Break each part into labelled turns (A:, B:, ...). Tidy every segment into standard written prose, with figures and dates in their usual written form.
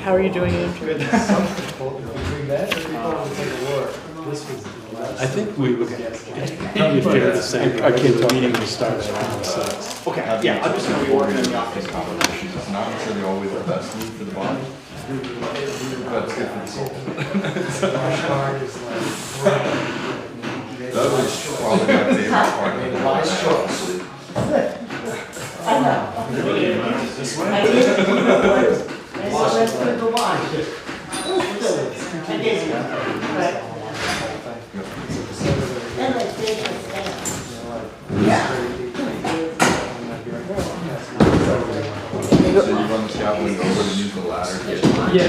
A: How are you doing, Andrew?
B: I think we would, it's probably fair to say that the meeting will start at around 6.
C: Okay, yeah, I'm just gonna be working in the office.
D: It's not necessarily always the best food for the body, but it's good for the soul. That was probably my favorite part of the last choice.
E: I know.
D: This way?
E: I did. I saw that's good to watch. I did. Right. And I did the same. Yeah.
D: So you run the scaffolding over and use the ladder to get
E: Yeah,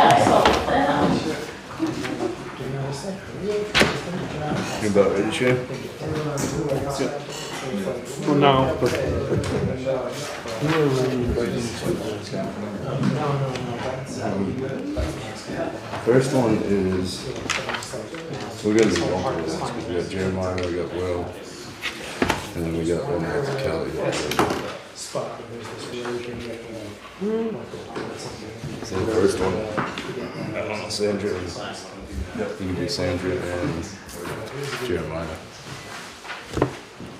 E: I saw that.
F: You about ready, Shane?
B: Well, no, but
F: First one is, we're gonna be going through this, because we got Jeremiah, we got Will, and then we got one that's Kelly. So the first one, I don't know, Sandra, and, it can be Sandra and Jeremiah.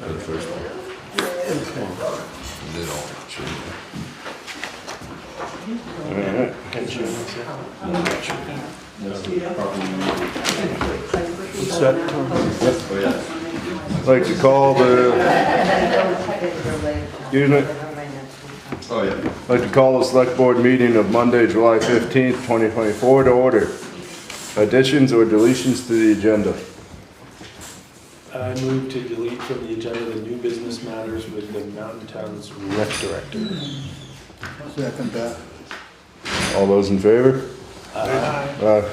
F: For the first one. And then all change. Alright. I'd like to call the, excuse me,
D: Oh, yeah.
F: I'd like to call the select board meeting of Monday, July 15th, 2024 to order. Additions or deletions to the agenda?
B: I move to delete from the agenda the new business matters with the Mountain Towns Rec Director.
G: Second that.
F: All those in favor? Aye.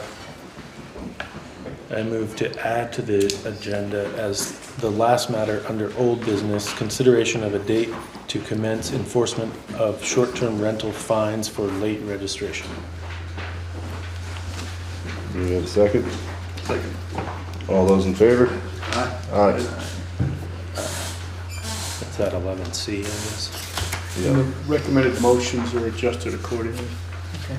B: I move to add to the agenda as the last matter under old business, consideration of a date to commence enforcement of short-term rental fines for late registration.
F: Do we have a second?
D: Second.
F: All those in favor? Aye.
B: That's at 11C, I guess.
G: And the recommended motions are adjusted accordingly.
A: Okay.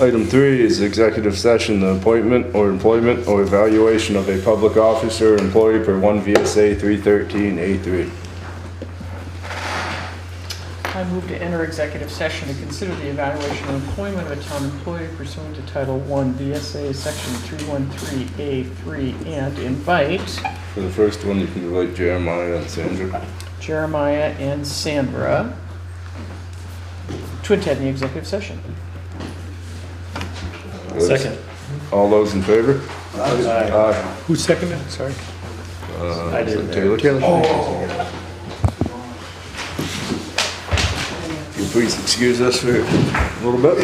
F: Item 3 is executive session, the appointment or employment or evaluation of a public officer or employee per 1 VSA 313A3.
A: I move to enter executive session to consider the evaluation and employment of a town employee pursuant to Title I VSA Section 313A3 and invite
F: For the first one, you can invite Jeremiah and Sandra.
A: Jeremiah and Sandra to attend the executive session.
B: Second.
F: All those in favor? Aye.
G: Who seconded it? Sorry.
B: I did.
F: Taylor? Can you please excuse us for a little bit?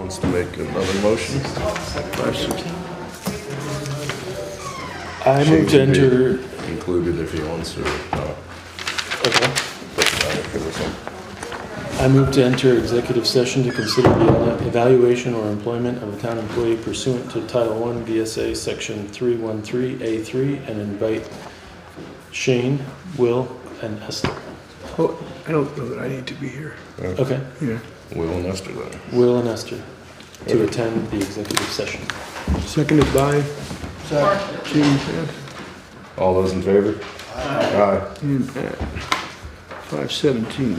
F: wants to make another motion?
G: 5:16.
B: I move to
F: Change
B: enter,
F: date included if he wants or not.
B: okay.
F: But I don't care what's on.
B: I move to enter executive session to consider the evaluation or employment of a town employee pursuant to Title I VSA Section 313A3 and invite Shane, Will, and Esther.
G: Oh, I don't know that I need to be here.
B: Okay,
G: Yeah.
F: Will and Esther then.
B: Will and Esther to attend the executive session.
G: Seconded by? Jim, yeah,
F: All those in favor? Aye.
G: and at 5:17.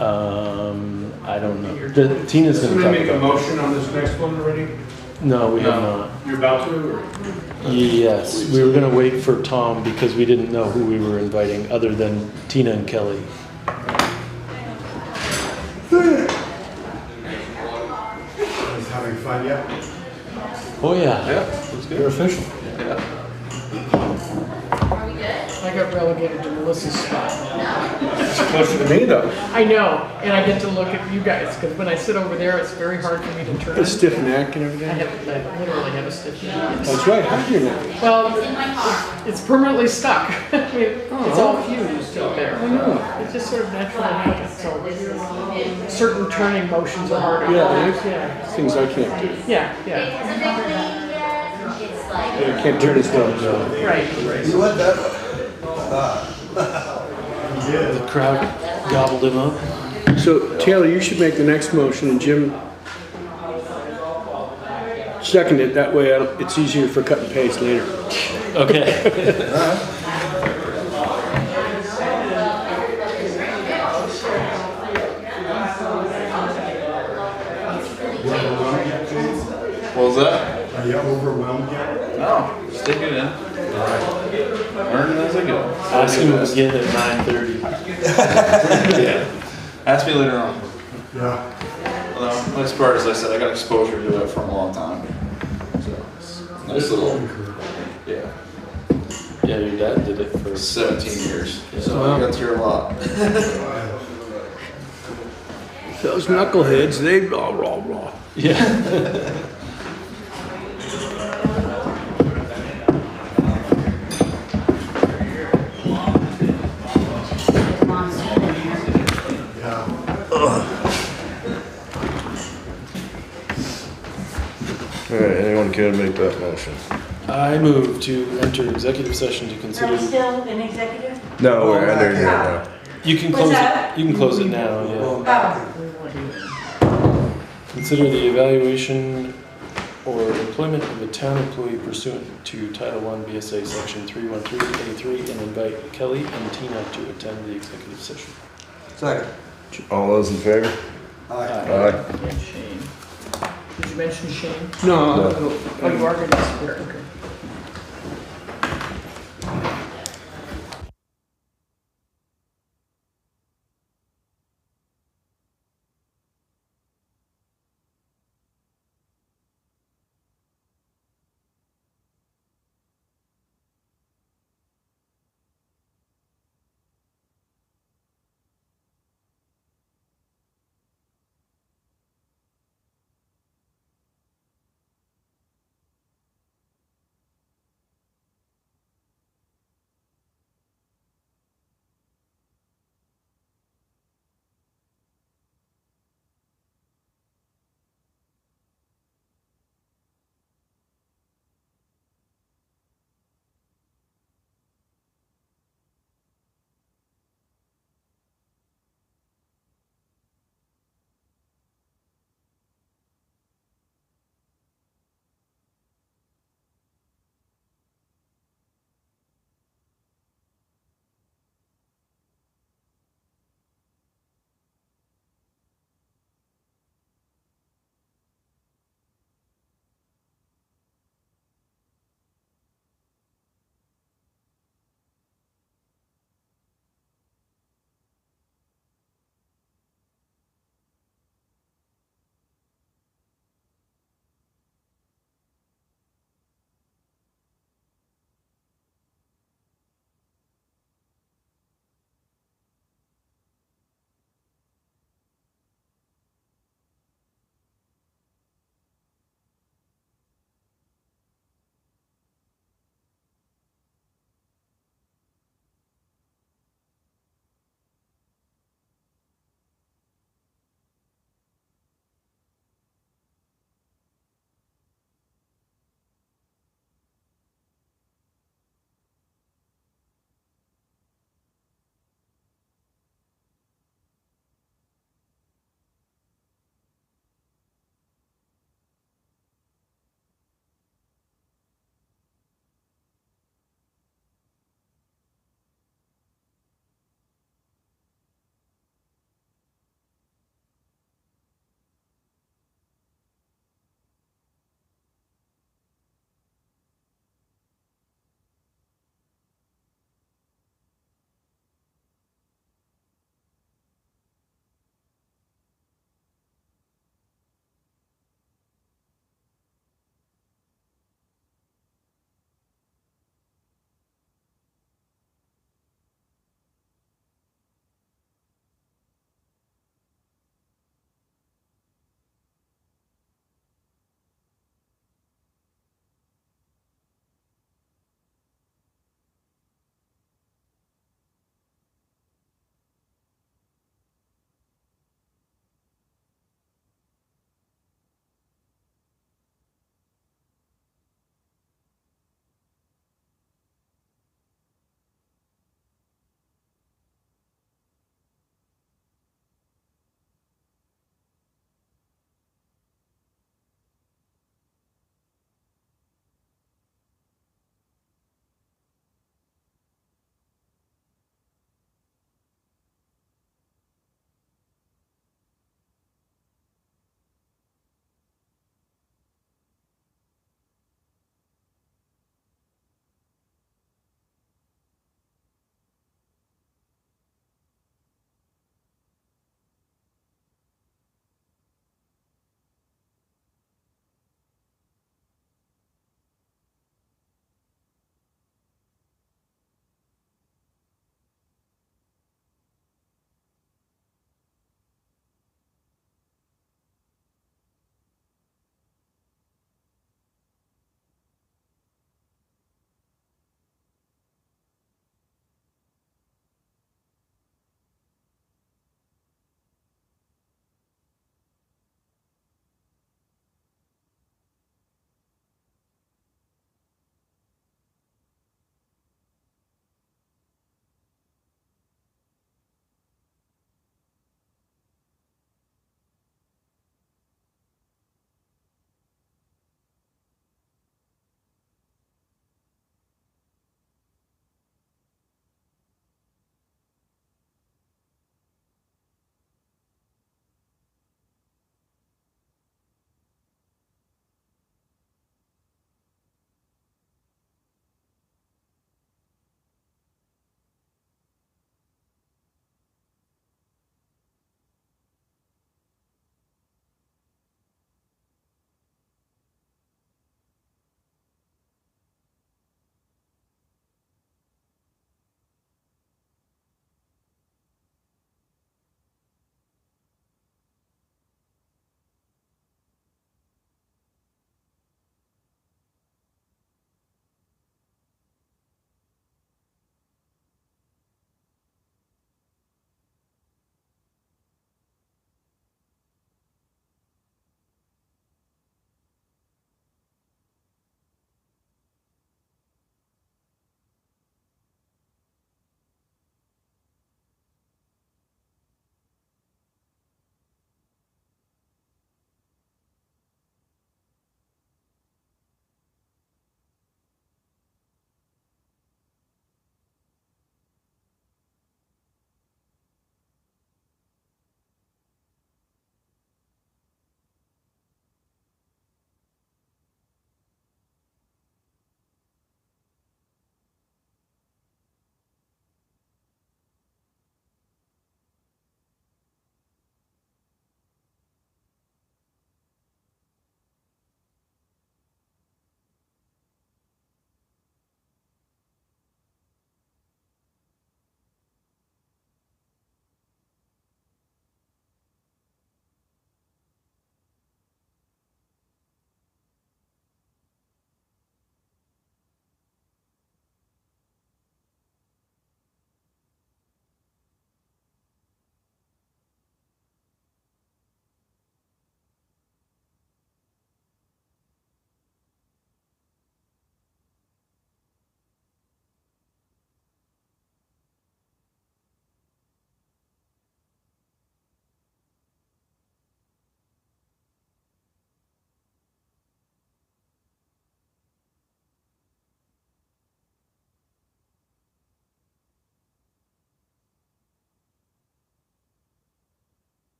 B: I don't know. Tina's
G: Didn't
B: gonna
G: they make a
B: talk about
G: motion on this next one already?
B: it. No, we have not.
G: You're about to, or?
B: Yes, we were gonna wait for Tom because we didn't know who we were inviting other than Tina and Kelly.
G: Having fun yet?
B: Oh, yeah.
D: That's good.
G: You're official.
A: I got relegated to Melissa's spot.
G: Closer to me, though.
A: I know, and I get to look at you guys, because when I sit over there, it's very hard for me to turn.
G: A stiff neck and
A: I
G: everything.
A: I literally have a stiff neck.
G: That's right, how's your neck?
A: Well, it's permanently stuck. I mean, it's all fused up there. It's just sort of naturally happens, so certain turning motions are harder.
G: Yeah,
A: Yeah,
G: things I can't do.
A: yeah, yeah,
G: I can't turn his thumbs.
A: right.
B: The crowd gobbled him up.
G: So Taylor, you should make the next motion and Jim second it. That way it's easier for cut and paste later.
B: Okay.
D: What was that?
G: Are you overwhelmed yet?
D: No, just take it in. Learning as I go.
B: Ask him again at 9:30.
D: Yeah. Ask me later on.
G: Yeah.
D: Well, the nice part is I said I got exposure to it for a long time. So it's a nice little, yeah,
B: Yeah, your dad did it for
D: 17 years. So I got to hear a lot.
G: Those knuckleheads, they raw.
B: Yeah.
F: All right, anyone care to make that motion?
B: I move to enter executive session to
E: Are we
B: consider.
E: still in executive?
F: No, we're entering it now.
B: You can
E: What's
B: close
E: that?
B: it. You can close it now. Yeah.
E: Oh,
B: Consider the evaluation or employment of a town employee pursuant to Title I VSA Section 313A3 and invite Kelly and Tina to attend the executive session.
H: Second.
F: All those in favor?
H: Aye.
F: Aye.
A: And Shane. Did you mention Shane?
G: No,
A: Oh, you are going to swear, okay.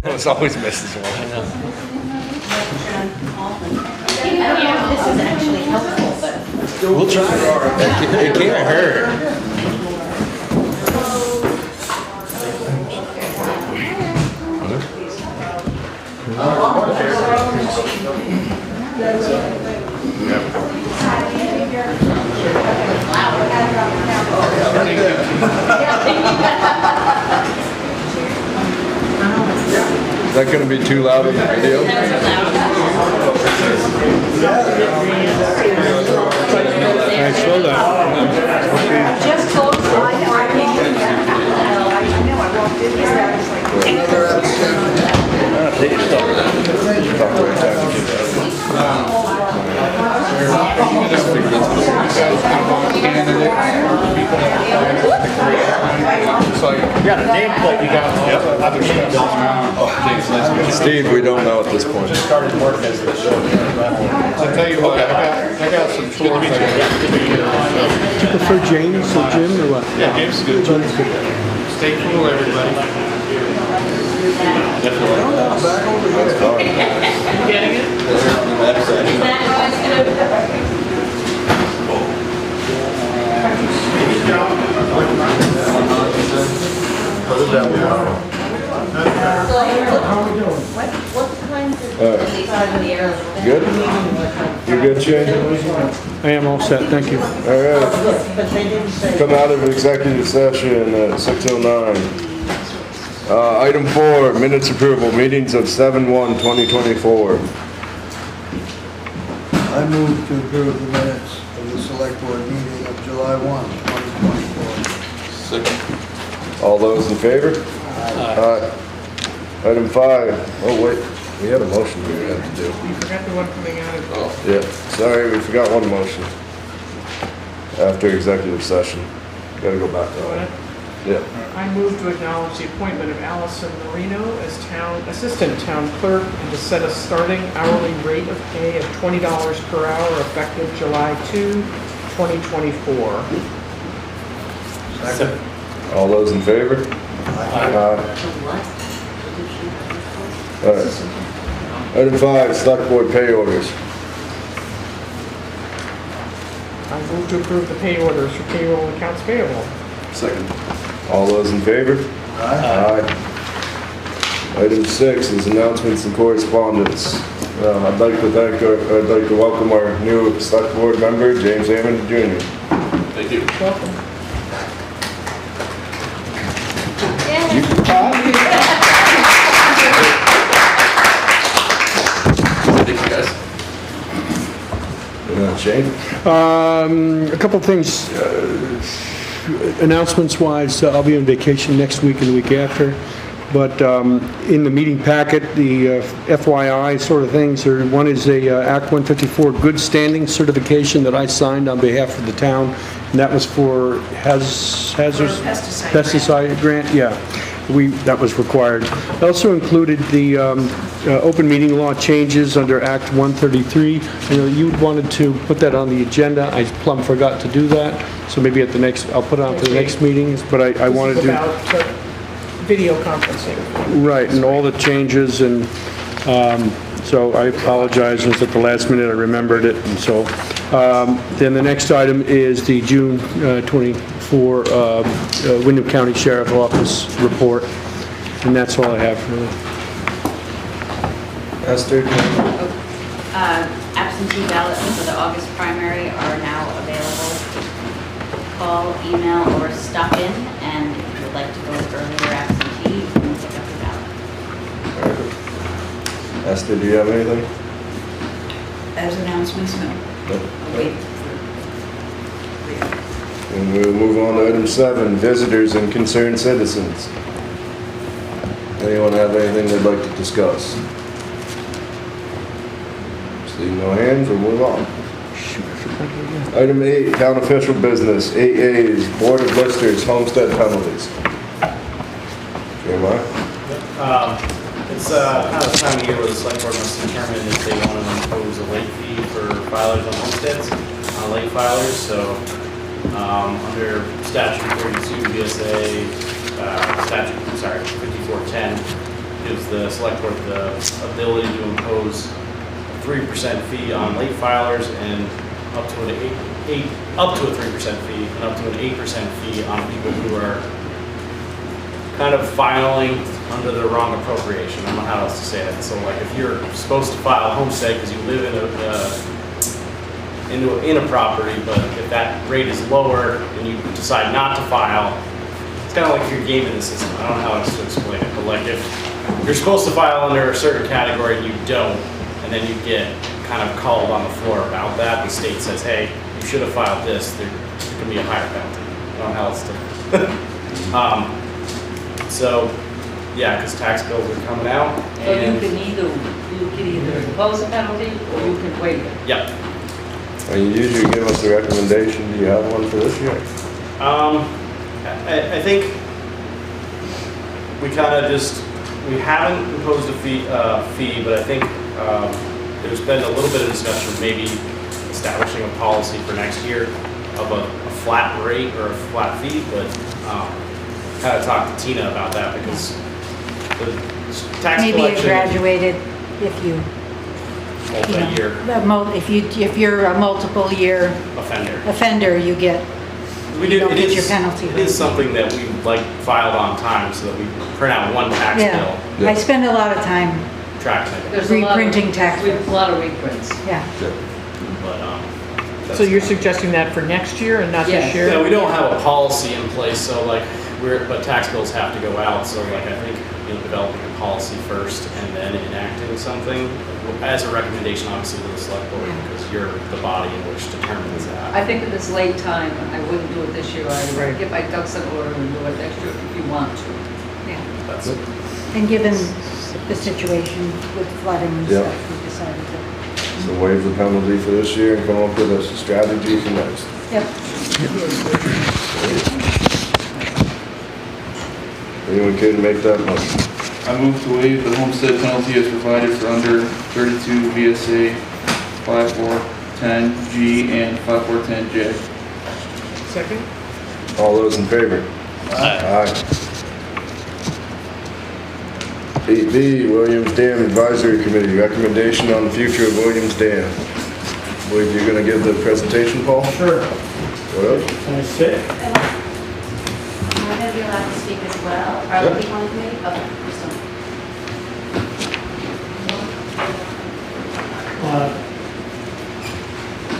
F: It's always misses one.
B: I know.
H: This is actually helpful, but.
B: We'll try.
F: It can't hurt. Is that gonna be too loud in the video?
G: I saw that.
H: Just close the line, I can't get that. I know, I walked in there, I was
C: You got a nameplate, you got other stuff.
F: Steve, we don't know at this point.
C: Started working as the show. I'll tell you what, I got some chores.
G: Do you prefer James or Jim or what?
C: Yeah, James is good. Stay cool, everybody.
A: Getting it?
H: What time's it?
F: Good? You good, Shane?
G: I am all set, thank you.
F: All right.
E: But they didn't say.
F: Come out of executive session at 6:09. Item 4, minutes approval, meetings of 7/1/2024.
I: I move to approve the minutes of the select board meeting of July 1, 2024.
F: All those in favor? Aye. Item 5, oh wait, we had a motion we had to do.
A: You forgot the one coming out of.
F: Yeah, sorry, we forgot one motion. After executive session. Gotta go back to that. Yeah.
A: I move to acknowledge the appointment of Allison Marino as assistant town clerk and to set a starting hourly rate of pay of $20 per hour effective July 2, 2024.
I: Second.
F: All those in favor? Aye. All right. Item 5, select board pay orders.
A: I move to approve the pay orders for payroll and accounts payable.
F: Second. All those in favor? Aye. Item 6 is announcements and correspondence. I'd like to welcome our new select board member, James Hammond Jr.
D: Thank you.
A: Welcome.
D: Thank you, guys.
F: Shane?
G: A couple things, announcements-wise, I'll be on vacation next week and the week after, but in the meeting packet, the FYI sort of things, one is a Act 154 good standing certification that I signed on behalf of the town, and that was for pesticide grant, yeah. That was required. I also included the open meeting law changes under Act 133. I know you wanted to put that on the agenda. I plumb forgot to do that, so maybe at the next, I'll put it on for the next meetings, but I wanted
A: This is
G: to...
A: about video conferencing.
G: Right, and all the changes, and so I apologize, it was at the last minute I remembered it, and so. Then the next item is the June 24 Wyndham County Sheriff Office report, and that's all I have really.
F: Esther?
H: Absentee ballots for the August primary are now available. Call, email, or stop in, and if you would like to vote earlier absentee, you can pick up your ballot.
F: Esther, do you have anything?
H: As announcements, no. Wait.
F: And we'll move on to item 7, visitors and concerned citizens. Anyone have anything they'd like to discuss? Seeing no hands, we'll move on. Item 8, town official business. 8As, Board of Listers, homestead penalties. Jeremiah?
C: It's kind of the time of year where the select board must determine if they want to impose a late fee for filers on homesteads, on late filers. So under statute 32 VSA, 5410, gives the select board the ability to impose a 3% fee on late filers and up to a 3% fee and up to an 8% fee on people who are kind of filing under the wrong appropriation. I don't know how else to say it. So like if you're supposed to file a homestead because you live in a property, but if that rate is lower and you decide not to file, it's kind of like you're gaming the system. I don't know how else to explain it, but like if you're supposed to file under a certain category and you don't, and then you get kind of called on the floor about that, the state says, hey, you should have filed this, there can be a higher penalty. I don't know how else to. So, yeah, because tax bills are coming out.
E: So you can either impose a penalty or you can waive it.
C: Yep.
F: And you usually give us a recommendation. Do you have one for this year?
C: I think we kind of we haven't imposed a fee, but I think there's been a little bit of discussion of maybe establishing a policy for next year of a flat rate or a flat fee, but kind of talked to Tina about that because the tax
J: Maybe
C: collection.
J: you graduated if you,
C: Multi-year
J: if you're a multiple year offender, you don't get your penalty.
C: It is something that we like filed on time so that we print out one tax
J: Yeah,
C: bill.
J: I spend a lot of time
C: Tracking it.
E: There's a lot of-
J: reprinting tax bills.
E: A lot of reprints.
J: Yeah.
C: But,
A: So you're suggesting that for next year and not this
E: Yes.
A: year?
C: yeah, we don't have a policy in place, so like but tax bills have to go out. So like I think developing a policy first and then enacting something as a recommendation, obviously to the select board because you're the body in which determines that.
E: I think at this late time, I wouldn't do it this year. I would get my ducks in order and do it next year if you want to.
J: Yeah.
C: That's it.
J: And given the situation with flooding and
F: Yeah.
J: stuff, we decided to.
F: So waive the penalty for this year and come up with a strategy for next.
J: Yep.
F: Anyone can make that motion?
D: I move to waive the homestead penalty as provided for under 32 VSA 5410G and 5410J.
A: Second?
F: All those in favor? Aye. 8B, Williams Dam Advisory Committee, recommendation on the future of Williams Dam. Believe you're gonna give the presentation, Paul?
G: Sure.
F: What else?
G: Can I sit?
H: I'm going to be allowed to speak as well. Are
F: Yep.
H: the people on the committee? Okay, just one.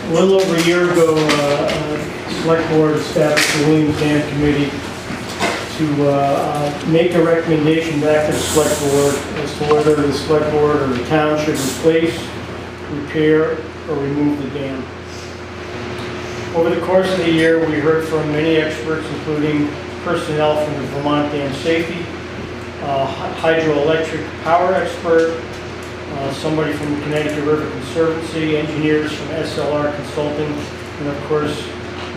G: A little over a year ago, Select Board established the Williams Dam Committee to make a recommendation back to the Select Board as to whether the Select Board or the town should replace, repair, or remove the dam. Over the course of the year, we heard from many experts, including personnel from the Vermont Dam Safety, hydroelectric power expert, somebody from the Connecticut River Conservancy, engineers from SLR Consulting, and of course,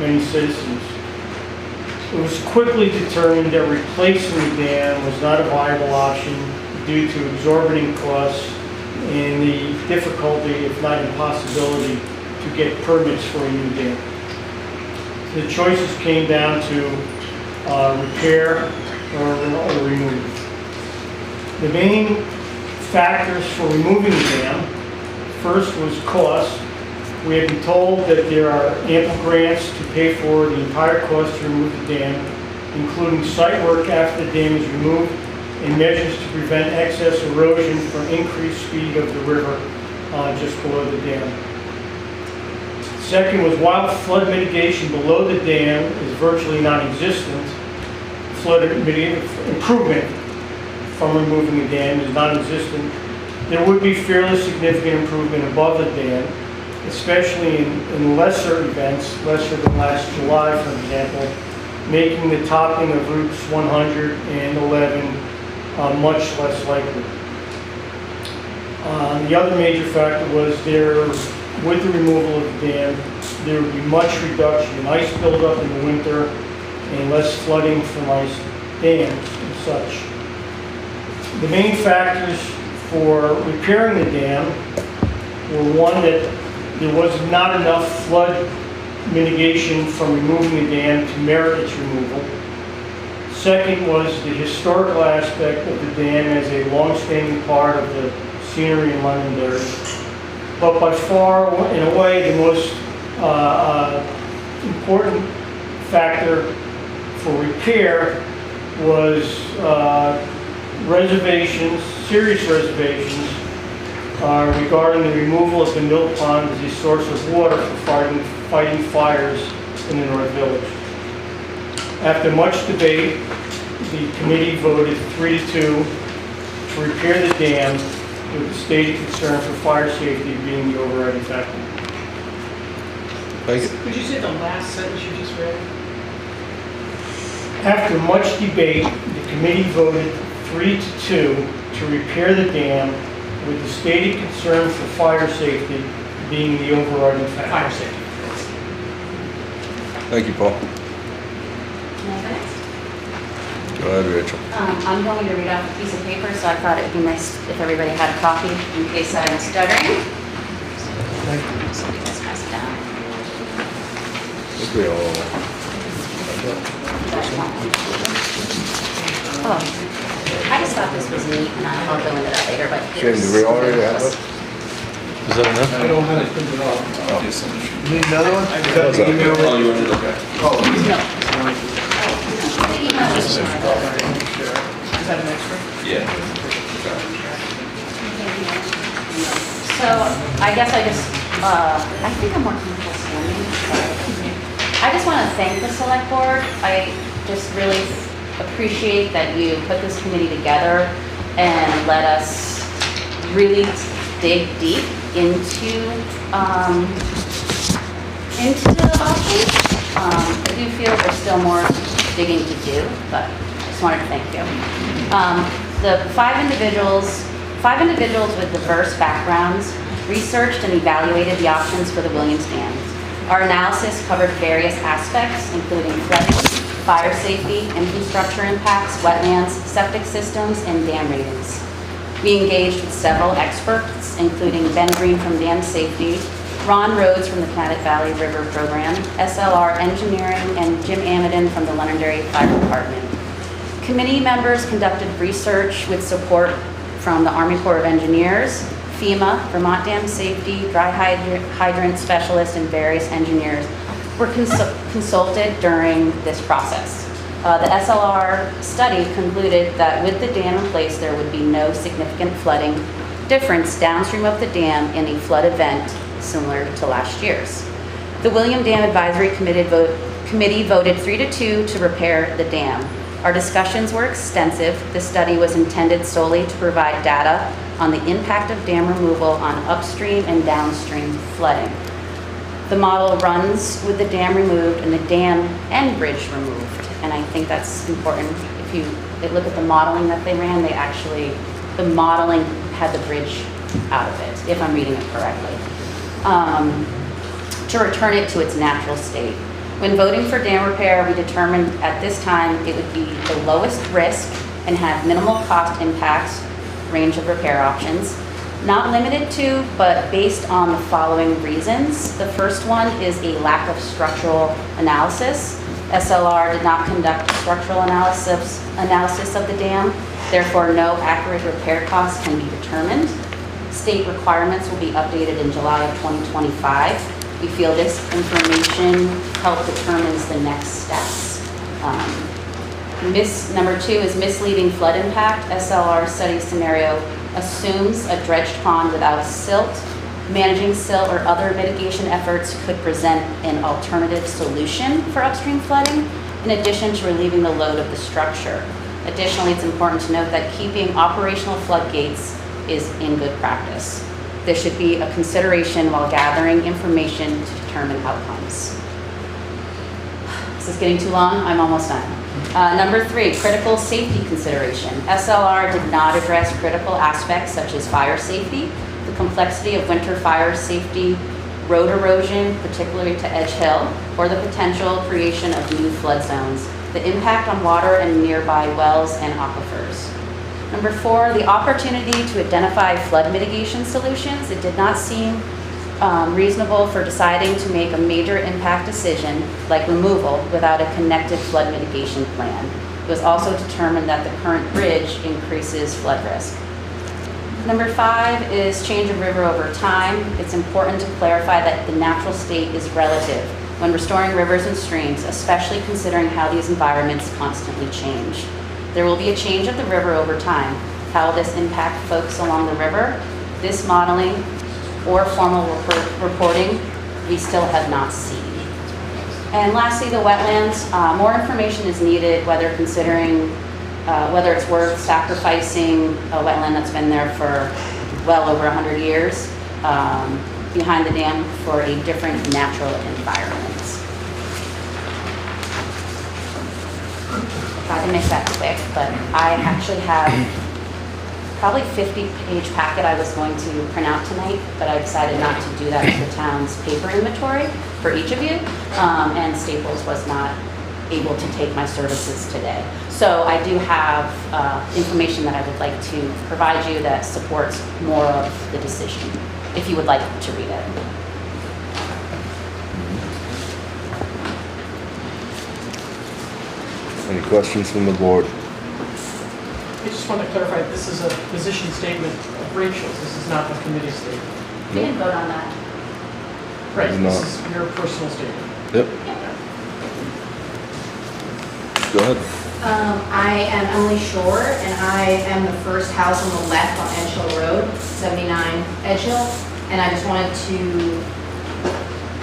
G: many citizens. It was quickly determined that replacing the dam was not a viable option due to exorbitant costs and the difficulty, if not impossibility, to get permits for a new dam. The choices came down to repair or remove. The main factors for removing the dam, first was cost. We have been told that there are ample grants to pay for the entire cost to remove the dam, including site work after the dam is removed and measures to prevent excess erosion from increased speed of the river just below the dam. Second was while flood mitigation below the dam is virtually non-existent, flood improvement from removing the dam is non-existent, there would be fairly significant improvement above the dam, especially in lesser events, lesser than last July, for example, making the topping of routes 111 much less likely. The other major factor was with the removal of the dam, there would be much reduction in ice buildup in the winter and less flooding from ice dams and such. The main factors for repairing the dam were one, that there was not enough flood mitigation from removing the dam to merit its removal.
K: Second was the historical aspect of the dam as a long-standing part of the scenery in Londonderry. But by far, in a way, the most important factor for repair was reservations, serious reservations, regarding the removal of the mill pond as a source of water for fighting fires in the North Village. After much debate, the committee voted 3-2 to repair the dam, with the stated concern for fire safety being the overriding factor.
A: Could you say the last sentence you just read?
K: After much debate, the committee voted 3-2 to repair the dam, with the stated concern for fire safety being the overriding factor.
A: Fire safety.
F: Thank you, Paul. Go ahead, Rachel.
H: I'm going to read off a piece of paper, so I thought it'd be nice if everybody had a copy in case I'm stuttering. So you guys pass it down.
F: I think we all.
H: Oh, I just thought this was neat, and I'll go into that later, but
F: Shane,
H: here's...
F: do we already have it?
B: Is that enough?
I: I don't have it printed off. You need another one?
F: What's that?
D: Oh, you wanted, okay.
H: No. The email is...
A: Is that an extra?
D: Yeah.
H: So, I guess I think I'm more comfortable standing. I just want to thank the select board. I just really appreciate that you put this committee together and let us really dig deep into the options. I do feel there's still more digging to do, but I just wanted to thank you. The five individuals with diverse backgrounds researched and evaluated the options for the Williams Dam. Our analysis covered various aspects, including flooding, fire safety, infrastructure impacts, wetlands, septic systems, and dam ratings. We engaged with several experts, including Ben Green from Dam Safety, Ron Rhodes from the Connecticut Valley River Program, SLR Engineering, and Jim Amidon from the Londonderry Fire Department. Committee members conducted research with support from the Army Corps of Engineers, FEMA, Vermont Dam Safety, dry hydrant specialists, and various engineers were consulted during this process. The SLR study concluded that with the dam in place, there would be no significant flooding difference downstream of the dam in a flood event similar to last year's. The William Dam Advisory Committee voted 3-2 to repair the dam. Our discussions were extensive. The study was intended solely to provide data on the impact of dam removal on upstream and downstream flooding. The model runs with the dam removed and the dam and bridge removed. And I think that's important. If you look at the modeling that they ran, the modeling had the bridge out of it, if I'm reading it correctly, to return it to its natural state. When voting for dam repair, we determined at this time it would be the lowest risk and have minimal cost impacts, range of repair options. Not limited to, but based on the following reasons. The first one is a lack of structural analysis. SLR did not conduct structural analysis of the dam, therefore no accurate repair costs can be determined. State requirements will be updated in July of 2025. We feel this information help determines the next steps. Number two is misleading flood impact. SLR study scenario assumes a dredged pond without silt. Managing silt or other mitigation efforts could present an alternative solution for upstream flooding, in addition to relieving the load of the structure. Additionally, it's important to note that keeping operational floodgates is in good practice. This should be a consideration while gathering information to determine outcomes. This is getting too long. I'm almost done. Number three, critical safety consideration. SLR did not address critical aspects such as fire safety, the complexity of winter fire safety, road erosion, particularly to Edge Hill, or the potential creation of new flood zones, the impact on water and nearby wells and aquifers. Number four, the opportunity to identify flood mitigation solutions. It did not seem reasonable for deciding to make a major impact decision like removal without a connected flood mitigation plan. It was also determined that the current bridge increases flood risk. Number 5 is change of river over time. It's important to clarify that the natural state is relative when restoring rivers and streams, especially considering how these environments constantly change. There will be a change of the river over time. How will this impact folks along the river? This modeling or formal reporting we still have not seen. And lastly, the wetlands. More information is needed whether considering whether it's worth sacrificing a wetland that's been there for well over 100 years behind the dam for a different natural environment. Tried to make that quick, but I actually have probably 50-page packet I was going to print out tonight, but I decided not to do that with the town's paper inventory for each of you, and Staples was not able to take my services today. So I do have information that I would like to provide you that supports more of the decision, if you would like to read it.
F: Any questions from the board?
A: I just want to clarify, this is a position statement of Rachel's, this is not the committee statement.
H: We didn't vote on that.
A: Right,
F: It's
A: this
F: not.
A: is your personal statement.
F: Yep. Go ahead.
L: I am Emily Shore, and I am the first house on the left on Edge Hill Road, 79 Edge Hill. And I just wanted to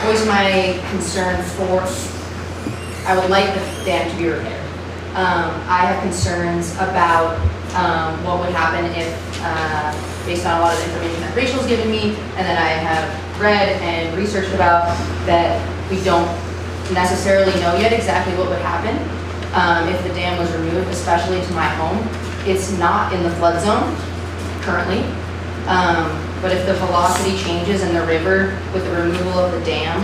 L: voice my concern for, I would like the dam to be repaired. I have concerns about what would happen if, based on a lot of the information that Rachel's given me, and that I have read and researched about, that we don't necessarily know yet exactly what would happen if the dam was removed, especially to my home. It's not in the flood zone currently, but if the velocity changes in the river with the removal of the dam,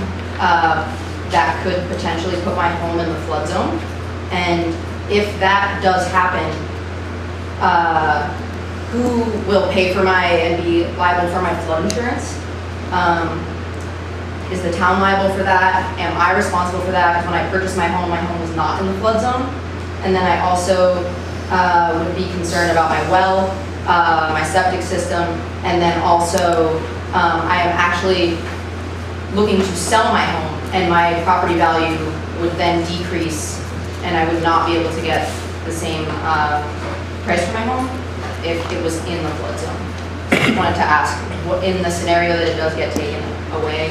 L: that could potentially put my home in the flood zone. And if that does happen, who will pay for and be liable for my flood insurance? Is the town liable for that? Am I responsible for that? Because when I purchased my home was not in the flood zone. And then I also would be concerned about my well, my septic system, and then also I am actually looking to sell my home, and my property value would then decrease, and I would not be able to get the same price for my home if it was in the flood zone. So I wanted to ask, in the scenario that it does get taken away,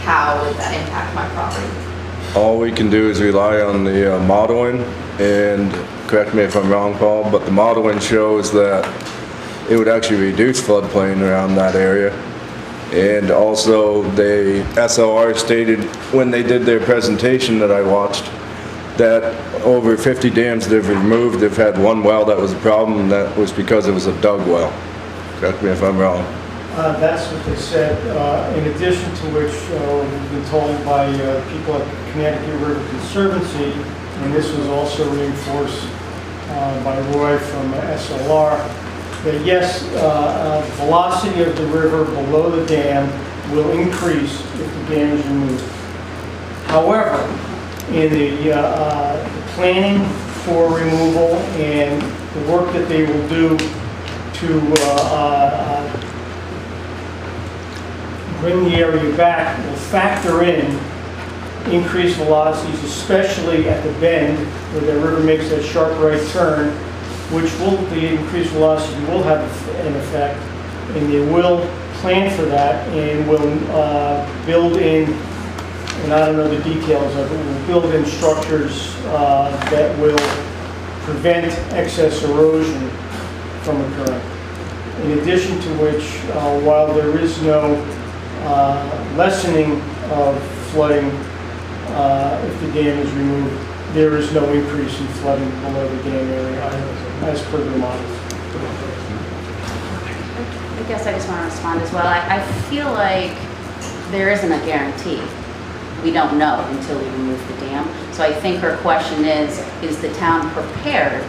L: how would that impact my property?
F: All we can do is rely on the modeling, and correct me if I'm wrong, Paul, but the modeling shows that it would actually reduce floodplain around that area. And also, the SLR stated when they did their presentation that I watched, that over 50 dams they've removed, they've had one well that was a problem, and that was because it was a dug well. Correct me if I'm wrong.
K: That's what they said. In addition to which, we've been told by people at Connecticut River Conservancy, and this was also reinforced by Roy from SLR, that yes, velocity of the river below the dam will increase if the dam is removed. However, in the planning for removal and the work that they will do to bring the area back will factor in increased velocities, especially at the bend where the river makes that sharp right turn, which the increased velocity will have an effect, and they will plan for that and will build in, and I don't know the details of it, will build in structures that will prevent excess erosion from occurring. In addition to which, while there is no lessening of flooding if the dam is removed, there is no increase in flooding below the dam area as per the models.
H: I guess I just want to respond as well. I feel like there isn't a guarantee. We don't know until we remove the dam. So I think her question is the town prepared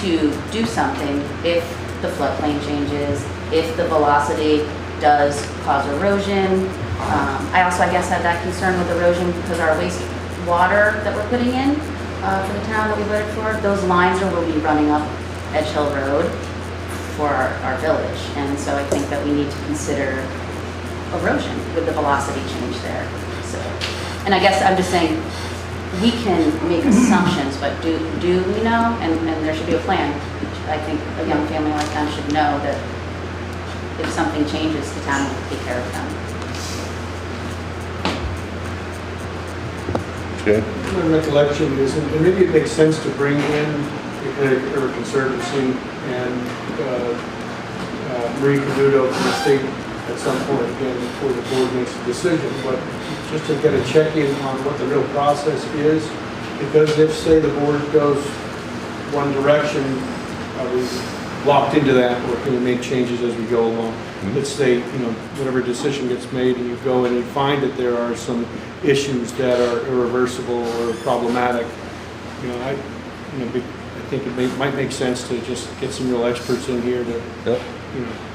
H: to do something if the floodplain changes, if the velocity does cause erosion? I also, I guess, have that concern with erosion because our wastewater that we're putting in for the town that we voted for, those lines will be running up Edge Hill Road for our village. And so I think that we need to consider erosion with the velocity change there. So, and I guess I'm just saying, we can make assumptions, but do we know? And there should be a plan. I think a young family like them should know that if something changes, the town will take care of them.
F: Okay.
G: My recollection is, and maybe it makes sense to bring in the Connecticut River Conservancy and Marie Caduto from the state at some point again before the board makes a decision, but just to get a check-in on what the real process is, because if, say, the board goes one direction, are we locked into that, or can we make changes as we go along? Let's say, whatever decision gets made and you go in and find that there are some issues that are irreversible or problematic, I think it might make sense to just get some real experts in here to,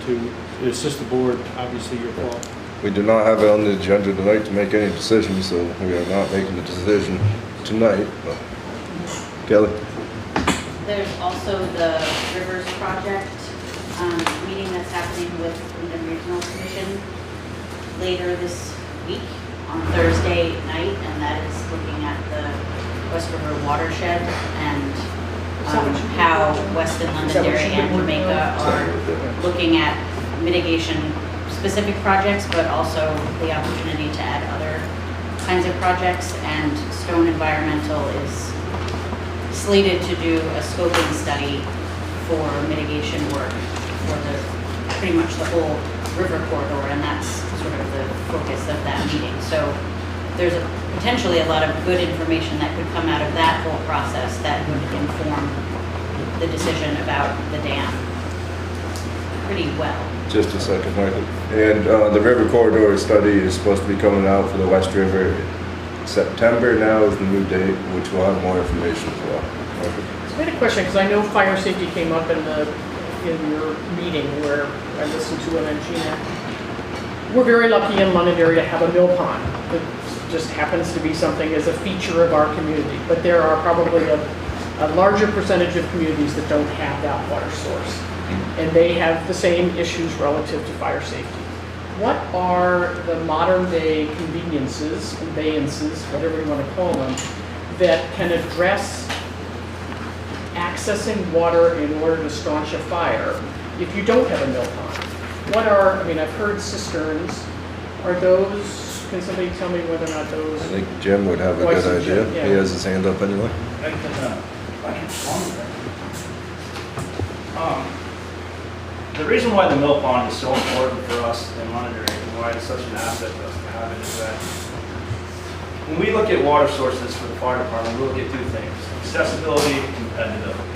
G: to assist the board. Obviously, your call.
F: We do not have it on the agenda tonight to make any decisions, so we are not making the decision tonight. But. Kelly?
H: There's also the Rivers Project meeting that's happening with the Regional Commission later this week on Thursday night, and that is looking at the West River watershed and how Weston, Londonderry, and Jamaica are looking at mitigation specific projects, but also the opportunity to add other kinds of projects. And Stone Environmental is slated to do a scoping study for mitigation work for pretty much the whole river corridor, and that's sort of the focus of that meeting. So there's potentially a lot of good information that could come out of that whole process that would inform the decision about the dam pretty well.
F: Just a second, Michael. And the river corridor study is supposed to be coming out for the West River. September now is the new date, which will have more information as well. Michael?
A: So I had a question, because I know fire safety came up in your meeting where I listened to it, and Gina. We're very lucky in Londonderry to have a mill pond. It just happens to be something as a feature of our community. But there are probably a larger percentage of communities that don't have that water source. And they have the same issues relative to fire safety. What are the modern day conveniences, conveyances, whatever you want to call them, that can address accessing water in order to staunch a fire if you don't have a mill pond? I've heard cisterns. Are those, can somebody tell me whether or not those?
F: I think Jim would have a good idea.
A: Yeah.
F: He has his hand up anyway.
M: The reason why the mill pond is so important for us in Londonderry and why it's such an asset for us to have it is that when we look at water sources for the fire department, we look at two things: accessibility and competitivity.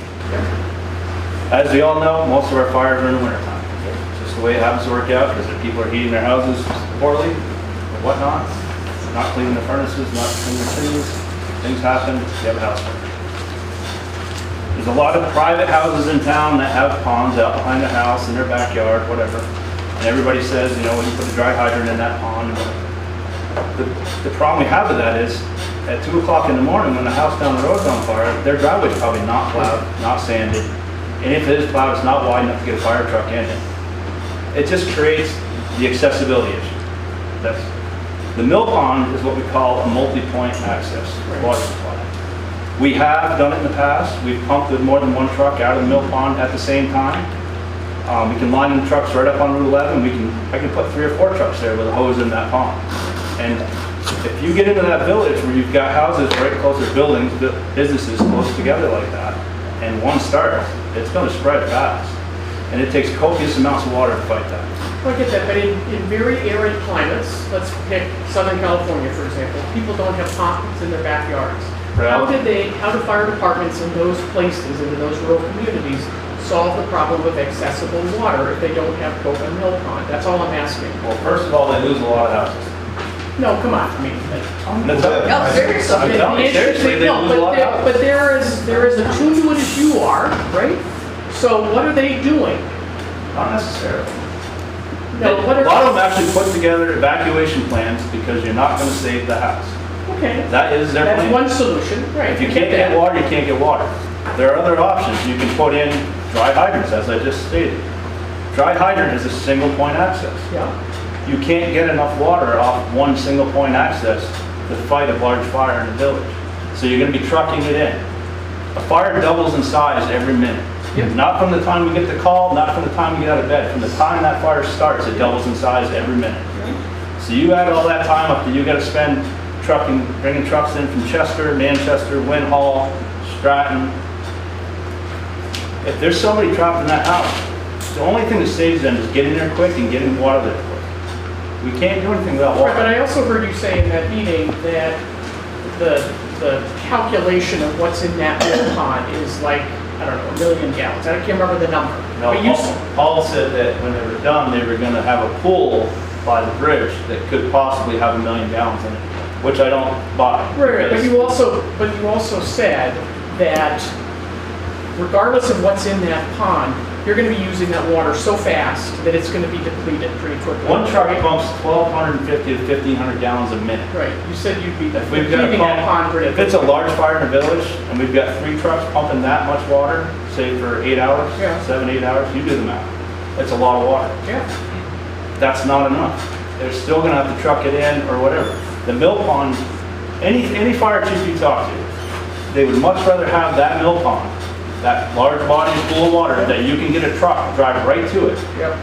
M: As we all know, most of our fires are in the wintertime. It's just the way it happens to work out, because if people are heating their houses poorly or whatnot, not cleaning the furnaces, not cleaning the chimneys, things happen, you have a house fire. There's a lot of private houses in town that have ponds out behind the house in their backyard, whatever. And everybody says, when you put a dry hydrant in that pond. The problem we have with that is, at 2 o'clock in the morning when the house down the road's on fire, their driveway's probably not plowed, not sanded. And if it is plowed, it's not wide enough to get a fire truck in it. It just creates the accessibility issue. The mill pond is what we call a multi-point access water supply. We have done it in the past. We've pumped with more than one truck out of the mill pond at the same time. We can line the trucks right up on Route 11. I can put 3 or 4 trucks there with a hose in that pond. And if you get into that village where you've got houses right close to buildings, businesses close together like that, and one starts, it's going to spread fast. And it takes copious amounts of water to fight that.
A: I get that, but in very arid climates, let's pick Southern California, for example, people don't have ponds in their backyards. How do fire departments in those places, in those rural communities, solve the problem of accessible water if they don't have, quote, a mill pond? That's all I'm asking.
M: Well, first of all, they lose a lot of houses.
A: No, come on,
M: seriously, they lose a lot of houses.
A: But there is a tune to it as you are, right? So what are they doing?
M: Not necessarily.
A: No,
M: a lot of them actually put together evacuation plans because you're not going to save the house.
A: Okay.
M: That is their
A: That's
M: plan.
A: one solution, right.
M: If you
A: I
M: can't
A: that.
M: get water, you can't get water. There are other options. You can put in dry hydrants, as I just stated. Dry hydrant is a single point access.
A: Yeah.
M: You can't get enough water off one single point access to fight a large fire in the village. So you're gonna be trucking it in. A fire doubles in size every minute.
A: Yeah.
M: Not from the time we get the call, not from the time we get out of bed. From the time that fire starts, it doubles in size every minute. So you add all that time up that you gotta spend trucking, bringing trucks in from Chester, Manchester, Winhall, Stratton. If there's somebody trapped in that house, the only thing that saves them is getting there quick and getting water there quick. We can't do anything without
A: Right, but
M: water.
A: I also heard you say in that meeting that the calculation of what's in that mill pond is like, I don't know, 1 million gallons. I can't remember the number.
M: No,
A: But you
M: Paul said that when they were done, they were gonna have a pool by the bridge that could possibly have 1 million gallons in it, which I don't buy.
A: Right, but
M: because-
A: you also said that regardless of what's in that pond, you're gonna be using that water so fast that it's gonna be depleted pretty quickly.
M: One truck pumps 1,250 to 1,500 gallons a minute.
A: Right, you said you'd be
M: If we've got a
A: keeping that pond
M: pump,
A: pretty
M: if it's a
A: quickly.
M: large fire in a village and we've got 3 trucks pumping that much water, say for 8 hours,
A: Yeah.
M: 7, 8 hours, you do the math. It's a lot of water.
A: Yeah,
M: That's not enough. They're still gonna have to truck it in or whatever. The mill pond, any fire chief you talk to, they would much rather have that mill pond, that large body full of water that you can get a truck, drive right to it.
A: yep.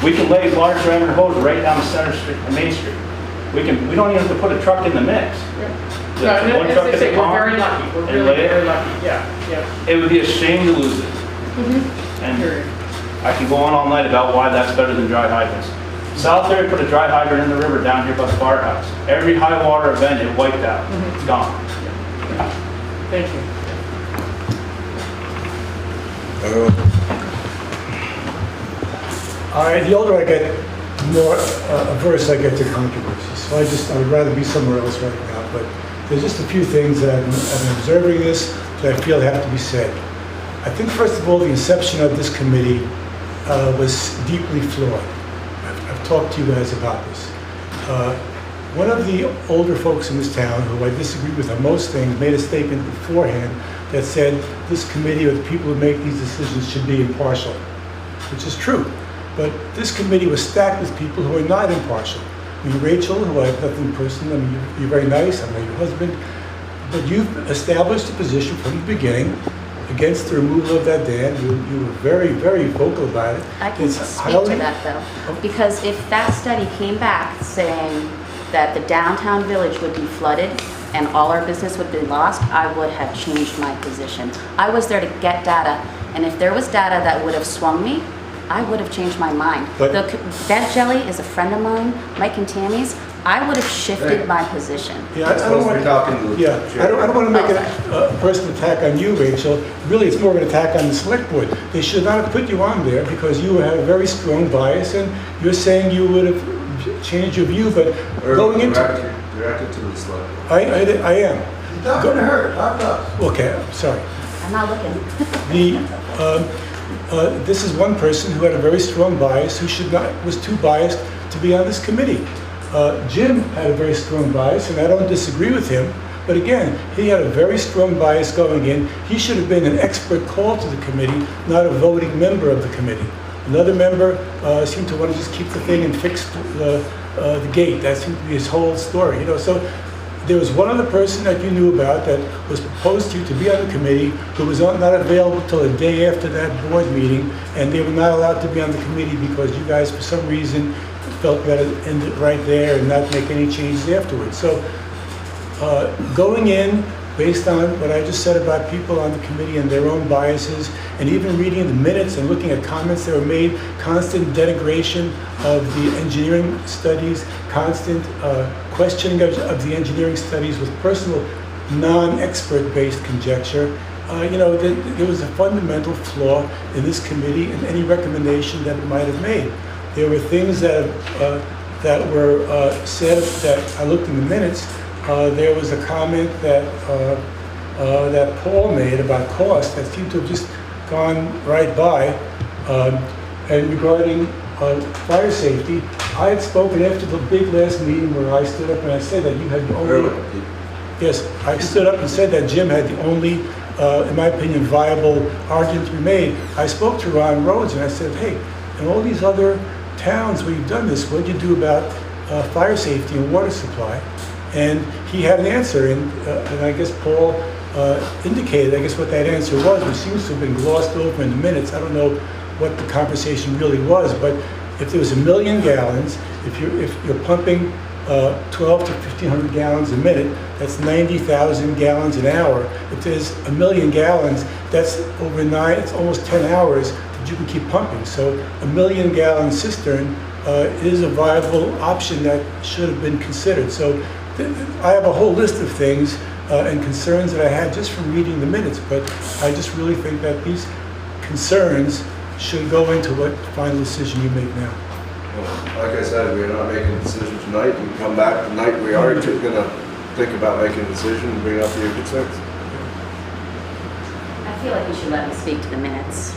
M: We can lay large diameter hose right down the center street, Main Street. We don't even have to put a truck in the mix.
A: Yeah.
M: Just
A: No,
M: one
A: and
M: truck
A: as I
M: at
A: say,
M: the
A: we're very
M: pond
A: lucky, we're
M: and
A: really
M: lay it.
A: very lucky, yeah, yeah.
M: It would be a shame to lose it. And I can go on all night about why that's better than dry hydrants. South area put a dry hydrant in the river down here by the firehouse. Every high water event, it wiped out. It's gone.
A: Thank you.
N: The older I get, the more averse I get to controversy. So I would rather be somewhere else right now. But there's just a few things that I'm observing this that I feel have to be said. I think, first of all, the inception of this committee was deeply flawed. I've talked to you guys about this. One of the older folks in this town, who I disagree with on most things, made a statement beforehand that said this committee or the people who make these decisions should be impartial, which is true. But this committee was stacked with people who are not impartial. I mean, Rachel, who I have nothing personal, I mean, you're very nice, I know your husband, but you've established a position from the beginning against the removal of that dam. You were very, very vocal about it.
O: I can speak to that though, because if that study came back saying that the downtown village would be flooded and all our business would be lost, I would have changed my position. I was there to get data, and if there was data that would have swung me, I would have changed my mind.
N: But-
O: That jelly is a friend of mine, Mike and Tammy's. I would have shifted my position.
N: Yeah, I don't want I don't want to make a personal attack on you, Rachel. Really, it's more of an attack on the select board. They should not have put you on there because you have a very strong bias, and you're saying you would have changed your view, but going into...
F: Directed to the select.
N: I am.
I: It's not gonna hurt, not us.
N: Okay, I'm sorry.
O: I'm not looking.
N: This is one person who had a very strong bias, who was too biased to be on this committee. Jim had a very strong bias, and I don't disagree with him, but again, he had a very strong bias going in. He should have been an expert call to the committee, not a voting member of the committee. Another member seemed to want to just keep the thing and fix the gate. That seemed to be his whole story, you know. So there was one other person that you knew about that was proposed to you to be on the committee, who was not available till a day after that board meeting, and they were not allowed to be on the committee because you guys, for some reason, felt better to end it right there and not make any changes afterwards. So going in, based on what I just said about people on the committee and their own biases, and even reading the minutes and looking at comments that were made, constant denigration of the engineering studies, constant questioning of the engineering studies with personal, non-expert based conjecture, you know, there was a fundamental flaw in this committee and any recommendation that it might have made. There were things that were said that I looked in the minutes. There was a comment that Paul made about cost that seemed to have just gone right by. And regarding fire safety, I had spoken after the big last meeting where I stood up and I said that you had only... yes, I stood up and said that Jim had the only, in my opinion, viable argument to be made. I spoke to Ron Rhodes and I said, hey, in all these other towns where you've done this, what do you do about fire safety and water supply? And he had an answer, and I guess Paul indicated, I guess, what that answer was, which seems to have been glossed over in the minutes. I don't know what the conversation really was, but if there was 1 million gallons, if you're pumping 12 to 1,500 gallons a minute, that's 90,000 gallons an hour. If there's 1 million gallons, that's over it's almost 10 hours that you can keep pumping. So 1 million gallon cistern is a viable option that should have been considered. So I have a whole list of things and concerns that I had just from reading the minutes, but I just really think that these concerns should go into what final decision you make now.
F: Well, like I said, we're not making a decision tonight. We can come back tonight. We are gonna think about making a decision and bring up your concerns.
O: I feel like you should let me speak to the minutes.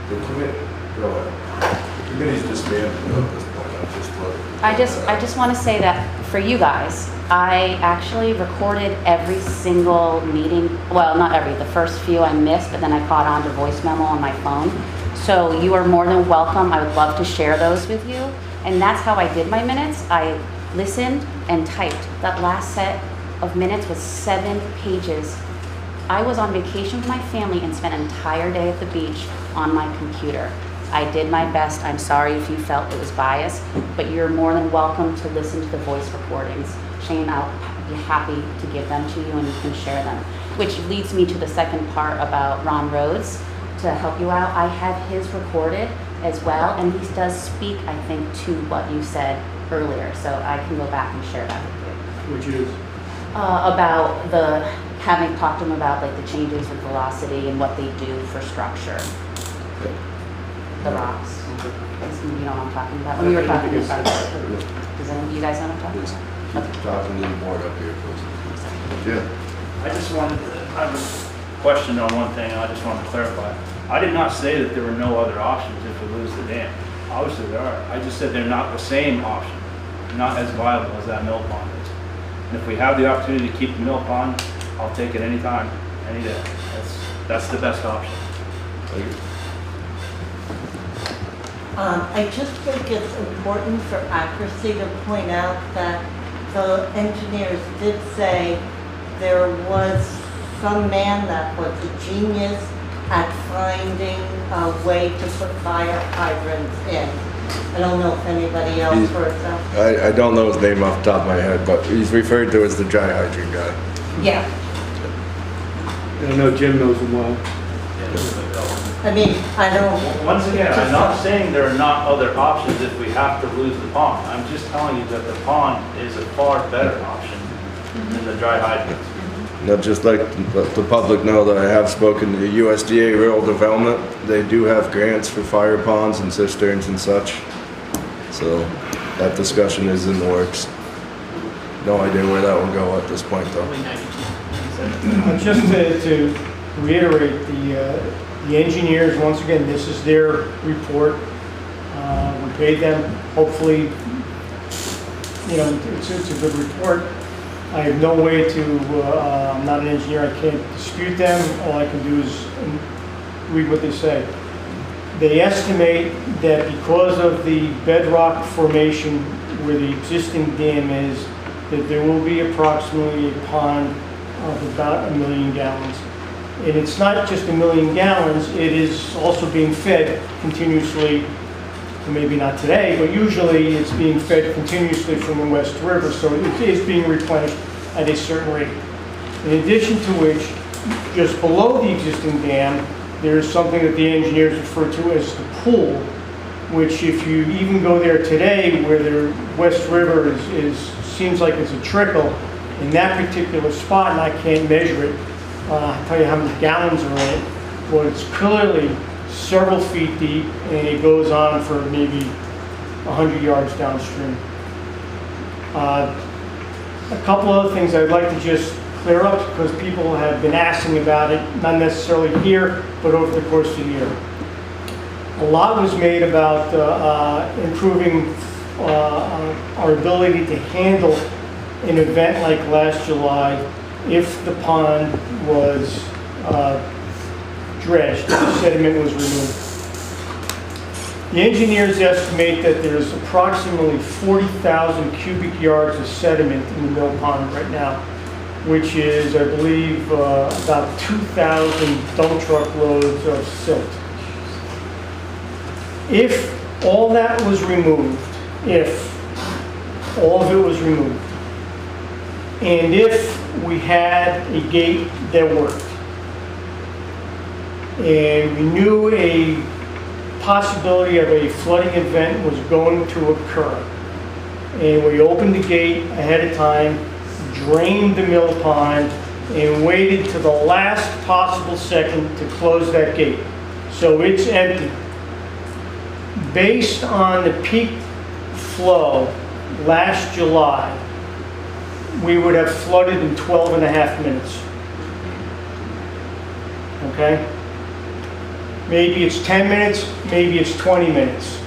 F: The committee, go ahead. The committee's disbanded at this point.
O: I just want to say that for you guys, I actually recorded every single meeting, well, not every, the first few I missed, but then I caught on to voice memo on my phone. So you are more than welcome. I would love to share those with you. And that's how I did my minutes. I listened and typed. That last set of minutes was 7 pages. I was on vacation with my family and spent an entire day at the beach on my computer. I did my best. I'm sorry if you felt it was biased, but you're more than welcome to listen to the voice recordings. Shane, I'll be happy to give them to you and you can share them. Which leads me to the second part about Ron Rhodes. To help you out, I have his recorded as well, and he does speak, I think, to what you said earlier, so I can go back and share that with you.
G: Which is?
O: About having talked to him about like the changes in velocity and what they do for structure. The rocks. You know what I'm talking about? When we were talking about does any of you guys know what I'm talking about?
F: Keep talking to the board up here, please. Yeah.
M: I just wanted to, I have a question on one thing, and I just wanted to clarify. I did not say that there were no other options if we lose the dam. Obviously there are. I just said they're not the same option, not as viable as that mill pond is. And if we have the opportunity to keep the mill pond, I'll take it anytime, any day. That's the best option.
E: I just think it's important for accuracy to point out that the engineers did say there was some man that was a genius at finding a way to put fire hydrants in. I don't know if anybody else heard that.
F: I don't know his name off the top of my head, but he's referred to as the dry hydrant guy.
E: Yeah.
G: I know Jim knows him well.
E: I mean, I don't...
M: Once again, I'm not saying there are not other options if we have to lose the pond. I'm just telling you that the pond is a far better option than the dry hydrants.
F: I'd just like to let the public know that I have spoken to the USDA Rural Development. They do have grants for fire ponds and cisterns and such. So that discussion is in the works. No idea where that will go at this point though.
K: Just to reiterate, the engineers, once again, this is their report. We paid them, hopefully, you know, it's a good report. I have no way to, I'm not an engineer, I can't dispute them. All I can do is read what they say. They estimate that because of the bedrock formation where the existing dam is, that there will be approximately a pond of about 1 million gallons. And it's not just 1 million gallons, it is also being fed continuously, maybe not today, but usually it's being fed continuously from the West River, so it is being replenished at a certain rate. In addition to which, just below the existing dam, there's something that the engineers refer to as the pool, which if you even go there today, where the West River seems like it's a trickle, in that particular spot, and I can't measure it, I'll tell you how many gallons are in it, but it's clearly several feet deep, and it goes on for maybe 100 yards downstream. A couple other things I'd like to just clear up, because people have been asking about it, not necessarily here, but over the course of the year. A lot was made about improving our ability to handle an event like last July, if the pond was dredged, the sediment was removed. The engineers estimate that there's approximately 40,000 cubic yards of sediment in the mill pond right now, which is, I believe, about 2,000 dump truck loads of silt. If all that was removed, if all of it was removed, and if we had a gate that worked, and we knew a possibility of a flooding event was going to occur, and we opened the gate ahead of time, drained the mill pond, and waited to the last possible second to close that gate, so it's empty. Based on the peak flow last July, we would have flooded in 12 and a half minutes. Okay? Maybe it's 10 minutes, maybe it's 20 minutes.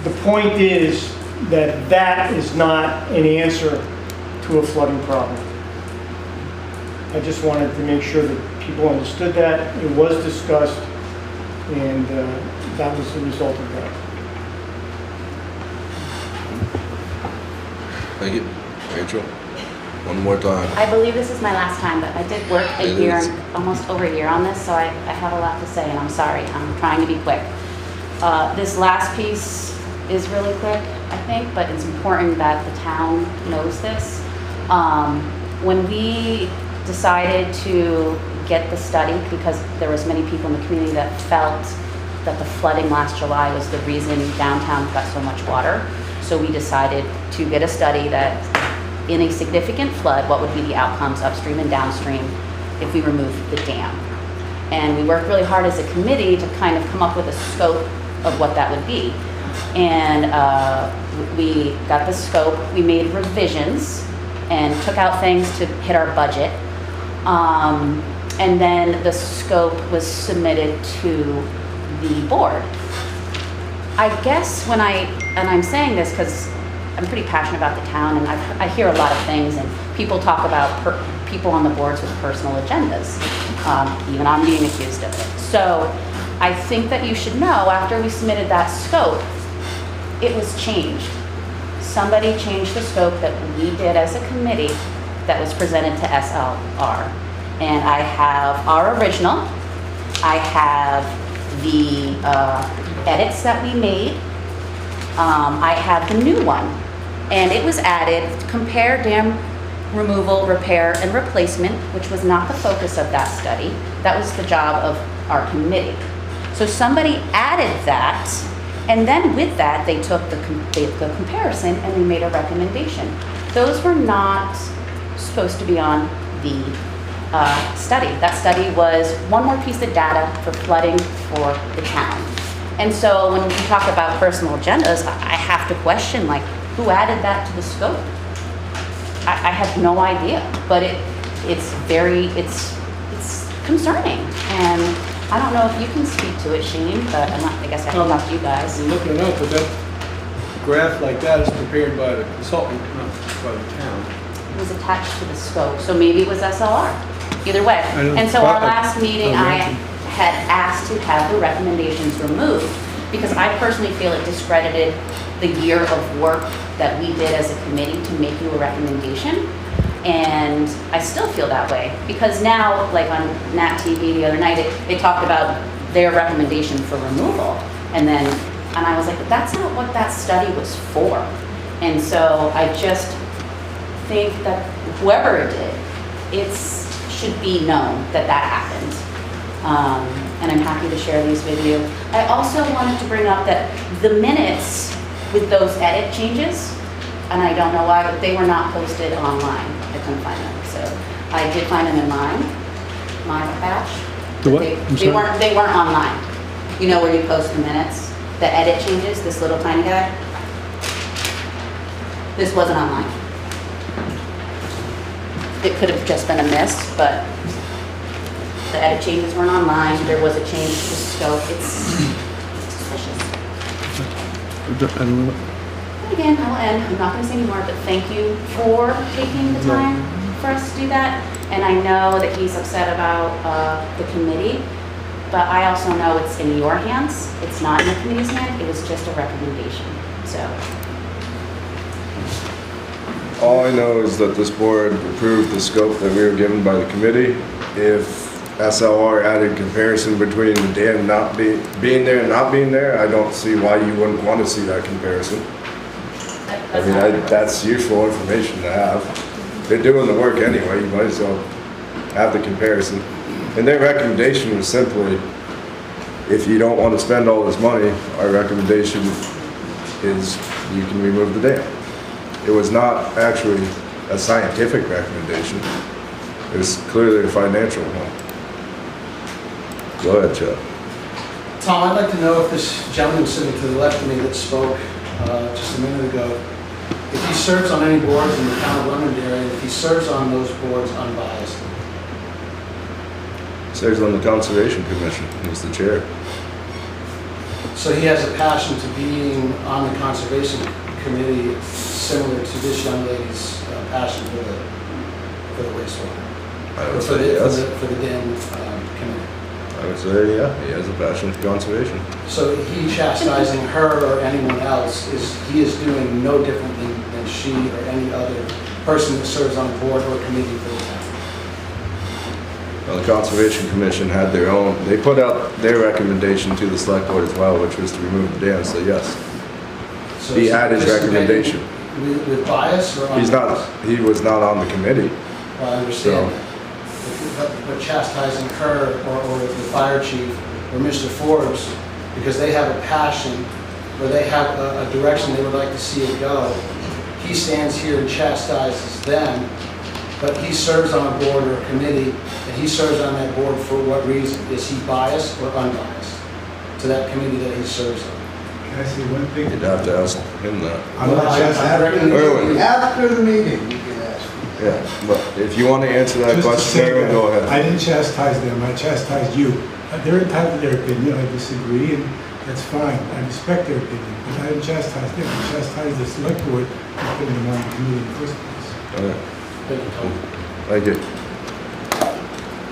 K: The point is that that is not an answer to a flooding problem. I just wanted to make sure that people understood that. It was discussed, and that was the result of that.
F: Thank you. Rachel, one more time.
O: I believe this is my last time, but I did work a
F: It
O: year,
F: is.
O: almost over a year on this, so I have a lot to say, and I'm sorry. I'm trying to be quick. This last piece is really quick, I think, but it's important that the town knows this. When we decided to get the study, because there was many people in the community that felt that the flooding last July was the reason downtown got so much water, so we decided to get a study that in a significant flood, what would be the outcomes upstream and downstream if we removed the dam. And we worked really hard as a committee to kind of come up with a scope of what that would be. And we got the scope, we made revisions and took out things to hit our budget. And then the scope was submitted to the board. I guess I'm saying this because I'm pretty passionate about the town, and I hear a lot of things, and people talk about people on the boards with personal agendas. Even I'm being accused of it. So I think that you should know, after we submitted that scope, it was changed. Somebody changed the scope that we did as a committee that was presented to SLR. And I have our original, I have the edits that we made, I have the new one. And it was added, compare dam removal, repair, and replacement, which was not the focus of that study. That was the job of our committee. So somebody added that, and then with that, they took the comparison and they made a recommendation. Those were not supposed to be on the study. That study was one more piece of data for flooding for the town. And so when we talk about personal agendas, I have to question, like, who added that to the scope? I have no idea, but it's concerning. And I don't know if you can speak to it, Shane, but I guess I can talk to you guys.
G: I'm looking it up, but that graph like that is prepared by the consultant, not by the town.
O: It was attached to the scope, so maybe it was SLR. Either way. And so our last meeting, I had asked to have the recommendations removed because I personally feel it discredited the year of work that we did as a committee to make you a recommendation. And I still feel that way because now, like on Nat TV the other night, they talked about their recommendation for removal. And I was like, but that's not what that study was for. And so I just think that whoever it did, it should be known that that happened. And I'm happy to share these with you. I also wanted to bring up that the minutes with those edit changes, and I don't know why, but they were not posted online. I couldn't find them. So I did find them in my batch.
G: The what?
O: They weren't online. You know where you post the minutes? The edit changes, this little tiny guy? This wasn't online. It could have just been a miss, but the edit changes weren't online. There was a change to the scope. It's suspicious. again, I'll end, I'm not gonna say anymore, but thank you for taking the time for us to do that. And I know that he's upset about the committee, but I also know it's in your hands. It's not in the committee's hand, it was just a recommendation, so.
F: All I know is that this board approved the scope that we were given by the committee. If SLR added comparison between the dam not being there and not being there, I don't see why you wouldn't want to see that comparison. I mean, that's useful information to have. They're doing the work anyway, you might as well have the comparison. And their recommendation was simply, if you don't want to spend all this money, our recommendation is you can remove the dam. It was not actually a scientific recommendation. It was clearly a financial one. Go ahead, Chuck.
P: Tom, I'd like to know if this gentleman sitting to the left of me that spoke just a minute ago, if he serves on any boards in the town of Londonderry, if he serves on those boards unbiased.
F: Serves on the Conservation Commission. He's the chair.
P: So he has a passion to being on the Conservation Committee similar to this young lady's passion for the wastewater.
F: I would say yes.
P: For the dam committee.
F: I would say, yeah, he has a passion for conservation.
P: So he chastising her or anyone else, he is doing no differently than she or any other person that serves on a board or committee for the town.
F: Well, the Conservation Commission had their own, they put out their recommendation to the select board as well, which was to remove the dam, so yes.
P: So
F: He
P: is
F: had his recommendation.
P: With bias or unbiased?
F: He was not on the committee.
P: Well, I understand that. But chastising her or the fire chief or Mr. Forbes because they have a passion or they have a direction they would like to see it go, he stands here and chastises them, but he serves on a board or a committee, and he serves on that board for what reason? Is he biased or unbiased to that committee that he serves on?
N: Can I say one thing?
F: You'd have to ask him that.
I: After the meeting, you can ask.
F: Yeah, but if you want to answer that
N: Just to
F: question,
N: say
F: Erwin,
N: that
F: go ahead.
N: I didn't chastise them, I chastised you. They're entitled to their opinion, I disagree, and that's fine. I respect their opinion, but I didn't chastise them. I chastised the select board for putting them on the committee in the first place.
F: Okay. Thank you.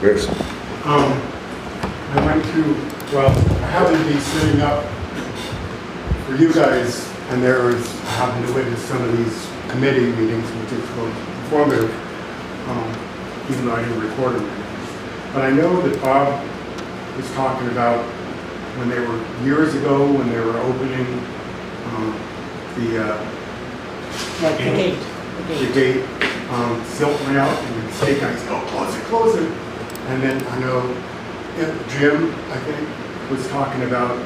F: Bruce.
Q: I went to, well, I happened to be sitting up for you guys, and I happened to witness some of these committee meetings, which is called informative, even though I didn't record them. But I know that Bob was talking about when they were, years ago, when they were opening the gate, silt went out, and the state guys go, close it. And then I know Jim, I think, was talking about,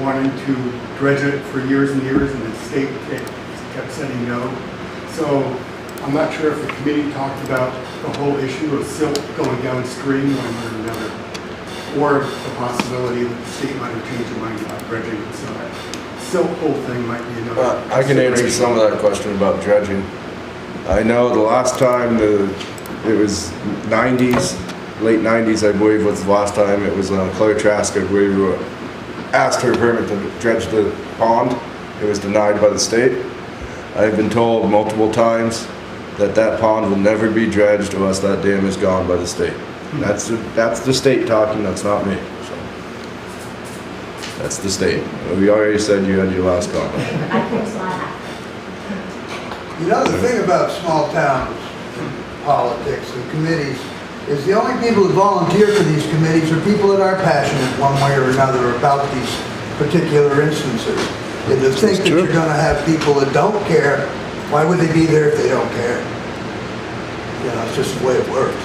Q: wanting to dredge it for years and years, and the state kept saying no. So I'm not sure if the committee talked about the whole issue of silt going downstream one way or another, or the possibility that the state might have changed their mind about dredging it. So that silt whole thing might be another.
F: I can answer some of that question about dredging. I know the last time it was 90s, late 90s, I believe was the last time. It was Claire Trasker. We asked her permit to dredge the pond. It was denied by the state. I've been told multiple times that pond will never be dredged unless that dam is gone by the state. That's the state talking, that's not me. So, that's the state. We already said you had your last comment.
I: The thing about small town politics and committees is the only people who volunteer for these committees are people that are passionate one way or another about these particular instances. And to think that you're going to have people that don't care, why would they be there if they don't care? It's just the way it works.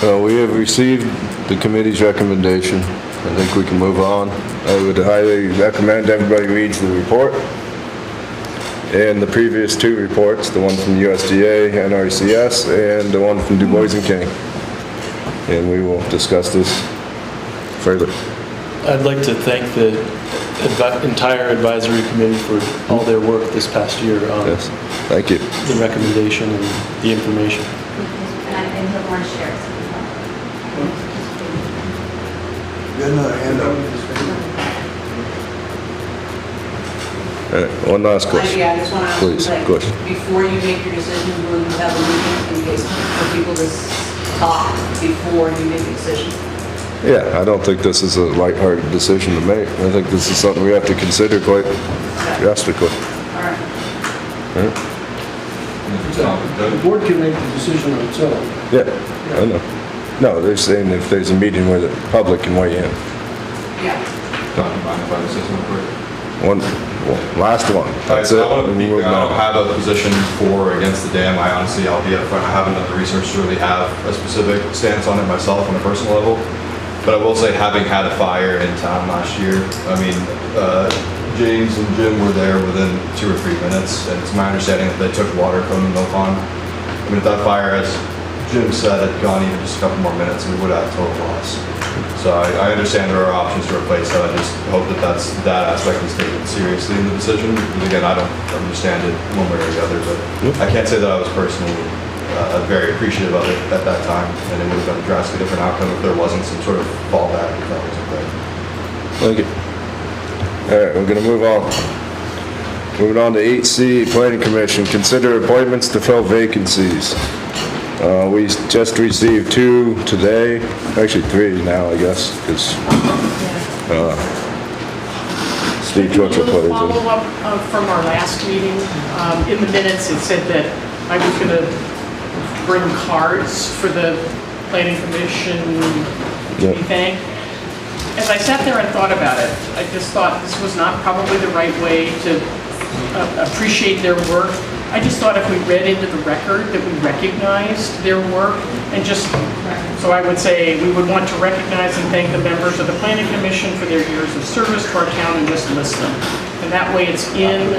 F: Well, we have received the committee's recommendation. I think we can move on. I would highly recommend everybody reads the report and the previous two reports, the one from USDA, NRCS, and the one from Du Bois and King. And we will discuss this further.
B: I'd like to thank the entire advisory committee for all their work this past year on
F: thank you.
B: The recommendation and the information.
H: And I think he'll want to share it.
I: Got another hand up.
F: One last question.
R: Yeah, I just want to ask,
F: Please,
R: like,
F: question.
R: before you make your decision, will you have a meeting in case for people to talk before you make a decision?
F: Yeah, I don't think this is a lighthearted decision to make. I think this is something we have to consider quite drastically.
R: All right.
G: The board can make the decision on its own.
F: Yeah, I know. No, they're saying if there's a meeting where the public can weigh in.
R: Yeah.
F: Last one. That's it.
S: I don't have a position for or against the dam. I'll be upfront. I haven't done the research to really have a specific stance on it myself on a personal level. But I will say, having had a fire in town last year, I mean, James and Jim were there within 2 or 3 minutes, and it's my understanding that they took water from the mill pond. I mean, if that fire, as Jim said, had gone even just a couple more minutes, we would have total loss. So I understand there are options to replace that. I just hope that that aspect is taken seriously in the decision. Because again, I don't understand it one way or the other, but I can't say that I was personally very appreciative of it at that time, and it would have been a drastically different outcome if there wasn't some sort of fallback if that wasn't there.
F: Thank you. All right, we're gonna move on. Moving on to 8C, Planning Commission, consider appointments to fill vacancies. We just received 2 today, actually 3 now, I guess, because Steve Churchill put his in.
A: Follow-up from our last meeting. In the minutes, it said that I was going to bring cards for the Planning Commission to be thanked. As I sat there and thought about it, I just thought this was not probably the right way to appreciate their work. I just thought if we read into the record that we recognized their work, and just, so I would say we would want to recognize and thank the members of the Planning Commission for their years of service to our town and just list them. And that way it's in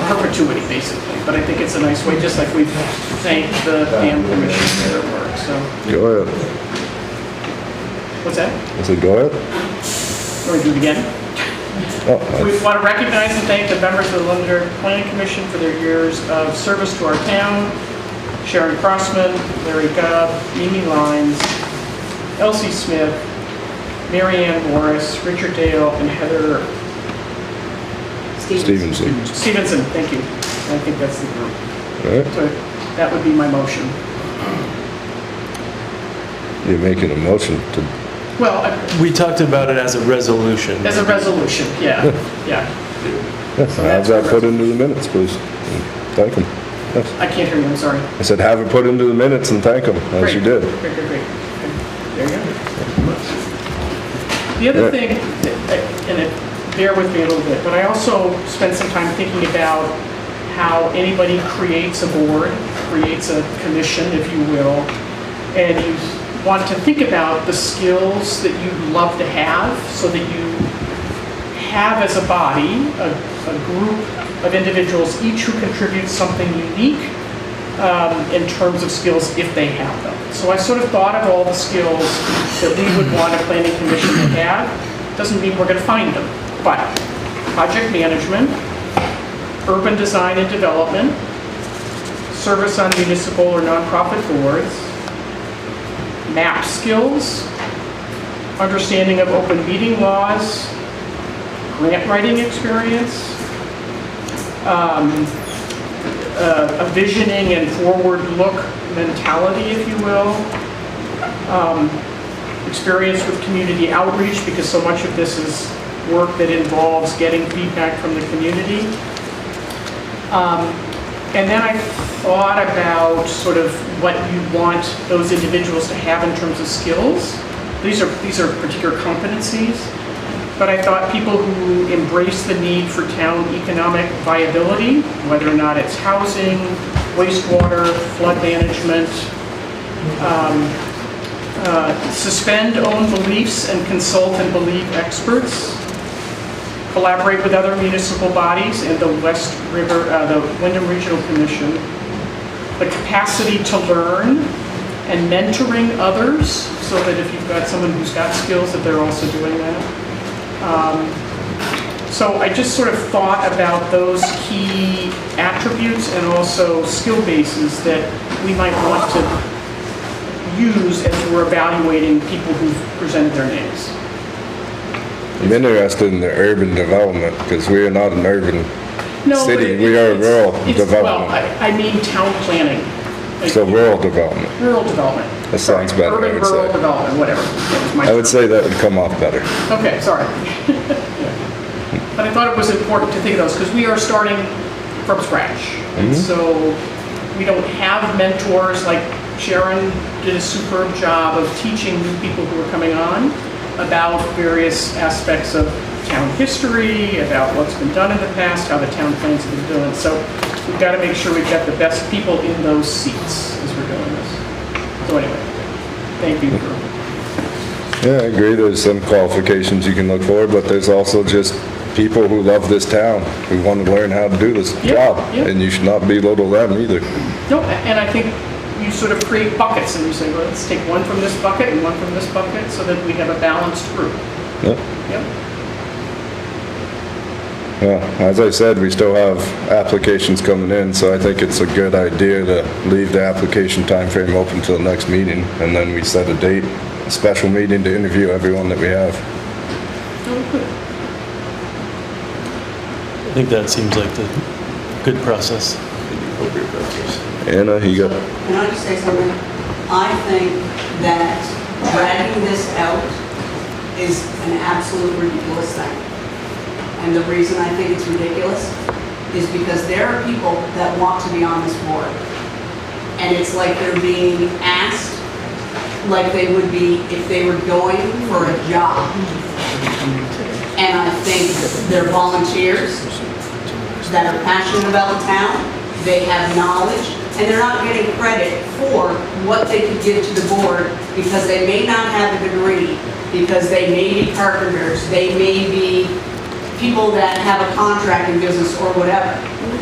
A: perpetuity, basically. But I think it's a nice way, just like we've thanked the Dam Commission for their work, so.
F: Go ahead.
A: What's that?
F: I said, go ahead.
A: Can we do it again?
F: Oh,
A: We want to recognize and thank the members of the Londonderry Planning Commission for their years of service to our town. Sharon Crossman, Larry Gubb, Mimi Lines, Elsie Smith, Mary Ann Morris, Richard Dale, and Heather Stevenson, thank you. I think that's the group.
F: All right.
A: So that would be my motion.
F: You're making a motion to...
A: Well,
B: we talked about it as a resolution.
A: As a resolution, yeah, yeah.
F: Have that put into the minutes, please. Thank them. Yes.
A: I can't hear you, I'm sorry.
F: I said have it put into the minutes and thank them, as you did.
A: Great. There you go. The other thing, and bear with me a little bit, but I also spent some time thinking about how anybody creates a board, creates a commission, if you will, and you want to think about the skills that you'd love to have so that you have as a body, a group of individuals, each who contributes something unique in terms of skills if they have them. So I sort of thought of all the skills that we would want a planning commission to have. Doesn't mean we're going to find them, but project management, urban design and development, service on municipal or nonprofit boards, map skills, understanding of open meeting laws, grant writing experience, a visioning and forward look mentality, if you will, experience with community outreach, because so much of this is work that involves getting feedback from the community. And then I thought about sort of what you want those individuals to have in terms of skills. These are particular competencies, but I thought people who embrace the need for town economic viability, whether or not it's housing, wastewater, flood management, suspend own beliefs and consult and believe experts, collaborate with other municipal bodies and the the Wyndham Regional Commission, the capacity to learn and mentoring others so that if you've got someone who's got skills that they're also doing that. So I just sort of thought about those key attributes and also skill bases that we might want to use as we're evaluating people who've presented their names.
F: I'm interested in the urban development, because we are not an urban
A: No, but
F: city, we are rural
A: Well,
F: development.
A: I mean town planning.
F: So rural development,
A: Rural development.
F: that sounds better, I
A: Urban,
F: would
A: rural
F: say.
A: development, whatever. That was my
F: I would
A: term.
F: say that would come off better.
A: Okay, sorry. But I thought it was important to think of those, because we are starting from scratch. And
F: Mhm.
A: so we don't have mentors, like Sharon did a superb job of teaching new people who are coming on about various aspects of town history, about what's been done in the past, how the town plans have been doing. So we've got to make sure we've got the best people in those seats as we're doing this. So anyway, thank you for
F: Yeah, I agree, there's some qualifications you can look for, but there's also just people who love this town, who want to learn how to do this job, and you should not belittle them either.
A: No, and I think you sort of create buckets and you say, well, let's take one from this bucket and one from this bucket so that we have a balanced group.
F: Yep.
A: Yep.
F: Well, as I said, we still have applications coming in, so I think it's a good idea to leave the application timeframe open till the next meeting, and then we set a date, a special meeting to interview everyone that we have.
B: I think that seems like the good process.
F: Anna, you got?
R: Can I just say something? I think that dragging this out is an absolute ridiculous thing. And the reason I think it's ridiculous is because there are people that want to be on this board. And it's like they're being asked like they would be if they were going for a job. And I think they're volunteers that are passionate about the town, they have knowledge, and they're not getting credit for what they could give to the board because they may not have a degree, because they may be carpenters, they may be people that have a contracting business or whatever.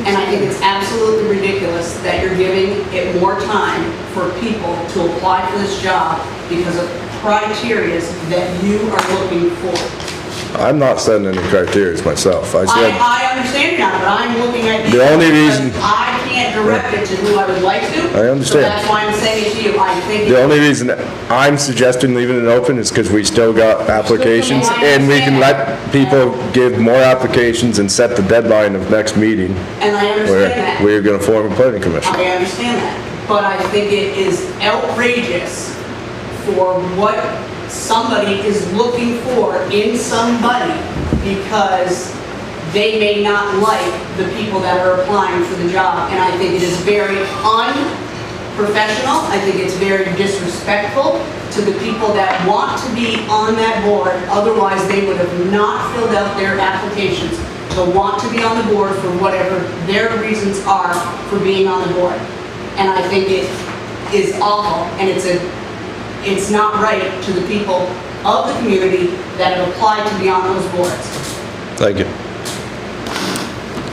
R: And I think it's absolutely ridiculous that you're giving it more time for people to apply for this job because of criteria that you are looking for.
F: I'm not setting any criteria myself. I said,
R: I understand you're not, but I'm looking at
F: The only reason-
R: I can't direct it to who I would like to.
F: I understand.
R: So that's why I'm saying it to you. I think.
F: the only reason I'm suggesting leaving it open is because we still got applications, and we can let people give more applications and set the deadline of next meeting,
R: And I understand
F: where
R: that.
F: we're gonna form a planning commission.
R: I understand that, but I think it is outrageous for what somebody is looking for in somebody because they may not like the people that are applying for the job. And I think it is very unprofessional. I think it's very disrespectful to the people that want to be on that board. Otherwise, they would have not filled out their applications to want to be on the board for whatever their reasons are for being on the board. And I think it is awful, and it's not right to the people of the community that have applied to be on those boards.
F: Thank you.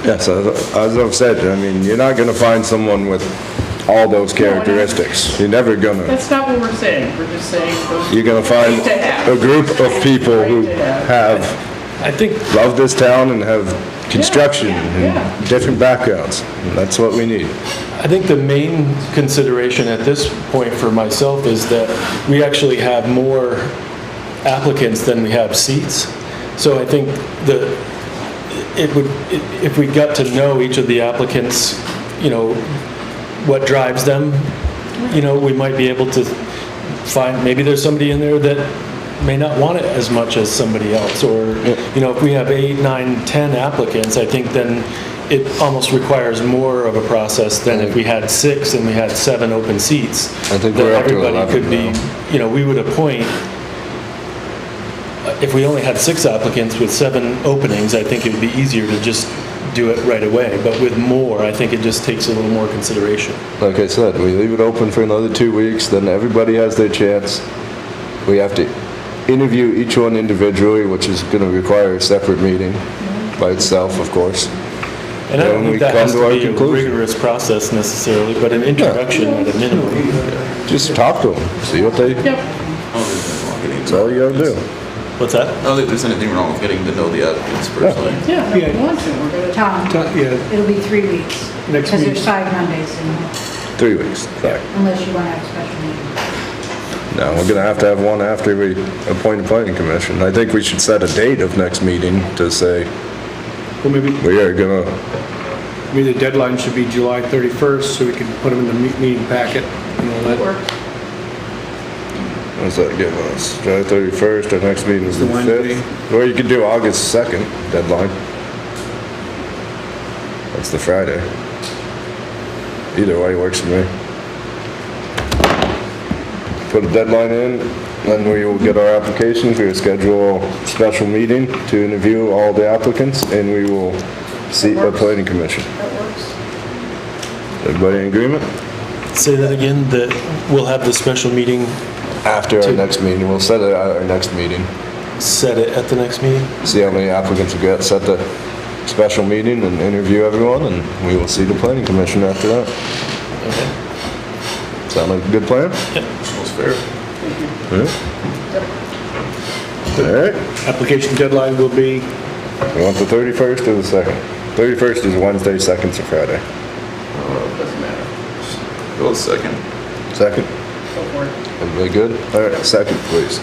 F: Yes, as I've said, I mean, you're not gonna find someone with all those characteristics. You're never gonna.
A: That's not what we're saying. We're just saying those.
F: You're gonna find
A: Great to have.
F: a group of people who have,
B: I think,
F: love this town and have construction and different backgrounds. And that's what we need.
B: I think the main consideration at this point for myself is that we actually have more applicants than we have seats. So I think if we got to know each of the applicants, you know, what drives them, you know, we might be able to find, maybe there's somebody in there that may not want it as much as somebody else, or, you know, if we have 8, 9, 10 applicants, I think then it almost requires more of a process than if we had 6 and we had 7 open seats.
F: I think
B: that
F: we're up to
B: everybody
F: 11
B: could be, you know, we would appoint, if we only had 6 applicants with 7 openings, I think it would be easier to just do it right away. But with more, I think it just takes a little more consideration.
F: Like I said, we leave it open for another 2 weeks, then everybody has their chance. We have to interview each one individually, which is gonna require a separate meeting by itself, of course.
B: And I don't
F: Then we
B: think that
F: come
B: has
F: to
B: to
F: our
B: be a
F: conclusion.
B: rigorous process necessarily, but an introduction at a minimum.
F: Just talk to them, see what they, that's all you gotta do.
B: What's that?
D: I don't think there's anything wrong with getting to know the applicants personally.
A: Yeah, if you want to, we're gonna.
J: Tom,
N: Yeah,
J: it'll be 3 weeks.
N: Next
J: Because
N: week.
J: there's 5 Mondays in
F: 3 weeks, sorry.
J: unless you want to have a special meeting.
F: No, we're gonna have to have one after we appoint a planning commission. I think we should set a date of next meeting to say
G: Well, maybe
F: we are gonna,
G: the deadline should be July 31st, so we can put them in the meeting packet and all that.
F: what's that give us? July 31st, our next meeting is the
G: The Wednesday.
F: 5th. Or you could do August 2nd deadline. That's the Friday. Either way works for me. Put a deadline in, then we will get our applications, we will schedule a special meeting to interview all the applicants, and we will seat a planning commission.
A: That works.
F: Everybody in agreement?
B: Say that again, that we'll have the special meeting,
F: After our next meeting, we'll set it at our next meeting.
B: set it at the next meeting?
F: See how many applicants we get, set the special meeting and interview everyone, and we will see the planning commission after that.
B: Okay.
F: Sound like a good plan?
B: Yep.
F: Sounds fair. Alright,
G: Application deadline will be,
F: we want the 31st or the 2nd? 31st is Wednesday, 2nd's a Friday.
A: Doesn't matter.
D: Go with second.
F: Second?
A: Go for it.
F: Everybody good? Alright, second, please.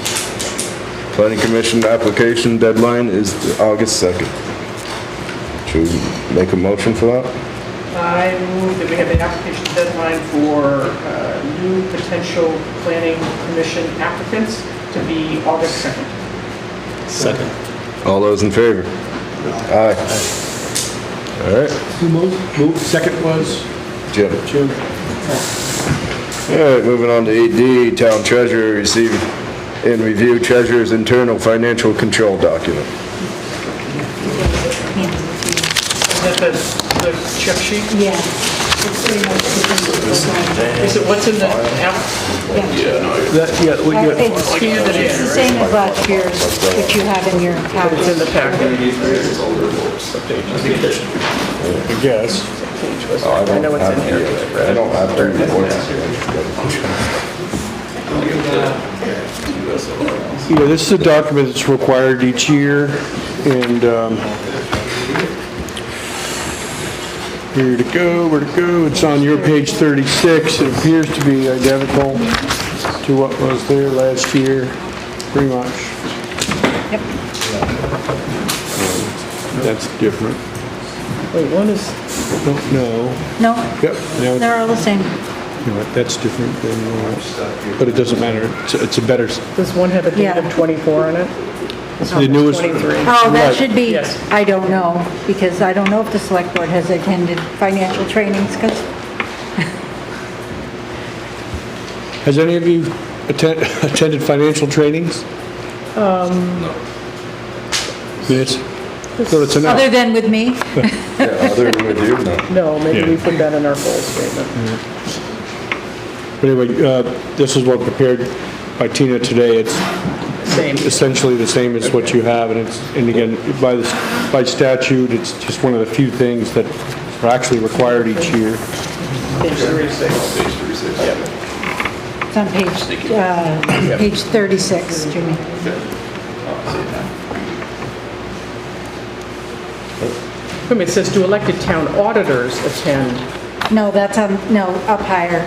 F: Planning commission application deadline is August 2nd. Should we make a motion for that?
A: I move that we have the application deadline for new potential planning commission applicants to be August 2nd.
B: Second.
F: All those in favor? Aye. Alright,
G: who moved? Second was
F: Jim.
G: Jim.
F: Alright, moving on to 8D, town treasurer receive and review treasurer's internal financial control document.
A: Is that the check sheet?
J: Yeah.
A: Is it what's in the app? Scanned it
J: It's the
A: in,
J: same as last year's, which you have in your
A: It's in
J: packet.
A: the packet.
G: I guess.
F: Oh,
A: I know it's in here.
F: I don't have to report.
G: Yeah, this is a document that's required each year, and where to go, it's on your page 36. It appears to be identical to what was there last year, pretty much.
J: Yep.
G: That's different.
A: Wait, one is,
G: No.
J: No,
G: Yep. Now
J: they're all the same.
G: you know what, that's different than, but it doesn't matter. It's a better,
A: does one have a date
J: Yeah.
A: of 24 on it? This one
G: The
A: has
G: newest-
A: 23.
J: Oh, that
G: Right.
J: should be,
A: Yes.
J: I don't know, because I don't know if the select board has attended financial trainings, because
G: has any of you attended financial trainings? Yes. So it's enough.
J: other than with me.
F: Yeah, other than with you, no.
A: No, maybe
G: Yeah.
A: we put that in our goal statement.
G: But anyway, this is what prepared by Tina today. It's
A: Same.
G: essentially the same as what you have, and again, by statute, it's just one of the few things that are actually required each year.
A: Page 36.
J: It's on page 36, Jimmy.
A: It says, do elected town auditors attend?
J: No, that's up higher.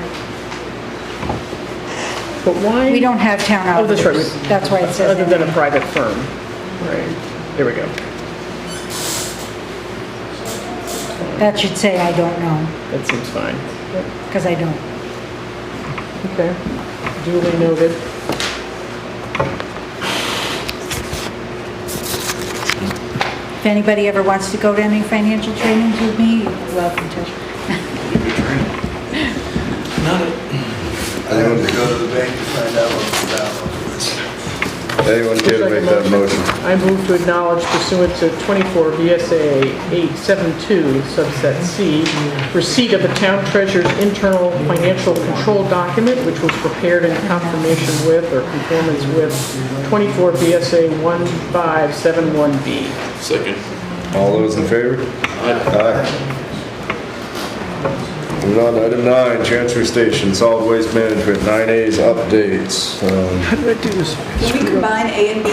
A: But why?
J: We don't have town
A: Oh, that's
J: auditors.
A: right.
J: That's why it says.
A: Other than a private firm. Right. There we go.
J: That should say I don't know,
A: That seems fine.
J: because I don't.
A: Okay. Duly noted.
J: If anybody ever wants to go to any financial trainings with me, you're welcome to.
F: Anyone
I: to go to the bank to find out what's about.
F: Anyone care to make that motion?
A: I move to acknowledge pursuant to 24 VSA 872 subset C, receipt of the town treasurer's internal financial control document, which was prepared in confirmation with or conformance with 24 VSA 1571B.
D: Second.
F: All those in favor? Aye. Moving on to item 9, transfer station, solid waste management, 9A's updates.
G: How did I do this?
R: Can we combine A and B?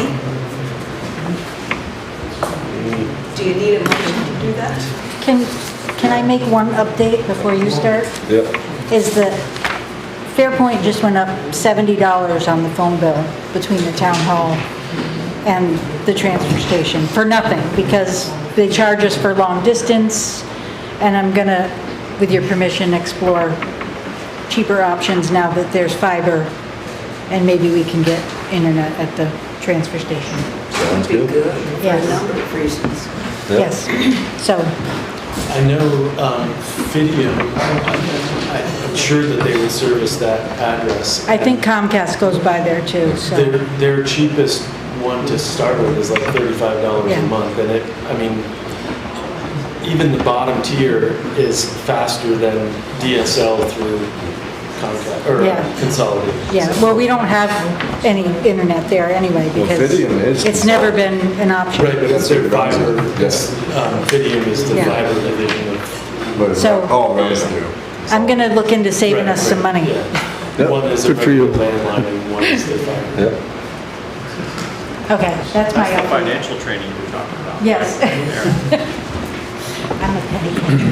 R: Do you need a motion to do that?
J: Can I make one update before you start?
F: Yep.
J: Is that Fairpoint just went up $70 on the phone bill between the town hall and the transfer station for nothing, because they charge us for long distance, and I'm gonna, with your permission, explore cheaper options now that there's fiber, and maybe we can get internet at the transfer station.
F: Sounds good.
J: Yes.
R: For a number of reasons.
J: Yes, so,
B: I know Fidium, I'm sure that they would service that address.
J: I think Comcast goes by there too, so.
B: Their cheapest one to start with is like $35
J: Yeah.
B: a month, and it, I mean, even the bottom tier is faster than DSL through Comcast, or
J: Yeah.
B: Consolidated.
J: Yeah, well, we don't have any internet there anyway,
F: Well,
J: because
F: Fidium is
J: it's never been an option.
B: Right, but it's their fiber,
F: Yes.
B: Fidium is the
J: Yeah.
B: fiber division of.
F: But
J: So-
F: all runs through.
J: I'm gonna look into saving us some money.
B: Yeah. One is a
N: Good for you.
B: regular landline and one is the fiber.
F: Yep.
J: Okay, that's my
M: That's the
J: update.
M: financial training you were talking about.
J: Yes. I'm a penny pincher.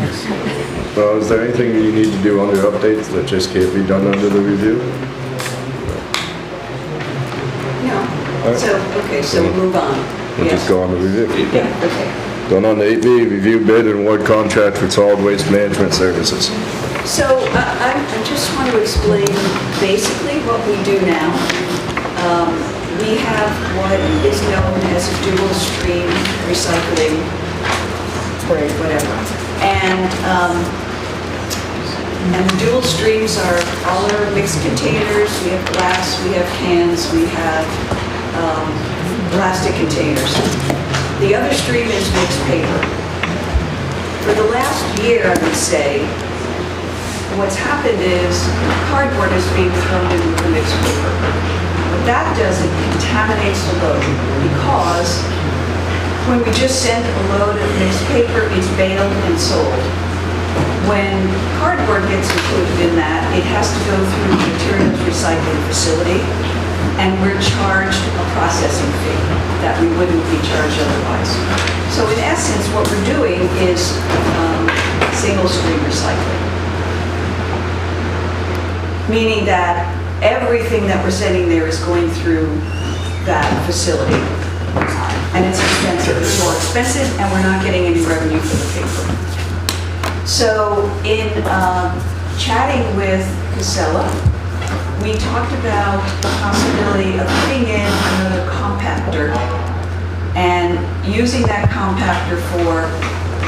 F: Well, is there anything you need to do under updates that just can't be done under the review?
R: No. So, okay, so we'll move on.
F: We'll
R: Yes.
F: just go on the review.
R: Yeah, okay.
F: Going on to 8B, review bid and award contract for solid waste management services.
R: So I just want to explain basically what we do now. We have what is known as a dual stream recycling, whatever. And the dual streams are all our mixed containers. We have glass, we have cans, we have plastic containers. The other stream is mixed paper. For the last year, I would say, what's happened is cardboard is being thrown into the mixed paper. What that does, it contaminates the load, because when we just send a load of mixed paper, it's baled and sold. When cardboard gets included in that, it has to go through the materials recycling facility, and we're charged a processing fee that we wouldn't be charged otherwise. So in essence, what we're doing is single stream recycling. Meaning that everything that we're sending there is going through that facility. And it's expensive, it's more expensive, and we're not getting any revenue for the paper. So in chatting with Casella, we talked about the possibility of putting in another compactor and using that compactor for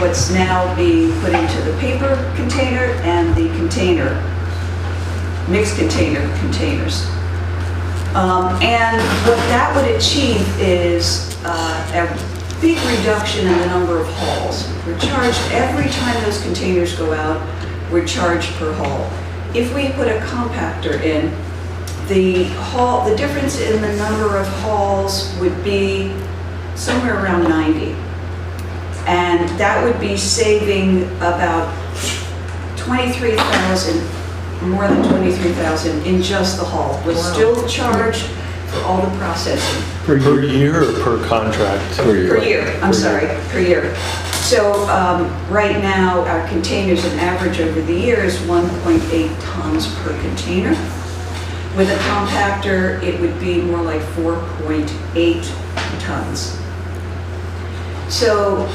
R: what's now being put into the paper container and the container, mixed container containers. And what that would achieve is a big reduction in the number of hauls. We're charged every time those containers go out, we're charged per haul. If we put a compactor in, the difference in the number of hauls would be somewhere around 90. And that would be saving about 23,000, more than 23,000 in just the haul. We're still charged for all the processing.
B: Per year or per contract?
F: Per year.
R: Per year, I'm sorry, per year. So right now, our containers, an average over the year is 1.8 tons per container. With a compactor, it would be more like 4.8 tons. So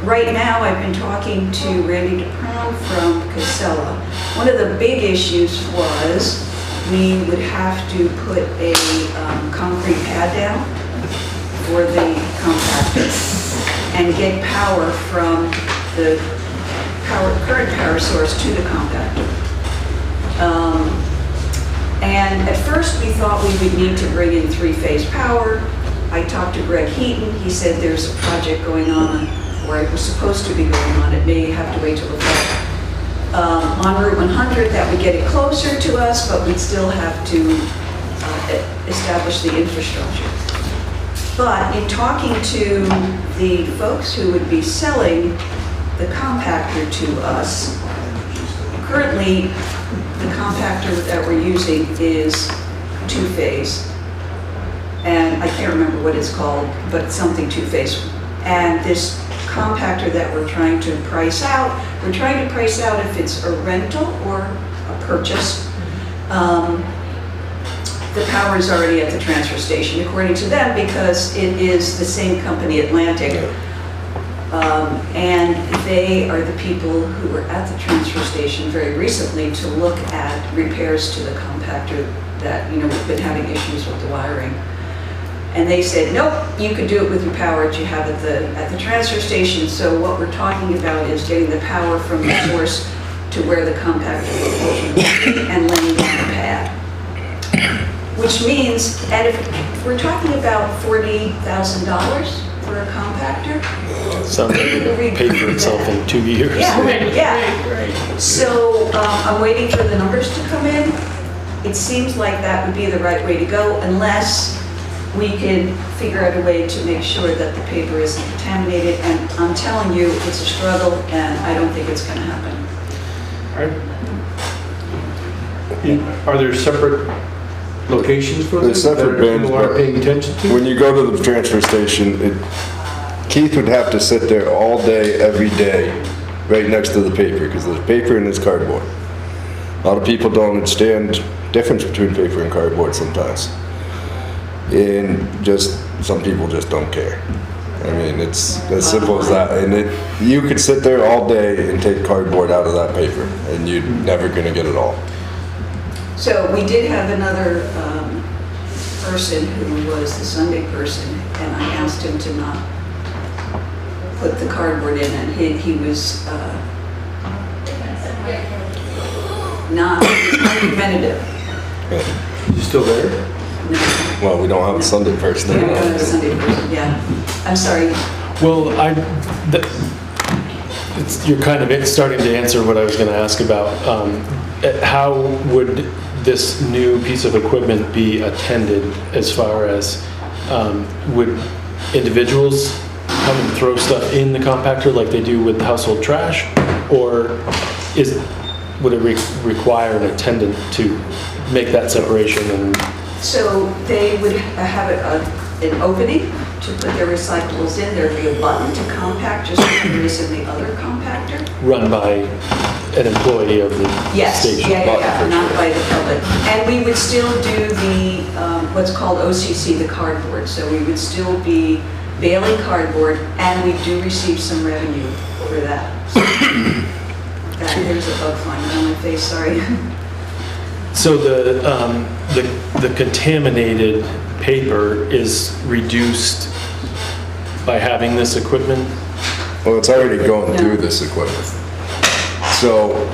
R: right now, I've been talking to Randy DePron from Casella. One of the big issues was we would have to put a concrete pad down for the compactor and get power from the current power source to the compactor. And at first we thought we would need to bring in three-phase power. I talked to Greg Heaton. He said there's a project going on, or it was supposed to be going on. It may have to wait till the fall. On Route 100, that would get it closer to us, but we'd still have to establish the infrastructure. But in talking to the folks who would be selling the compactor to us, currently the compactor that we're using is two-phase. And I can't remember what it's called, but something two-phase. And this compactor that we're trying to price out, we're trying to price out if it's a rental or a purchase. the power is already at the transfer station, according to them, because it is the same company, Atlantic. And they are the people who were at the transfer station very recently to look at repairs to the compactor that, we've been having issues with the wiring. And they said, nope, you could do it with your power that you have at the transfer station. So what we're talking about is getting the power from the source to where the compactor will be and laying down the pad. Which means, and if we're talking about $40,000 for a compactor.
B: Sounds like it would pay for itself in 2 years.
R: Yeah, right. So I'm waiting for the numbers to come in. It seems like that would be the right way to go, unless we can figure out a way to make sure that the paper isn't contaminated. And I'm telling you, it's a struggle, and I don't think it's going to happen.
G: Are there separate locations for
F: There's
G: this?
F: separate bins,
G: People are
F: but
G: paying attention to?
F: when you go to the transfer station, Keith would have to sit there all day, every day, right next to the paper, because there's paper and there's cardboard. A lot of people don't understand the difference between paper and cardboard sometimes. And some people just don't care. I mean, it's as simple as that. And you could sit there all day and take cardboard out of that paper, and you're never gonna get it all.
R: So we did have another person who was the Sunday person, and I asked him to not put the cardboard in, and he was not argumentative.
F: You still there?
R: No.
F: Well, we don't have a Sunday person
R: Yeah, we
F: anymore.
R: don't have a Sunday person, yeah. I'm sorry.
B: Well, you're kind of starting to answer what I was going to ask about. How would this new piece of equipment be attended as far as, would individuals come and throw stuff in the compactor like they do with household trash? Or would it require an attendant to make that separation?
R: So they would have an opening to put their recyclables in. There'd be a button to compact, just like there is in the other compactor.
B: Run by an employee of the station?
R: Yeah, not by the public. And we would still do the, what's called OCC, the cardboard. So we would still be baling cardboard, and we do receive some revenue for that. There's a bug flying around my face, sorry.
B: So the contaminated paper is reduced by having this equipment?
F: Well, it's already going through this equipment. So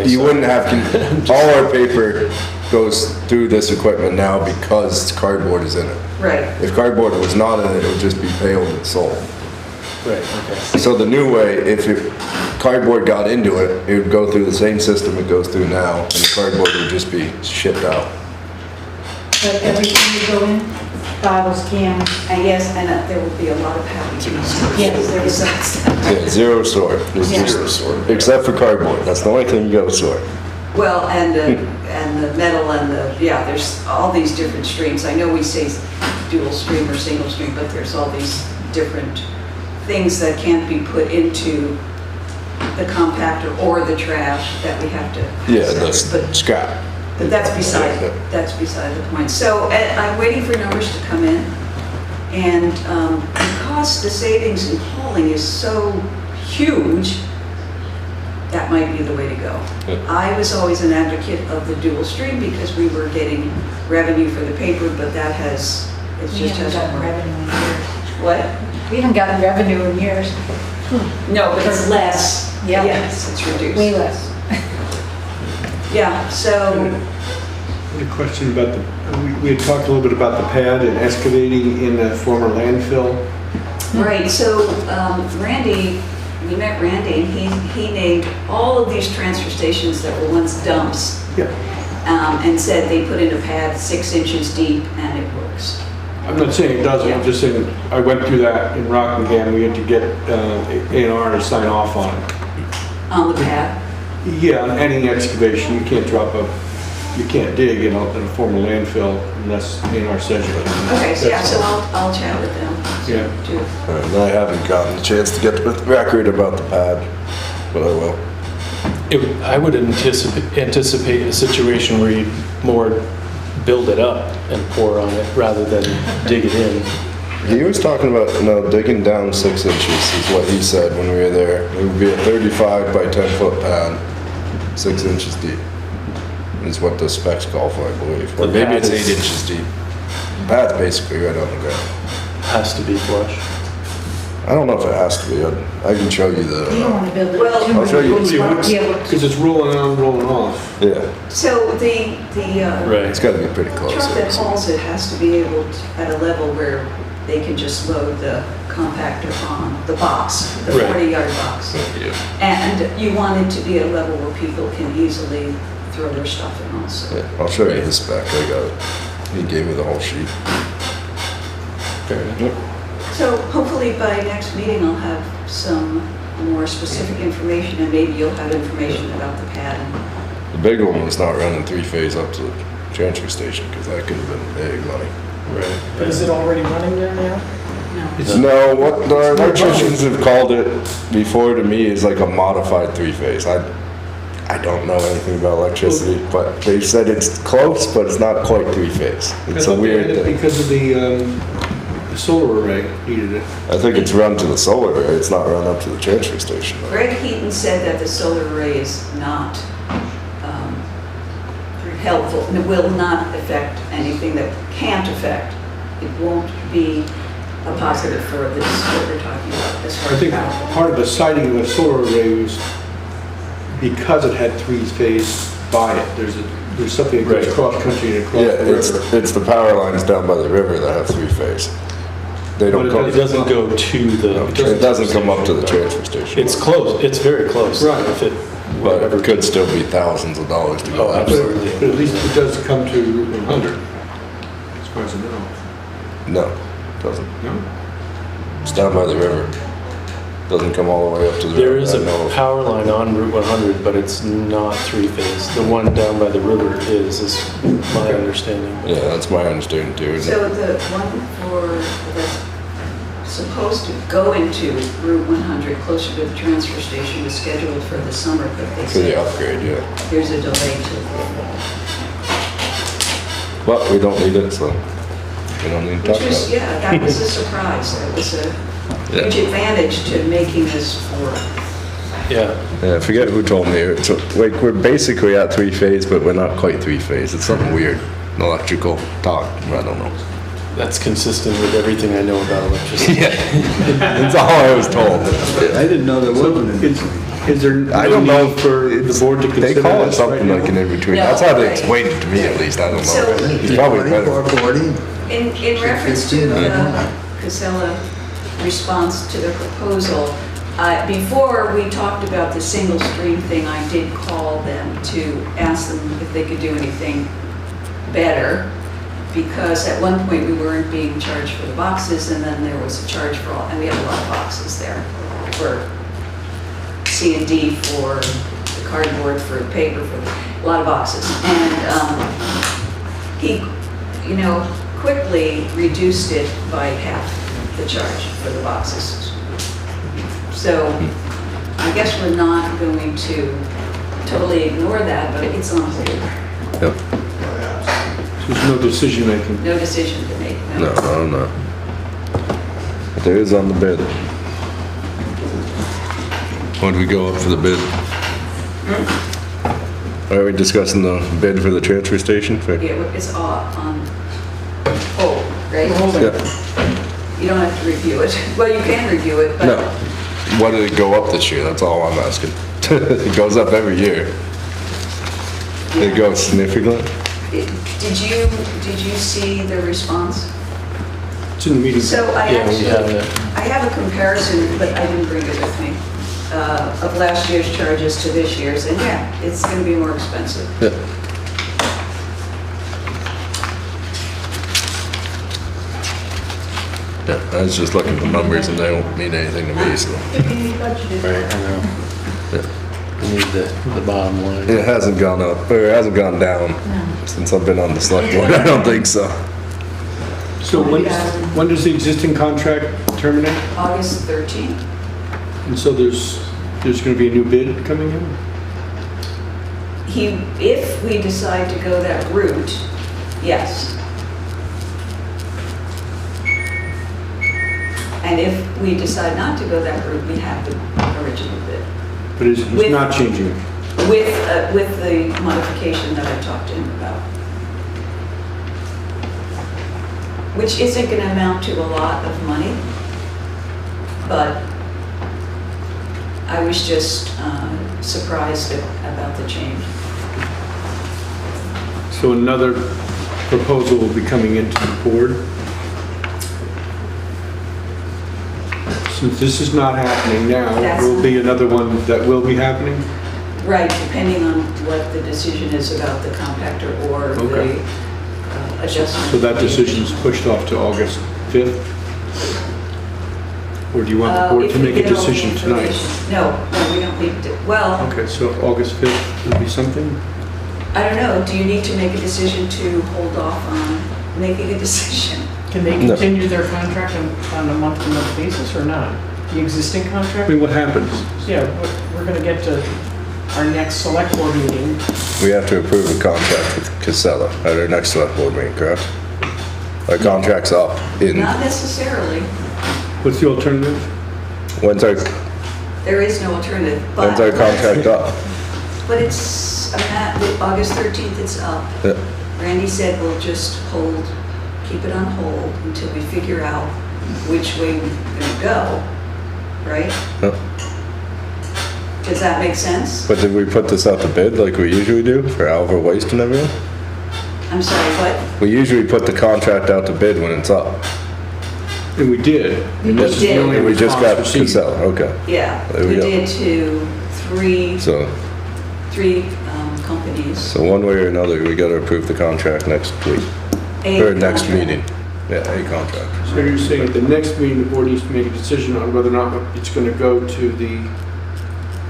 F: you wouldn't have to, all our paper goes through this equipment now because cardboard is in it.
R: Right.
F: If cardboard was not in it, it would just be baled and sold.
B: Right, okay.
F: So the new way, if cardboard got into it, it would go through the same system it goes through now, and the cardboard would just be shipped out.
J: But everything you go in, bottles, cans.
R: And yes, and there will be a lot of packaging.
J: Yes, there is.
F: Yeah, zero sort. There's zero sort. Except for cardboard. That's the only thing you gotta sort.
R: Well, and the metal and there's all these different streams. I know we say dual stream or single stream, but there's all these different things that can't be put into the compactor or the trash that we have to.
F: Yeah, that's scrap.
R: But that's beside the point. So I'm waiting for numbers to come in, and because the savings in hauling is so huge, that might be the way to go. I was always an advocate of the dual stream because we were getting revenue for the paper, but that has, it just hasn't worked. What?
J: We haven't gotten revenue in years.
R: No, but it's less.
J: Yeah.
R: Yes, it's reduced.
J: Way less.
R: Yeah, so.
G: I had a question about we had talked a little bit about the pad and excavating in the former landfill.
R: Right, so Randy, we met Randy, and he named all of these transfer stations that were once dumps.
G: Yeah.
R: And said they put in a pad 6 inches deep and it works.
G: I'm not saying it doesn't, I'm just saying I went through that in Rockingham. We had to get A&R to sign off on it.
R: On the pad?
G: Yeah, on any excavation, you can't dig in a former landfill unless A&R says you can.
R: Okay, so yeah, so I'll chat with them.
G: Yeah.
F: I haven't gotten a chance to get the record about the pad, but I will.
B: I would anticipate a situation where you'd more build it up and pour on it rather than dig it in.
F: He was talking about, digging down 6 inches is what he said when we were there. It would be a 35 by 10 foot pad, 6 inches deep. Is what the specs call for, I believe. Or
B: The
F: maybe
B: pad
F: it's 8
B: is-
F: inches deep. Pad's basically right on the ground.
B: Has to be flush.
F: I don't know if it has to be. I can show you
J: You don't
F: the,
J: want to build it
R: Well,
J: too
F: I'll show you
J: much.
F: the
J: You won't
F: specs.
J: be able to-
G: Because it's rolling on, rolling off.
F: Yeah,
R: so the
B: Right.
F: it's gotta be pretty close.
R: truck that hauls it has to be able to, at a level where they can just load the compactor on the box, the
B: Right.
R: 40-yard box.
F: Yeah.
R: And you want it to be at a level where people can easily throw their stuff in also.
F: Yeah, I'll show you the spec. I got it. He gave me the whole sheet.
B: Fair enough.
R: So hopefully by next meeting, I'll have some more specific information, and maybe you'll have information about the pad.
F: The big one was not running 3-phase up to the transfer station because that could have been big money.
B: Right.
A: Is it already running there now?
F: No, what the electricians have called it before to me is like a modified 3-phase. I don't know anything about electricity, but they said it's close, but it's not quite 3-phase. It's a weird thing.
G: Because of the solar array needed it.
F: I think it's run to the solar array. It's not run up to the transfer station. though.
R: Greg Heaton said that the solar array is not helpful, and it will not affect anything that can't affect. It won't be a positive for this, what we're talking about, as far
G: I
R: as
G: think
R: power.
G: part of the siting of the solar array was because it had 3-phase by it. There's something that goes
B: Right.
G: cross country and across
F: Yeah,
G: the river.
F: it's the power lines down by the river that have 3-phase. They don't
G: But
F: come.
B: It doesn't go to the.
F: It doesn't come up to the transfer station.
B: It's close, it's very close.
G: Right.
B: If it,
F: But it could still be thousands of dollars to go
B: Oh,
F: up.
B: absolutely.
G: But at least it does come to Route 100, as far as I know.
F: No, it doesn't.
G: No?
F: It's down by the river. Doesn't come all the way up to the river.
B: there is
F: I
B: a
F: know of.
B: power line on Route 100, but it's not 3-phase. The one down by the river is my understanding.
F: Yeah, that's my understanding too. isn't it?
R: So the one that's supposed to go into Route 100 closer to the transfer station is scheduled for the summer, but they
F: For the
R: say
F: upgrade, yeah.
R: there's a delay to the fall.
F: But we don't need it, so we don't need to talk
R: Which was,
F: about it.
R: yeah, that was a surprise. That was a
F: Yeah.
R: huge advantage to making this work.
B: Yeah,
F: Yeah, I forget who told me. It's like we're basically at 3-phase, but we're not quite 3-phase. It's something weird. Electrical talk. I don't know.
B: that's consistent with everything I know about electricity.
F: Yeah, that's all I was told.
G: I didn't know there wasn't an Is there
F: I
G: no
F: don't know
G: need for the board to
F: They
G: consider
F: call it
G: this
F: something
G: right
F: like an
G: now?
F: in-between.
R: No,
F: That's how they
R: right.
F: explained it to me, at least. I don't
R: So-
F: know. It's probably better.
R: In reference to the Casella response to the proposal, before we talked about the single stream thing, I did call them to ask them if they could do anything better, because at one point we weren't being charged for the boxes, and then there was a charge for all, and we had a lot of boxes there for C&D, for the cardboard, for paper, for a lot of boxes. And he, quickly reduced it by half the charge for the boxes. So I guess we're not going to totally ignore that, but it's on hold.
F: Yep.
G: There's no decision making.
R: No decision to make.
F: No, I don't know. But there is on the bid. When do we go up for the bid? Are we discussing the bid for the transfer station?
R: Yeah, it's on hold, right?
F: Yeah.
R: You don't have to review it. Well, you can review it, but.
F: No. What did it go up this year? That's all I'm asking. It goes up every year. It goes significantly?
R: Did you see the response?
G: It's in the meeting.
R: So I
B: Yeah, we have
R: actually,
B: it.
R: I have a comparison, but I didn't bring it with me, of last year's charges to this year's, and yeah, it's gonna be more expensive.
F: Yeah. Yeah, I was just looking at the numbers and they don't mean anything to me, so.
B: Right, I know.
F: Yeah.
B: We need the bottom line.
F: It hasn't gone up, or it hasn't gone down since I've been on the select board. I don't think so.
G: So when does the existing contract terminate?
R: August 13th.
G: And so there's going to be a new bid coming in?
R: if we decide to go that route, yes. And if we decide not to go that route, we have the original bid.
G: But he's not changing it.
R: With the modification that I talked to him about. Which isn't going to amount to a lot of money, but I was just surprised about the change.
G: So another proposal will be coming into the board. Since this is not happening now, there will be another one that will be happening?
R: Right, depending on what the decision is about the compactor or the adjustment.
G: So that decision's pushed off to August 5th? Or do you want the board
R: If
G: to
R: we
G: make a
R: get all the
G: decision tonight?
R: information. No, we don't need to, well,
G: Okay, so if August 5th will be something?
R: I don't know, do you need to make a decision to hold off on making a decision?
A: Can they continue their contract on a month-to-month basis or not? The existing
G: I
A: contract?
G: mean, what happens?
A: Yeah, we're gonna get to our next select board meeting.
F: We have to approve a contract with Casella at our next select board meeting, correct? Our contract's up in,
R: Not necessarily,
G: What's the alternative?
F: when's our
R: there is no alternative, but.
F: contract up?
R: But it's, August 13th, it's up.
F: Yeah.
R: Randy said we'll just keep it on hold until we figure out which way we're gonna go, right?
F: Yep.
R: Does that make sense?
F: But did we put this out to bid like we usually do for Alva Waste and everything?
R: I'm sorry, what?
F: We usually put the contract out to bid when it's up.
G: And we did. And this is the
R: did.
G: only
F: And we just got
G: response received.
F: Casella, okay.
R: Yeah,
F: There we
R: we
F: go.
R: did to three companies.
F: So one way or another, we gotta approve the contract next week. Or next meeting. Yeah, a contract.
G: So you're saying at the next meeting, the board needs to make a decision on whether or not it's going to go to the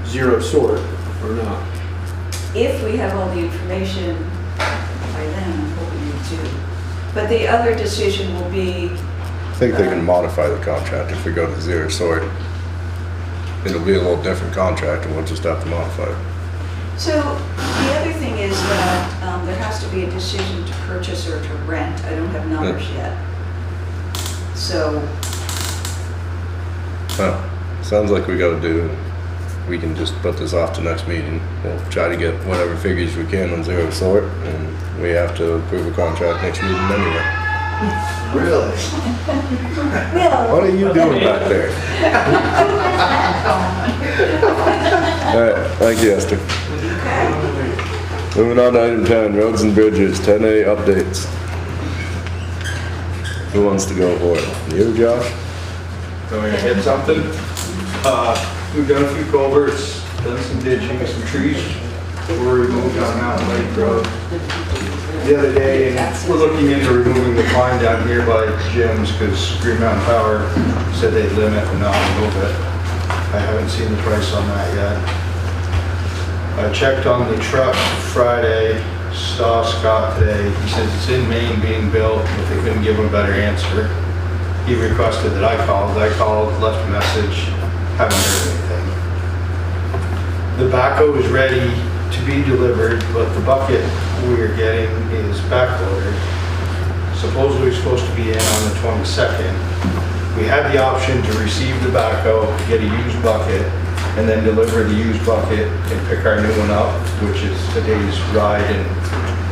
G: zero sort or not?
R: If we have all the information by then, I'm hoping we do. But the other decision will be,
F: I think they can modify the contract if we go to zero sort. It'll be a little different contract and we'll just have to modify it.
R: so the other thing is that there has to be a decision to purchase or to rent. I don't have numbers yet. So,
F: Oh, sounds like we gotta do, we can just put this off to next meeting. We'll try to get whatever figures we can on zero sort and we have to approve a contract next meeting anyway. Really? What are you doing back there? All right, thank you, Esther. Moving on to item 10, roads and bridges, 10A updates. Who wants to go for it? You, Josh?
T: Going to hit something. We've done a few culverts, done some ditching, some trees were removed on Mountain Lake Road the other day, and we're looking into removing the pine down here by Jim's because Green Mountain Power said they'd limit and not remove it. I haven't seen the price on that yet. I checked on the truck Friday, saw Scott today. He says it's in Maine being built, but they couldn't give him a better answer. He requested that I called, left a message, haven't heard anything. The backhoe is ready to be delivered, but the bucket we're getting is backloaded. Supposedly supposed to be in on the 22nd. We had the option to receive the backhoe, get a used bucket, and then deliver the used bucket and pick our new one up, which is a day's ride and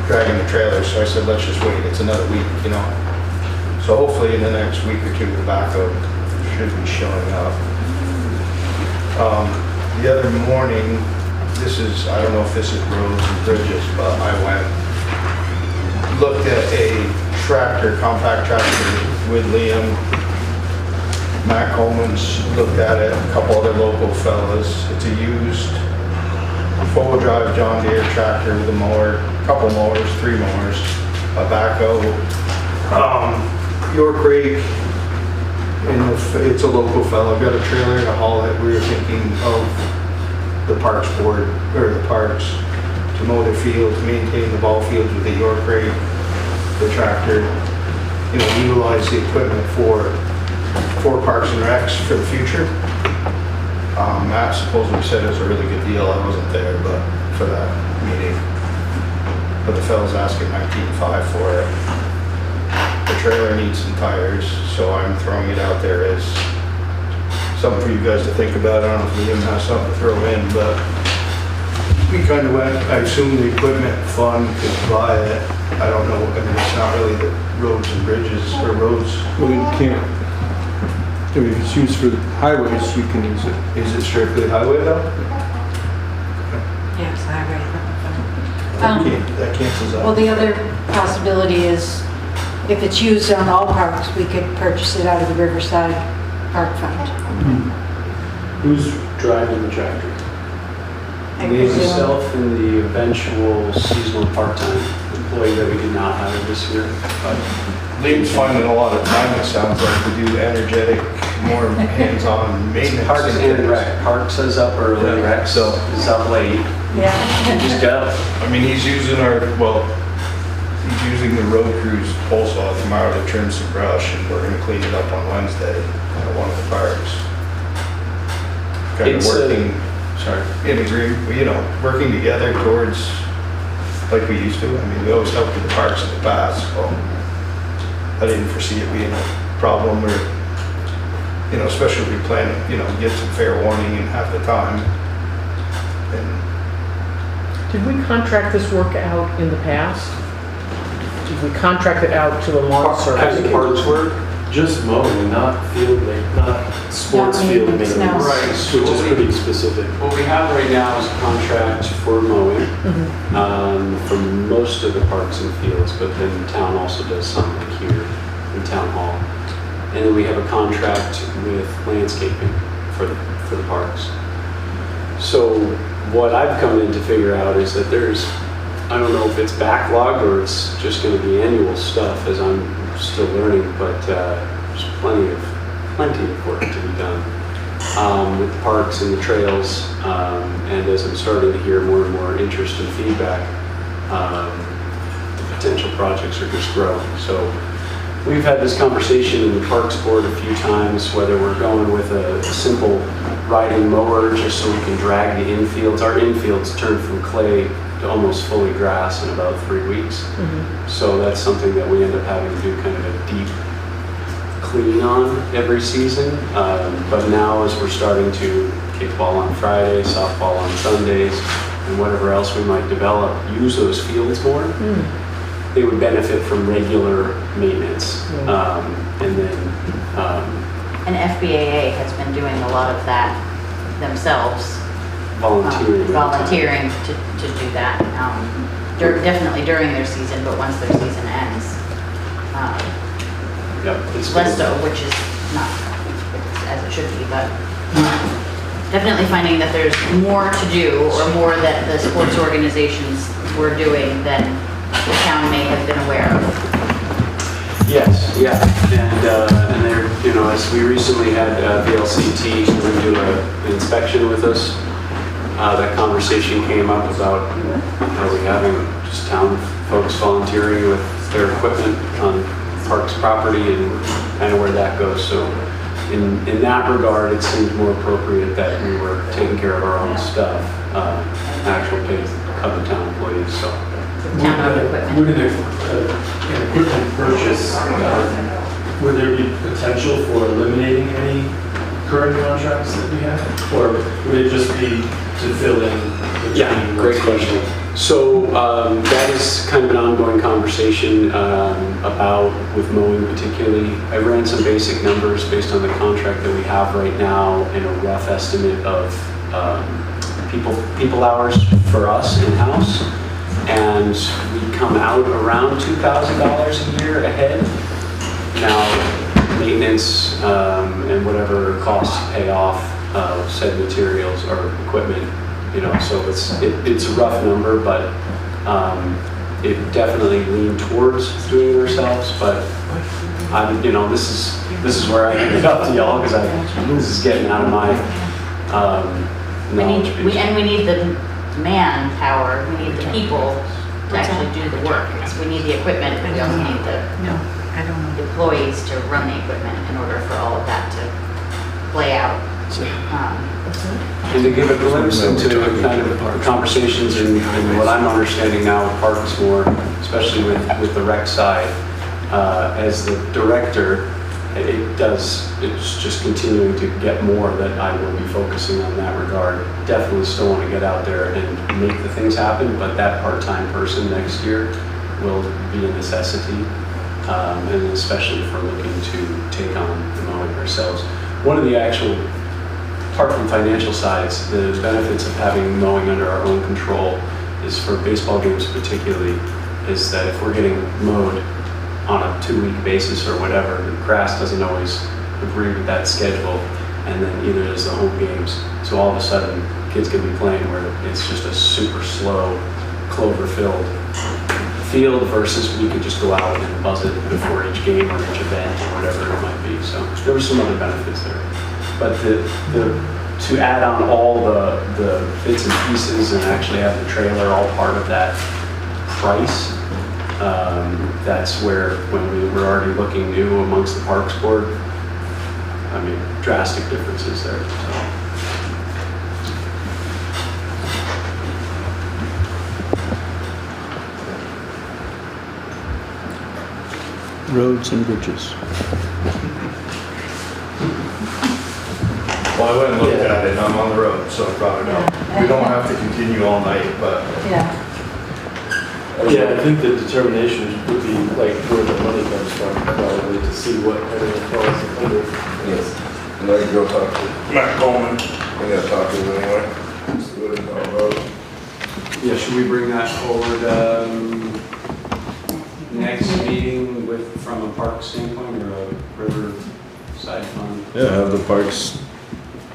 T: dragging the trailer. So I said, let's just wait, it's another week, you know. So hopefully in the next week or two, the backhoe should be showing up. The other morning, I don't know if this is roads and bridges, but I looked at a compact tractor with Liam. Matt Coleman's looked at it, a couple other local fellas. It's a used four-wheel drive John Deere tractor with a mower, a couple mowers, 3 mowers, a backhoe. York Rake, it's a local fellow, got a trailer to haul it. We were thinking of the parks board, or the parks, to mow their fields, maintain the ball fields with the York Rake, the tractor, utilize the equipment for Parks and Recs for the future. Matt supposedly said it was a really good deal. I wasn't there, but for that meeting. But the fellow's asking 19.5 for it. The trailer needs some tires, so I'm throwing it out there as something for you guys to think about. I don't know if Liam has something to throw in, but we kind of went, I assume the equipment fund could buy it. I don't know, I mean, it's not really the roads and bridges or roads.
G: Well, you can't, I mean, if it's used for highways, you can use it.
T: Is it strictly highway though?
J: Yes, highway.
T: That cancels out.
J: Well, the other possibility is if it's used on all parks, we could purchase it out of the Riverside Park Fund.
B: Who's driving the tractor?
J: I
U: Me,
J: presume.
U: myself, and the eventual seasonal part-time employee that we did not hire this year. But
T: Liam's finding a lot of time, it sounds like, to do energetic, more hands-on maintenance.
U: Parks and Rec. Parks is up early,
T: Yeah.
U: Rec is up late.
J: Yeah.
U: Just go.
T: I mean, he's using he's using the road crew's pole saw tomorrow to trim some brush, and we're gonna clean it up on Wednesday at one of the parks. Kind of
U: It's
T: working, in agreement, working together towards, like we used to. I mean, we always helped with the parks in the past, so I didn't foresee it being a problem or, especially if we plan, get some fair warning in half the time. And
A: Did we contract this work out in the past? Did we contract it out to the lawn service?
B: Parks work? Just mowing, not field, not sports
J: Not
B: field
J: maintenance,
B: maintenance.
J: no.
U: Right.
B: Which is pretty specific.
U: What we have right now is a contract for mowing for most of the parks and fields, but then the town also does some like here in Town Hall. And then we have a contract with landscaping for the parks. So what I've come in to figure out is that I don't know if it's backlogged or it's just going to be annual stuff as I'm still learning, but there's plenty of work to be done with the parks and the trails. And as I'm starting to hear more and more interest and feedback, the potential projects are just growing. So we've had this conversation in the Parks Board a few times, whether we're going with a simple riding mower just so we can drag the infields. Our infields turn from clay to almost fully grass in about 3 weeks. So that's something that we end up having to do kind of a deep clean on every season. But now as we're starting to kickball on Friday, softball on Sundays, and whatever else we might develop, use those fields more, they would benefit from regular maintenance. And then
O: And FBAA has been doing a lot of that themselves. Volunteering to do that. Definitely during their season, but once their season ends.
U: it's
O: Less so, which is not as it should be, but definitely finding that there's more to do or more that the sports organizations were doing than the town may have been aware of.
U: Yes, yeah, and they're, as we recently had VLCT do an inspection with us, that conversation came up about are we having just town folks volunteering with their equipment on parks property and kind of where that goes. So in that regard, it seemed more appropriate that we were taking care of our own stuff, actual pay of the town employees. So.
O: Town-owned equipment.
B: Would an equipment purchase, would there be potential for eliminating any current contracts that we have? Or would it just be to fill in the
U: Yeah, great question. So that is kind of an ongoing conversation about with mowing particularly. I ran some basic numbers based on the contract that we have right now and a rough estimate of people hours for us in-house. And we come out around $2,000 a year ahead. Now, maintenance and whatever costs pay off said materials or equipment, so it's a rough number, but it definitely leaned towards doing it ourselves. But I'm, this is where I hand it up to y'all because this is getting out of my knowledge base.
O: We need the manpower, we need the people to actually do the work. We need the equipment, but we also need the employees to run the equipment in order for all of that to play out.
U: And to give a glimpse into kind of the conversations and what I'm understanding now with parks more, especially with the rec side, as the director, it's just continuing to get more that I will be focusing on that regard. Definitely still want to get out there and make the things happen, but that part-time person next year will be a necessity, and especially if we're looking to take on the mowing ourselves. One of the actual, apart from financial sides, the benefits of having mowing under our own control is for baseball games particularly, is that if we're getting mowed on a 2-week basis or whatever, the grass doesn't always agree with that schedule, and then either does the home games. So all of a sudden, kids can be playing where it's just a super slow, clover-filled field versus we could just go out and buzz it before each game or each event or whatever it might be. So there were some other benefits there. But to add on all the bits and pieces and actually have the trailer all part of that price, that's where, when we were already looking new amongst the Parks Board, I mean, drastic differences there. So.
G: Roads and bridges.
T: Well, I went and looked at it, and I'm on the road, so I brought it up. We don't have to continue all night, but.
J: Yeah.
B: Yeah, I think the determination would be like where the money comes from, probably, to see what everything falls under.
F: Yes. And I can go talk to
T: Matt Coleman.
F: I gotta talk to him anyway. See what it's all about.
U: Yeah, should we bring that forward next meeting from a park standpoint or a riverside fund?
F: Yeah, have the Parks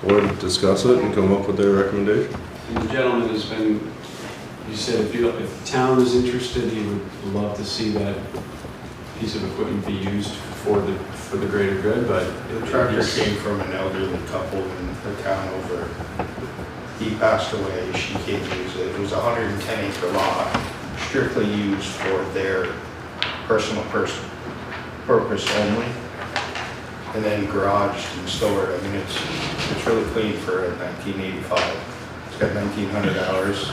F: Board discuss it and come up with their recommendation.
U: And the gentleman has been, he said if the town is interested, he would love to see that piece of equipment be used for the greater good, but
Q: The tractor came from an elderly couple in the town over. He passed away, she can't use it. It was a 110-acre lot, strictly used for their personal purpose only, and then garaged and stored. I mean, it's really clean for a 1985. It's got 1,900 hours.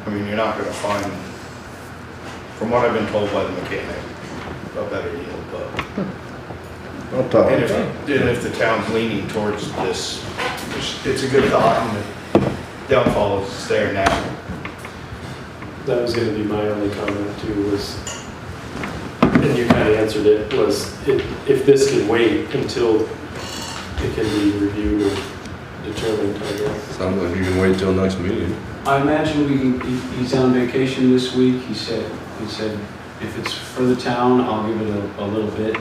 Q: I mean, you're not going to find, from what I've been told by the mechanic, a better yield, but.
F: I'll talk
Q: And
F: about
Q: if the town's leaning towards this, it's a good thought, and the downfall is there now.
B: That was going to be my only comment too, was, and you kind of answered it, was if this can wait until it can be reviewed or determined, I guess.
F: Sounds like you can wait till next meeting.
U: I imagine he's on vacation this week. He said if it's for the town, I'll give it a little bit.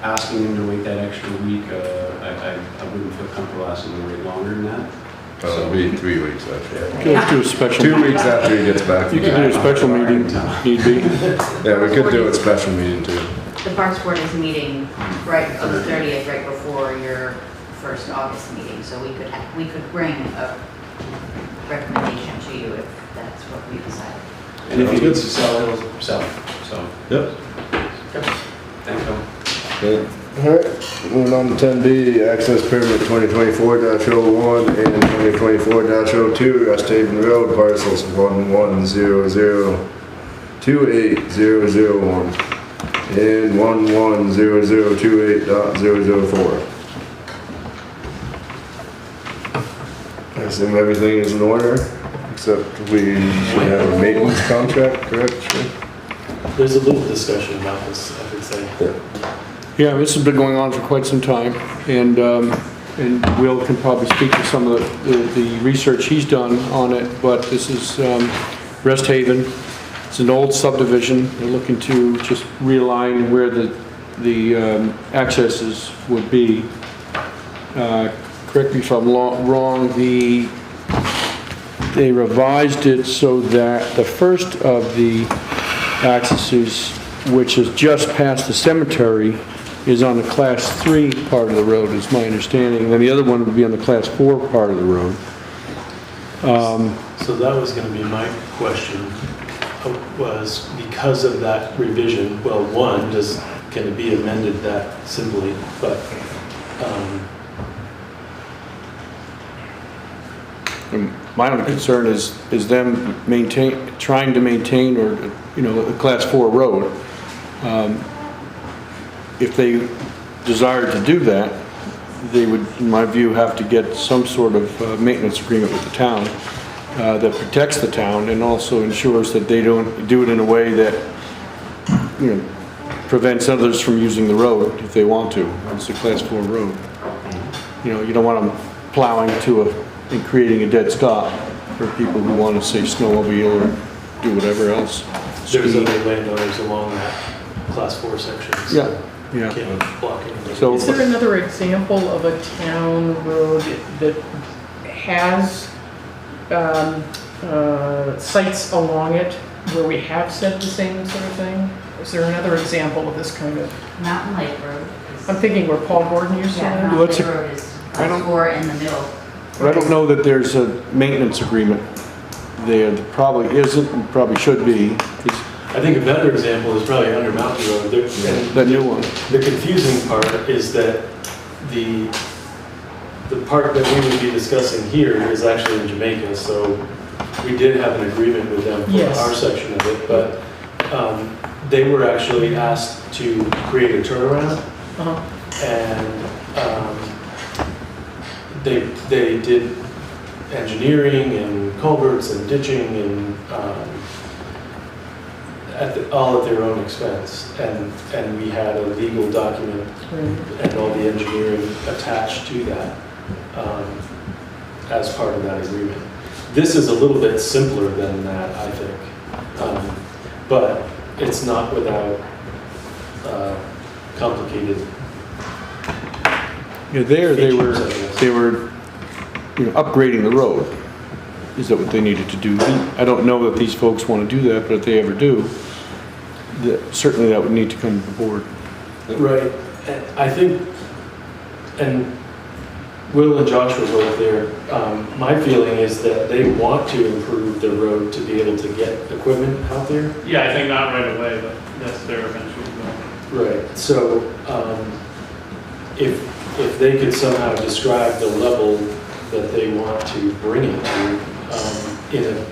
U: Asking him to wait that extra week, I wouldn't feel comfortable asking him to wait longer than that.
F: It'll be 3 weeks actually.
G: Go do a special.
F: 2 weeks after he gets back.
G: You could do a special meeting, need be.
F: Yeah, we could do a special meeting too.
L: The Parks Board is meeting right on the 30th, right before your first August meeting, so we could bring a recommendation to you if that's what we decide.
U: And if he needs to sell, he'll sell. So.
F: Yep.
U: Okay. Thank you.
F: Okay. All right, moving on to 10B, access permit 2024-01 and 2024-02, Rest Haven Road, parcels 1100280001 and 110028.004. I assume everything is in order, except we should have a maintenance contract, correct?
B: There's a little discussion about this, I would say.
G: Yeah, this has been going on for quite some time, and Will can probably speak to some of the research he's done on it, but this is Rest Haven. It's an old subdivision. They're looking to just realign where the accesses would be. Correct me if I'm wrong, they revised it so that the first of the accesses, which is just past the cemetery, is on the Class 3 part of the road, is my understanding. And then the other one would be on the Class 4 part of the road.
B: So that was going to be my question, was because of that revision, well, one, can it be amended that simply? But
G: And my only concern is them trying to maintain or, a class 4 road. If they desired to do that, they would, in my view, have to get some sort of maintenance agreement with the town that protects the town and also ensures that they don't do it in a way that, prevents others from using the road if they want to. It's a class 4 road. You don't want them plowing and creating a dead stop for people who want to, say, snowmobile or do whatever else.
B: There's other landowners along that class 4 section. So
G: Yeah.
B: Can't block it.
G: So,
A: Is there another example of a town road that has sites along it where we have said the same sort of thing? Is there another example of this kind of?
H: Mountain Lake Road.
A: I'm thinking where Paul Gordon used to
H: Yeah,
A: live.
H: Mountain
G: What's
H: Lake
G: it-
H: Road is class 4 in the middle.
G: I don't know that there's a maintenance agreement there. There probably isn't, and probably should be.
B: I think a better example is probably Under Mountain Road.
G: The new one.
B: The confusing part is that the part that we would be discussing here is actually in Jamaica, so we did have an agreement with them for
A: Yes.
B: our section of it, but they were actually asked to create a turnaround, and they did engineering and culverts and ditching and all at their own expense, and we had a legal document and all the engineering attached to that as part of that agreement. This is a little bit simpler than that, I think, but it's not without complicated.
G: Yeah, they were upgrading the road. Is that what they needed to do? I don't know that these folks want to do that, but if they ever do, certainly that would need to come to the board.
B: Right. And I think, and Will and Josh were both there, my feeling is that they want to improve the road to be able to get equipment out there.
K: Yeah, I think not right away, but that's their eventual goal.
B: Right. So if they could somehow describe the level that they want to bring it to in a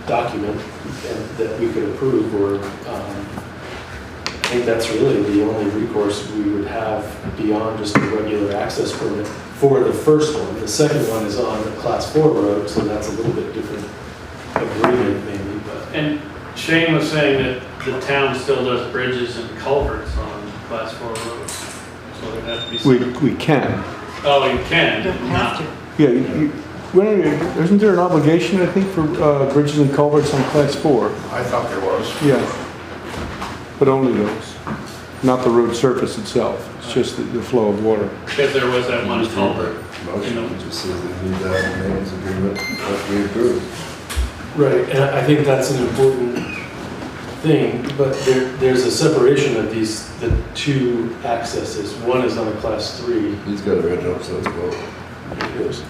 B: document and that we could approve, or I think that's really the only recourse we would have beyond just a regular access permit for the first one. The second one is on the class 4 road, so that's a little bit different agreement maybe. But
K: And Shane was saying that the town still does bridges and culverts on class 4 roads. So there'd have to be some.
G: We can.
K: Oh, you can.
E: You don't have to.
G: Yeah, isn't there an obligation, I think, for bridges and culverts on class 4?
T: I thought there was.
G: Yeah. But only those, not the road surface itself. It's just the flow of water.
K: Because there was that one culvert.
F: Motion just says they need that maintenance agreement that we approved.
B: right, and I think that's an important thing, but there's a separation of the two accesses. One is on a class 3.
F: He's got a red up, so it's well.
B: Here it goes.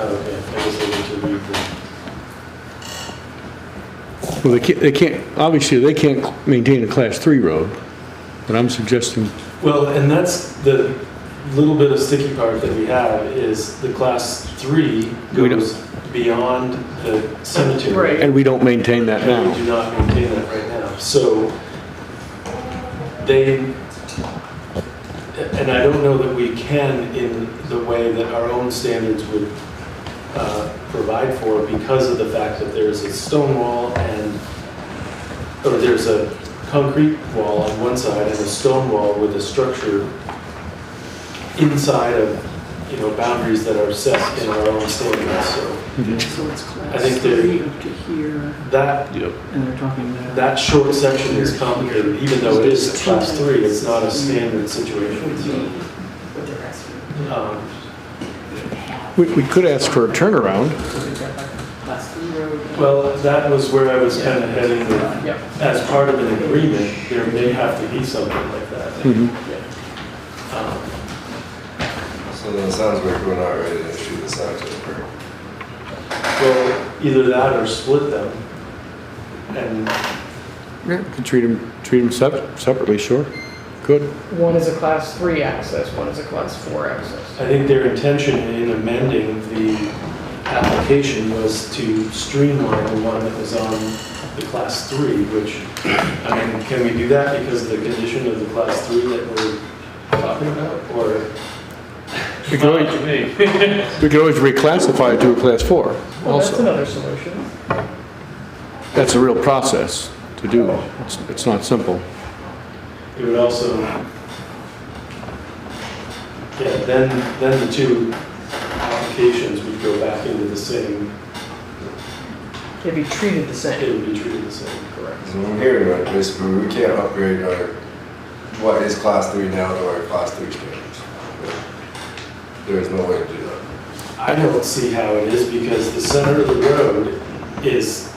B: Oh, okay, I was able to read the.
G: Well, they can't, obviously, they can't maintain a class 3 road, but I'm suggesting,
B: Well, and that's the little bit of sticky part that we have is the class 3 goes beyond the cemetery.
A: Right.
G: and we don't maintain that
B: And we
G: now.
B: do not maintain that right now. So and I don't know that we can in the way that our own standards would provide for, because of the fact that there's a stone wall or there's a concrete wall on one side and a stone wall with a structure inside of, boundaries that are set in our own standards. So
A: So it's class
B: I think
A: 3 up to here,
B: that
A: and they're talking that.
B: that short section is complicated, even though it is a class 3, it's not a standard situation. So,
G: We could ask for a turnaround.
A: Class 3 road.
B: well, that was where I was kind of heading. That
A: Yep.
B: as part of an agreement, there may have to be something like that.
F: So then it sounds like we're not ready to issue this access permit.
B: Well, either that or split them. And
G: Yeah, could treat them separately, sure. Good.
A: One is a class 3 access, one is a class 4 access.
B: I think their intention in amending the application was to streamline the one that was on the class 3, which, I mean, can we do that because of the condition of the class 3 that we're talking about, or?
G: We could always reclassify it to a class 4
A: Well, that's
G: also.
A: another solution.
G: That's a real process to do. It's not simple.
B: It would also, yeah, then the two applications would go back into the same,
A: They'd be treated the same.
B: it would be treated the same, correct?
F: So I'm hearing right, basically, we can't upgrade what is class 3 now to our class 3 standards. There is no way to do that.
B: I don't see how it is because the center of the road is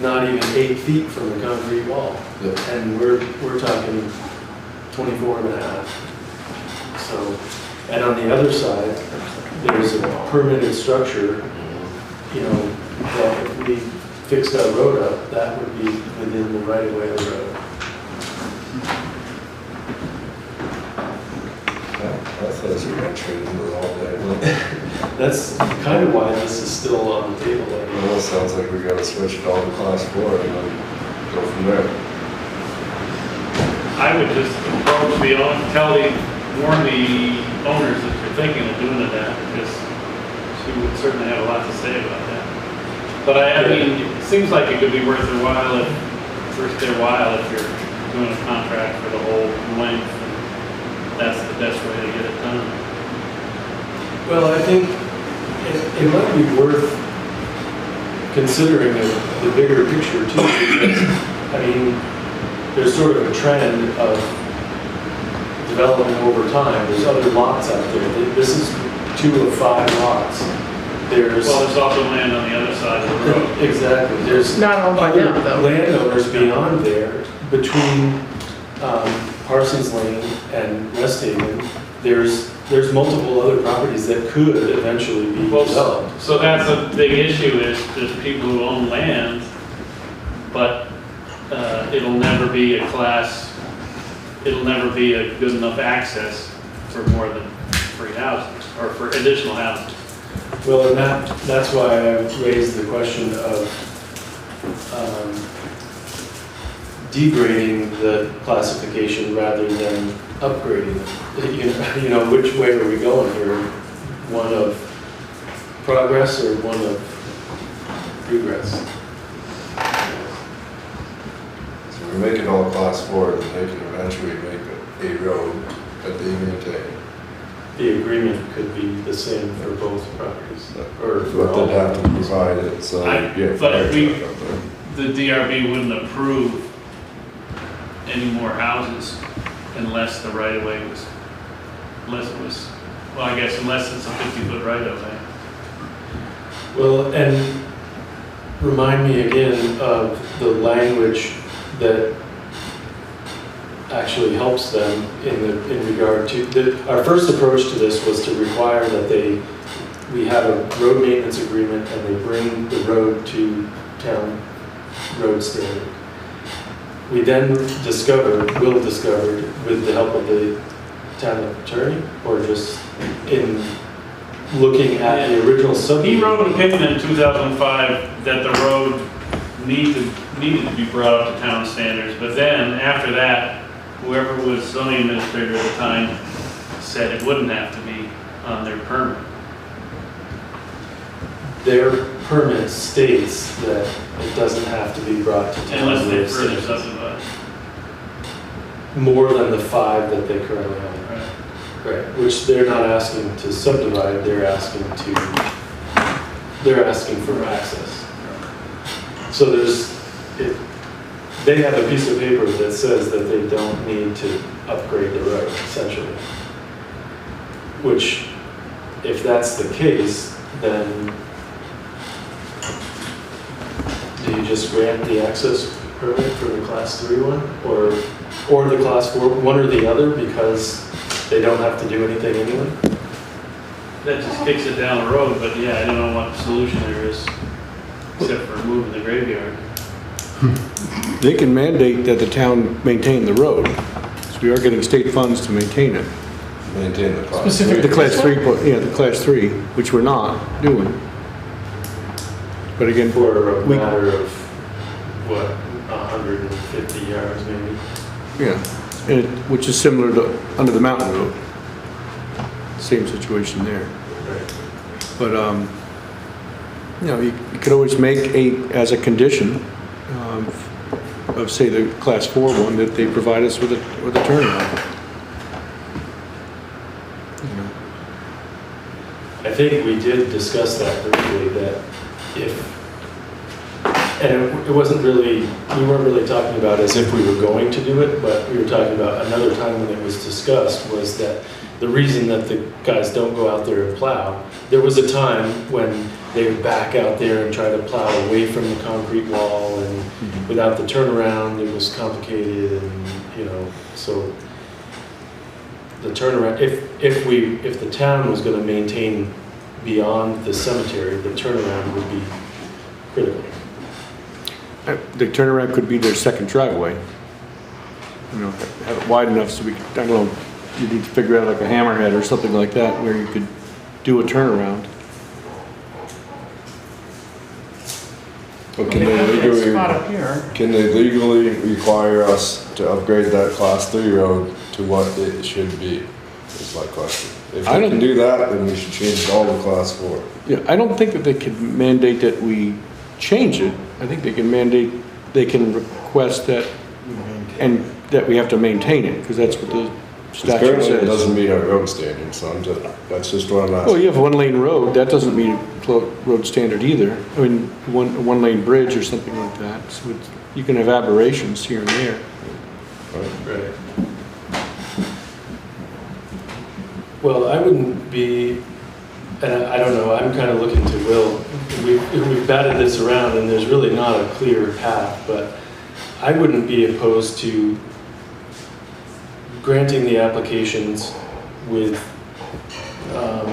B: not even 8 feet from the concrete wall. And we're talking 24 and a half. So, and on the other side, there's a permitted structure, you know, that if we fixed our road up, that would be within the right of way of the road.
F: I thought you were going to trade into it all day.
B: That's kind of why this is still on the table. Like,
F: Well, it sounds like we got to switch it all to class 4 and then go from there.
C: I would just approach the owner, warn the owners that you're thinking of doing that, because she would certainly have a lot to say about that. But I mean, it seems like it could be worth their while if you're doing a contract for the whole length. That's the best way to get it done.
B: well, I think it might be worth considering the bigger picture too, because, I mean, there's sort of a trend of development over time. There's other lots out there. This is 2 of 5 lots. There's
C: also land on the other side of the road.
B: Exactly. There's
A: Not owned by
B: other
A: them, though.
B: landowners beyond there, between Parsons Lane and West Haven. There's multiple other properties that could eventually be developed.
C: So that's a big issue, is there's people who own land, but it'll never be a good enough access for more than 3 houses, or for additional houses.
B: Well, and that's why I raised the question of degrading the classification rather than upgrading it. You know, which way are we going here? One of progress or one of regress?
F: So we make it all class 4, then they can eventually make it a road that they maintain.
B: The agreement could be the same for both properties, or for
F: But
B: all.
F: they'd have to provide it, so you get
C: But
F: fire
C: if
F: truck up there.
C: the DRB wouldn't approve any more houses unless the right of way was, unless it's a 50-foot right of way.
B: Well, and remind me again of the language that actually helps them in regard to, our first approach to this was to require that we have a road maintenance agreement and they bring the road to town road standard. We then will discovered with the help of the town attorney, or just in looking at the original subdivision.
C: He wrote an opinion in 2005 that the road needed to be brought up to town standards, but then after that, whoever was zoning administrator at the time said it wouldn't have to be on their permit.
B: Their permit states that it doesn't have to be brought to town.
C: Unless they
B: road
C: further
B: standards.
C: subdivide.
B: More than the 5 that they currently own.
C: Right.
B: Right, which they're not asking to subdivide, they're asking for access. So they have a piece of paper that says that they don't need to upgrade the road, essentially. Which, if that's the case, then do you just grant the access permit for the class 3 one? Or the class 4, one or the other, because they don't have to do anything anyway?
C: That just kicks it down the road, but yeah, I don't know what solution there is, except for moving the graveyard.
G: They can mandate that the town maintain the road. So we are getting state funds to maintain it.
F: maintain the class.
A: Specific
G: The class 3, the class 3, which we're not doing. But again,
B: For a
G: we-
B: matter of, what, 150 yards maybe?
G: yeah, which is similar to under the mountain road. Same situation there. But, you could always make as a condition of, say, the class 4 one, that they provide us with a turnaround.
B: I think we did discuss that briefly, that and it wasn't really, we weren't really talking about as if we were going to do it, but we were talking about another time when it was discussed was that the reason that the guys don't go out there and plow, there was a time when they would back out there and try to plow away from the concrete wall, and without the turnaround, it was complicated, and, so the turnaround, if the town was going to maintain beyond the cemetery, the turnaround would be critical.
G: The turnaround could be their second driveway. Have it wide enough so we could, I don't know, you need to figure out like a hammerhead or something like that where you could do a turnaround.
F: But
A: Spot up here.
F: can they legally require us to upgrade that class 3 road to what it should be, is my question. If they can do that, then we should change it all to class 4.
G: Yeah, I don't think that they could mandate that we change it. I think they can request that, and that we have to maintain it, because that's what the statute
F: Currently,
G: says.
F: it doesn't meet our road standards, so that's just what I'm asking.
G: Well, you have a one-lane road, that doesn't meet a road standard either. I mean, one-lane bridge or something like that. So you can have aberrations here and there.
B: Right. Well, I wouldn't be, and I don't know, I'm kind of looking to Will. We've batted this around and there's really not a clear path, but I wouldn't be opposed to granting the applications with,
T: I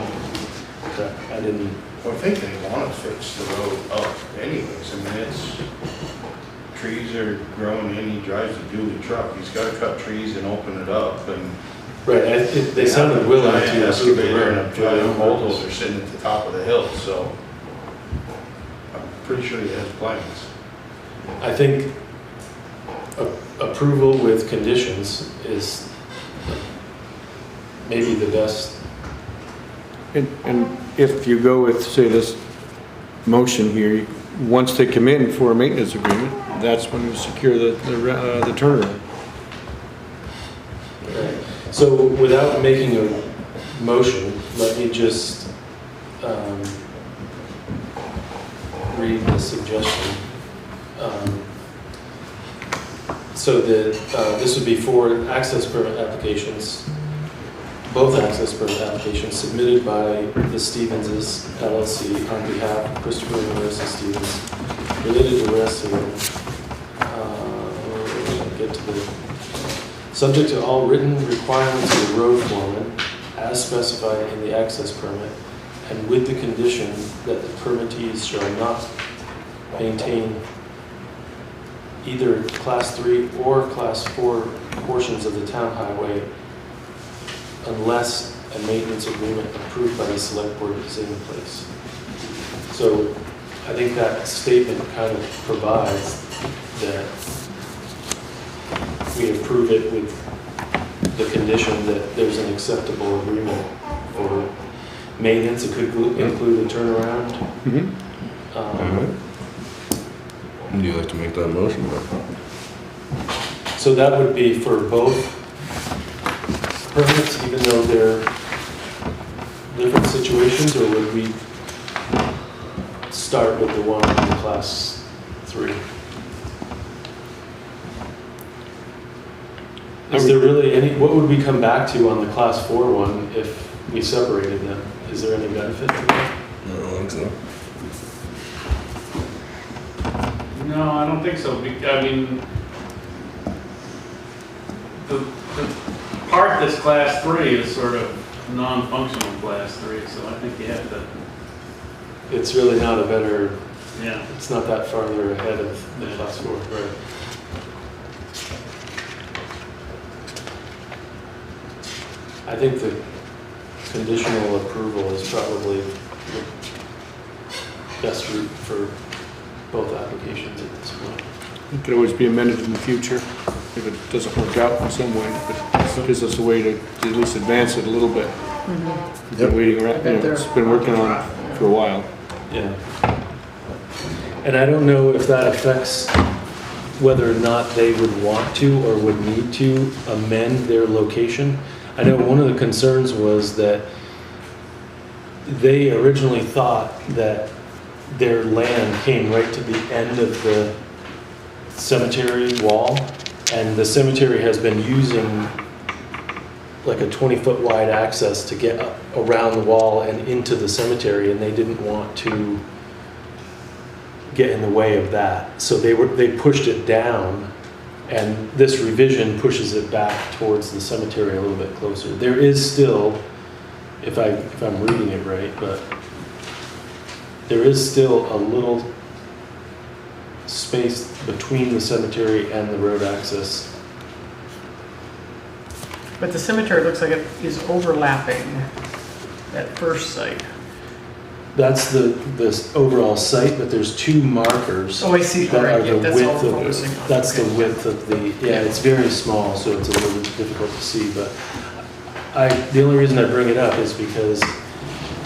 T: think they want to fix the road up anyways. I mean, trees are growing in, he drives a dually truck. He's got to cut trees and open it up, and
B: right, they sounded willing to approve the
T: excavator and a
B: road.
T: giant bulldozer sitting at the top of the hill, so I'm pretty sure he has plans.
B: I think approval with conditions is maybe the best.
G: And if you go with, say, this motion here, once they come in for a maintenance agreement, that's when you secure the turnaround.
B: Right. So without making a motion, let me just read the suggestion. So that this would be for access permit applications, both access permit applications submitted by the Stevenses LLC on behalf of Christopher and Marissa Stevens, related to rest subject to all written requirements of the road foreman as specified in the access permit, and with the condition that the permittees shall not maintain either class 3 or class 4 portions of the town highway unless a maintenance agreement approved by the select board is in place. So I think that statement kind of provides that we approve it with the condition that there's an acceptable agreement for maintenance. It could include a turnaround.
F: Would you like to make that motion?
B: So that would be for both permits, even though they're different situations, or would we start with the one in class 3? Is there really any, what would we come back to on the class 4 one if we separated them? Is there any benefit to that?
F: I don't think so.
C: No, I don't think so. I mean, the part that's class 3 is sort of non-functional class 3, so I think you have to.
B: It's really not a better,
C: Yeah.
B: it's not that farther ahead of the class 4, right? I think the conditional approval is probably the best route for both applications at this point.
G: It could always be amended in the future if it doesn't work out in some way, but it gives us a way to at least advance it a little bit. We've been waiting around, it's been working on it for a while.
B: Yeah. And I don't know if that affects whether or not they would want to or would need to amend their location. I know one of the concerns was that they originally thought that their land came right to the end of the cemetery wall, and the cemetery has been using like a 20-foot wide access to get up around the wall and into the cemetery, and they didn't want to get in the way of that. So they pushed it down, and this revision pushes it back towards the cemetery a little bit closer. There is still, if I'm reading it right, but there is still a little space between the cemetery and the road access.
A: But the cemetery looks like it is overlapping that first site.
B: That's the overall site, but there's two markers.
A: Oh, I see.
B: That
A: Right,
B: are
A: yeah,
B: the
A: that's
B: width
A: all
B: of
A: focusing on.
B: that's
A: Okay.
B: the width of the, yeah, it's very small, so it's a little bit difficult to see, but the only reason I bring it up is because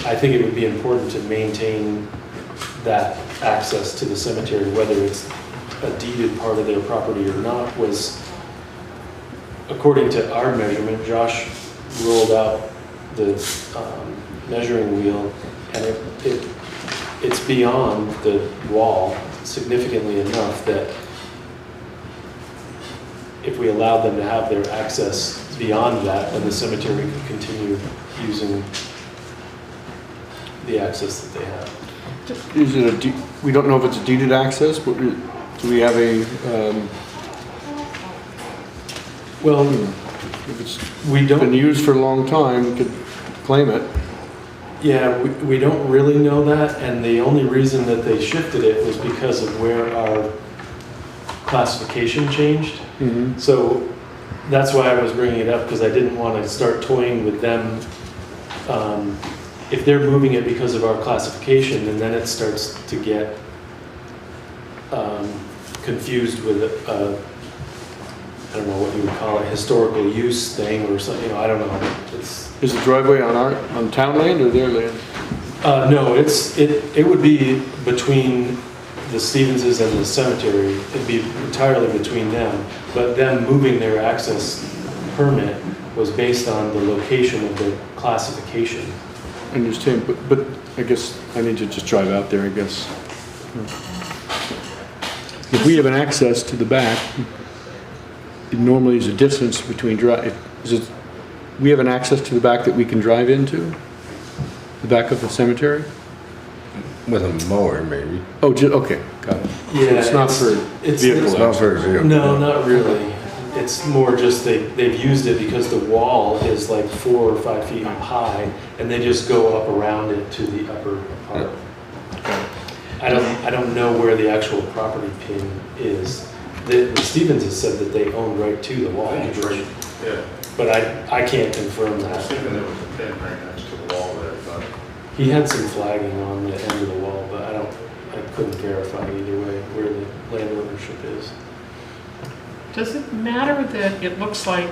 B: I think it would be important to maintain that access to the cemetery, whether it's a deeded part of their property or not, was, according to our measurement, Josh rolled out the measuring wheel, and it's beyond the wall significantly enough that if we allowed them to have their access beyond that, then the cemetery could continue using the access that they have.
G: Is it we don't know if it's a deeded access, but do we have a,
B: well,
G: if it's been used for a long time, we could claim it.
B: Yeah, we don't really know that, and the only reason that they shifted it was because of where our classification changed. So that's why I was bringing it up, because I didn't want to start toying with them. If they're moving it because of our classification, and then it starts to get confused with I don't know what you would call it, historical use thing or something, I don't know.
G: Is the driveway on town land or their land?
B: No, it would be between the Stevenses and the cemetery. It'd be entirely between them, but them moving their access permit was based on the location of the classification.
G: I understand, but I guess I need to just drive out there, I guess. If we have an access to the back, it normally is a distance between we have an access to the back that we can drive into? The back of the cemetery?
F: With a mower, maybe.
G: Oh, okay, got it.
B: Yeah,
G: So it's not for vehicle
F: It's not for a vehicle.
B: No, not really. It's more just they've used it because the wall is like 4 or 5 feet high, and they just go up around it to the upper part. I don't know where the actual property pin is. The Stevens has said that they own right to the wall.
S: Yeah.
B: But I can't confirm
S: I was
B: that.
S: thinking there was a pin right next to the wall there, but.
B: He had some flagging on the end of the wall, but I couldn't verify either way where the land ownership is.
A: Does it matter that it looks like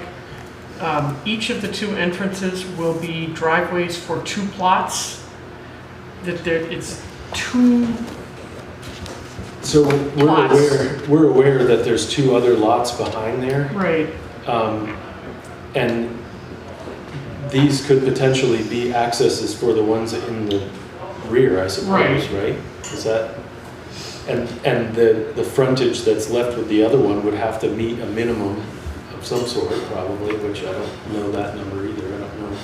A: each of the two entrances will be driveways for 2 plots? That it's 2
B: So
A: plots.
B: we're aware that there's 2 other lots behind there.
A: Right.
B: And these could potentially be accesses for the ones in the rear, I suppose, right? Is that, and the frontage that's left with the other one would have to meet a minimum of some sort, probably, which I don't know that number either, I don't know.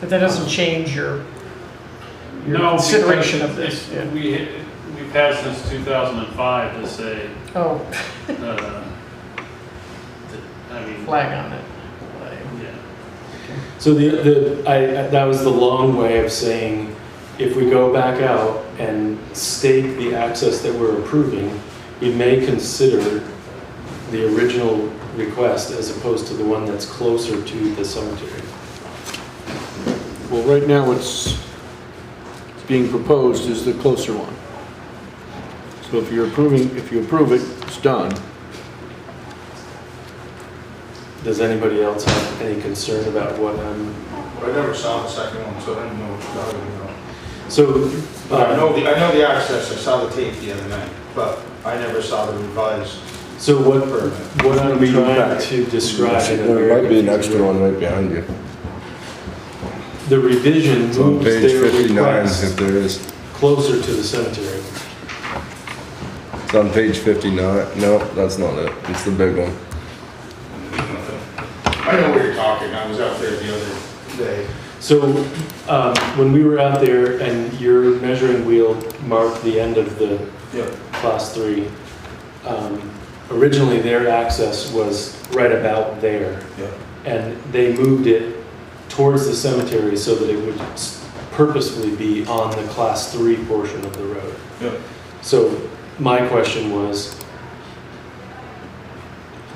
A: But that doesn't change your
C: No,
A: consideration
C: because
A: of this. Yeah.
C: We've had since 2005 to say,
A: Oh,
C: I mean.
A: flag on it.
C: Yeah.
B: So that was the long way of saying, if we go back out and stake the access that we're approving, we may consider the original request as opposed to the one that's closer to the cemetery.
G: Well, right now it's being proposed is the closer one. So if you approve it, it's done.
B: Does anybody else have any concern about what I'm?
T: I never saw the second one, so I don't know what to know.
B: So,
T: But I know the access, I saw the tape the other night, but I never saw the revised.
B: So what I'm trying to describe in a
F: There
B: very
F: might be an extra one right behind you.
B: The revision
F: It's on
B: moves
F: page
B: their
F: 59
B: request
F: if there is.
B: closer to the cemetery.
F: It's on page 59. No, that's not it. It's the big one.
T: I know where you're talking, I was out there the other day.
B: So when we were out there and your measuring wheel marked the end of the class 3, originally their access was right about there. And they moved it towards the cemetery so that it would purposefully be on the class 3 portion of the road. So my question was,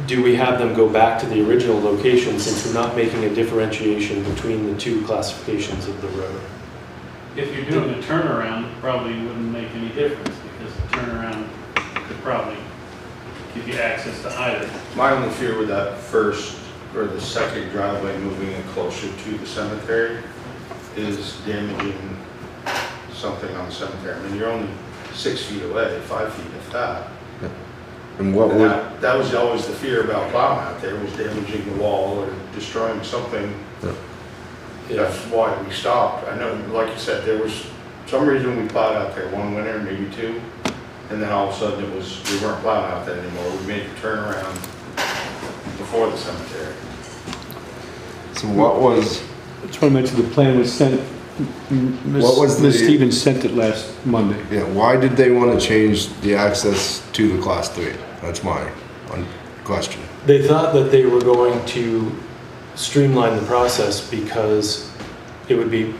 B: do we have them go back to the original location since we're not making a differentiation between the two classifications of the road?
C: If you're doing a turnaround, it probably wouldn't make any difference because the turnaround could probably give you access to either.
T: My only fear with that first or the second driveway moving it closer to the cemetery is damaging something on the cemetery. I mean, you're only 6 feet away, 5 feet if that.
F: And what
T: And
F: would,
T: that was always the fear about plowing out there, was damaging the wall or destroying something. That's why we stopped. I know, like you said, there was some reason we plowed out there one winter, maybe two, and then all of a sudden we weren't plowing out there anymore. We made the turnaround before the cemetery.
F: so what was,
G: That's why I mentioned the plan was sent,
F: What was
G: Ms.
F: the-
G: Stevens sent it last Monday.
F: yeah, why did they want to change the access to the class 3? That's my question.
B: They thought that they were going to streamline the process because it would be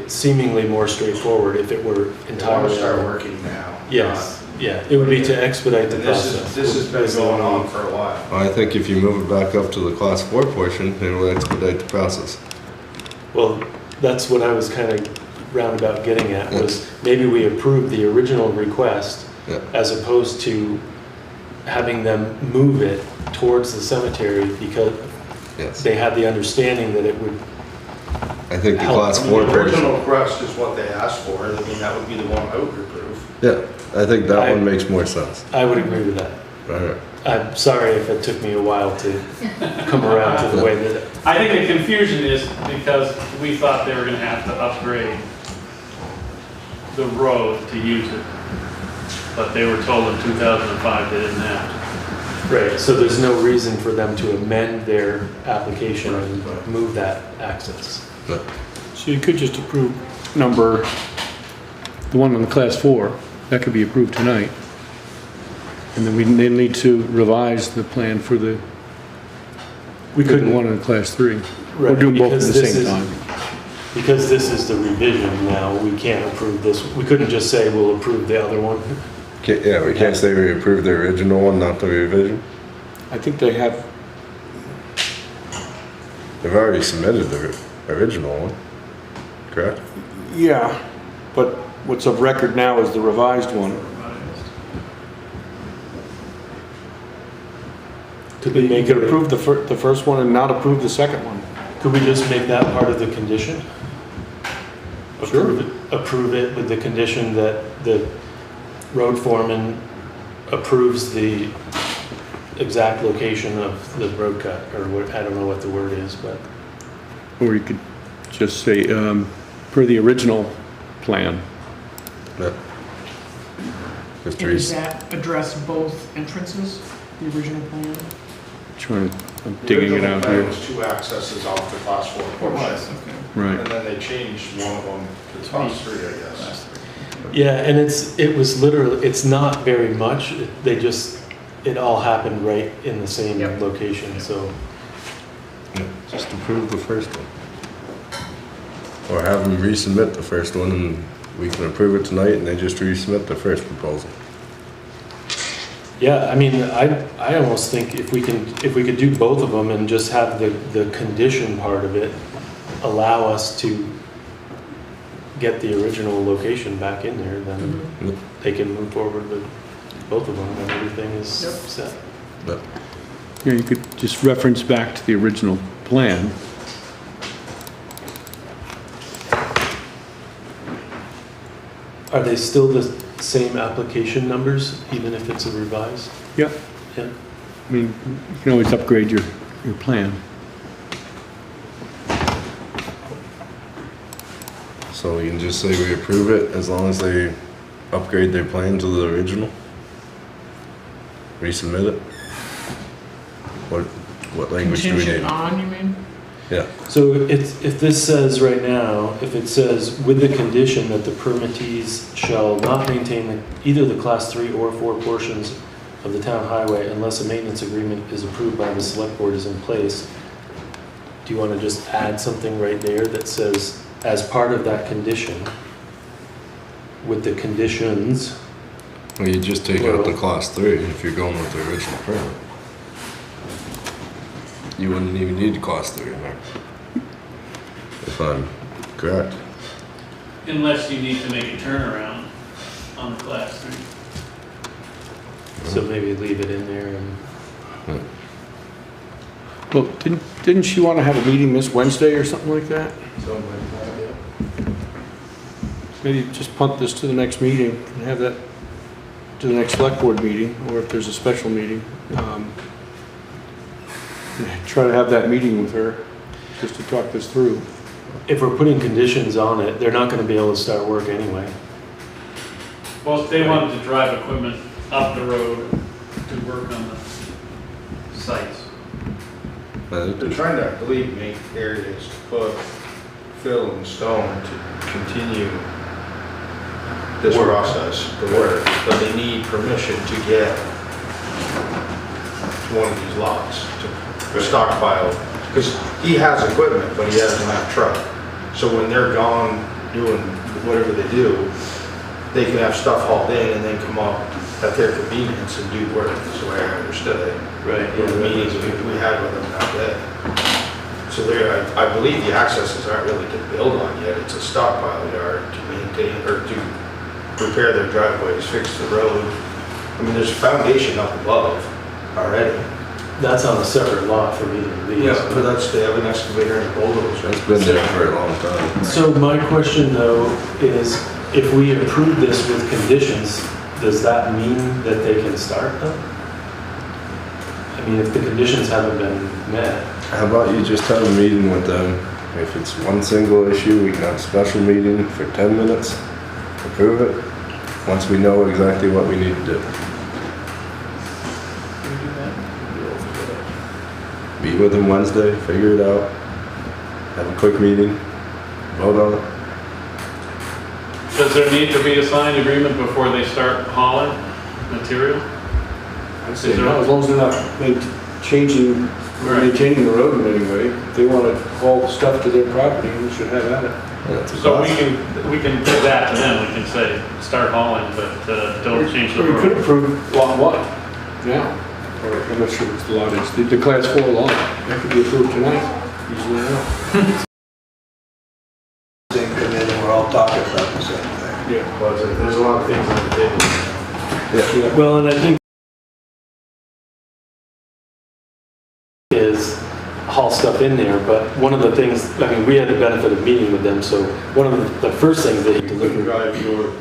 B: seemingly more straightforward if it were
T: They want
B: entirely.
T: to start working now.
B: Yes, yeah, it would be to expedite the
T: And
B: process.
T: this has been going on for a while.
F: I think if you move it back up to the class 4 portion, it will expedite the process.
B: Well, that's what I was kind of roundabout getting at, was maybe we approved the original request as opposed to having them move it towards the cemetery because they had the understanding that it would.
F: I think the
B: help.
F: class
T: I mean,
F: 4
T: the
F: portion.
T: original request is what they asked for. I mean, that would be the one I would approve.
F: Yeah, I think that one makes more sense.
B: I would agree with that.
F: Alright.
B: I'm sorry if it took me a while to come around to the way that.
C: I think the confusion is because we thought they were gonna have to upgrade the road to use it. But they were told in 2005 they didn't have to.
B: Right, so there's no reason for them to amend their application and move that access.
G: So you could just approve the one on the class 4, that could be approved tonight. And then we need to revise the plan for the one on class 3. We're
B: Right,
G: doing both at
B: because
G: the
B: this
G: same
B: is-
G: time.
B: Because this is the revision now, we can't approve this. We couldn't just say we'll approve the other one.
F: Yeah, we can't say we approved the original one, not the revision.
G: I think they have,
F: They've already submitted the original one, correct?
G: yeah, but what's of record now is the revised one.
B: Could we make
G: You could
B: it,
G: approve the first one and not approve the second one.
B: could we just make that part of the condition?
G: Sure.
B: Approve it with the condition that the road foreman approves the exact location of the road cut, or what, I don't know what the word is, but.
G: Or you could just say, per the original plan.
F: Yeah.
A: And does that address both entrances, the original plan?
G: I'm digging it out
T: The
G: here.
T: original plan was 2 accesses off the class 4 portion.
G: Right.
T: And then they changed one of them to class 3, I guess.
B: Yeah, and it was literally, it's not very much, it all happened right in the same location, so.
F: Just approve the first one. Or have them resubmit the first one and we can approve it tonight and they just resubmit the first proposal.
B: Yeah, I mean, I almost think if we could do both of them and just have the condition part of it allow us to get the original location back in there, then they can move forward with both of them and everything is set.
G: Yeah, you could just reference back to the original plan.
B: Are they still the same application numbers, even if it's a revised?
G: Yeah.
B: Yeah.
G: I mean, you can always upgrade your plan.
F: So we can just say we approve it as long as they upgrade their plan to the original? Resubmit it? What language do we
A: Contingent
F: need?
A: on, you mean?
F: Yeah.
B: So if this says right now, if it says with the condition that the permittees shall not maintain either the class 3 or 4 portions of the town highway unless a maintenance agreement is approved by the select board is in place, do you want to just add something right there that says as part of that condition, with the conditions?
F: Well, you just take out the class 3 if you're going with the original permit. You wouldn't even need class 3 in there. If I'm correct.
C: Unless you need to make a turnaround on the class 3.
B: So maybe leave it in there and...
G: Well, didn't she want to have a meeting this Wednesday or something like that?
B: Something like that, yeah.
G: Maybe just punt this to the next meeting and have that to the next select board meeting, or if there's a special meeting. Try to have that meeting with her, just to talk this through.
B: If we're putting conditions on it, they're not going to be able to start work anyway.
C: Well, if they wanted to drive equipment up the road to work on the sites.
T: They're trying to, I believe, make areas to put fill and stone to continue this process, the work, but they need permission to get to one of these lots to stockpile, because he has equipment, but he doesn't have a truck. So when they're gone doing whatever they do, they can have stuff hauled in and then come up at their convenience and do work, is the way I understood it.
B: Right.
T: In the meetings we had with them that day. So there, I believe the accesses aren't really to build on yet, it's a stockpile yard to maintain, or to repair their driveways, fix the road. I mean, there's a foundation up above already.
B: That's on a separate lot from either of these.
T: Yeah, but that's, they have an excavator and a bulldozer.
F: It's been there for a long time.
B: So my question though is, if we approve this with conditions, does that mean that they can start them? I mean, if the conditions haven't been met.
F: How about you just have a meeting with them? If it's one single issue, we can have a special meeting for 10 minutes, approve it, once we know exactly what we need to do. Meet with them Wednesday, figure it out, have a quick meeting, vote on it.
C: Does there need to be a signed agreement before they start hauling material?
G: I'd say no, as long as they're not changing or maintaining the road in any way. If they want to haul stuff to their property, we should have at it.
C: So we can give that to them, we can say, start hauling, but don't change the
G: We could
C: road.
G: approve lot 1 now, or I'm not sure what the lot is, the class 4 lot. That could be approved tonight, easily enough.
I: Same committee, we're all talking about the same thing.
G: Yeah.
T: But there's a lot of things on the table.
B: Yeah. Well, and I think is haul stuff in there, but one of the things, I mean, we had the benefit of meeting with them, so one of the first things that he
T: Couldn't
B: delivered.
T: drive your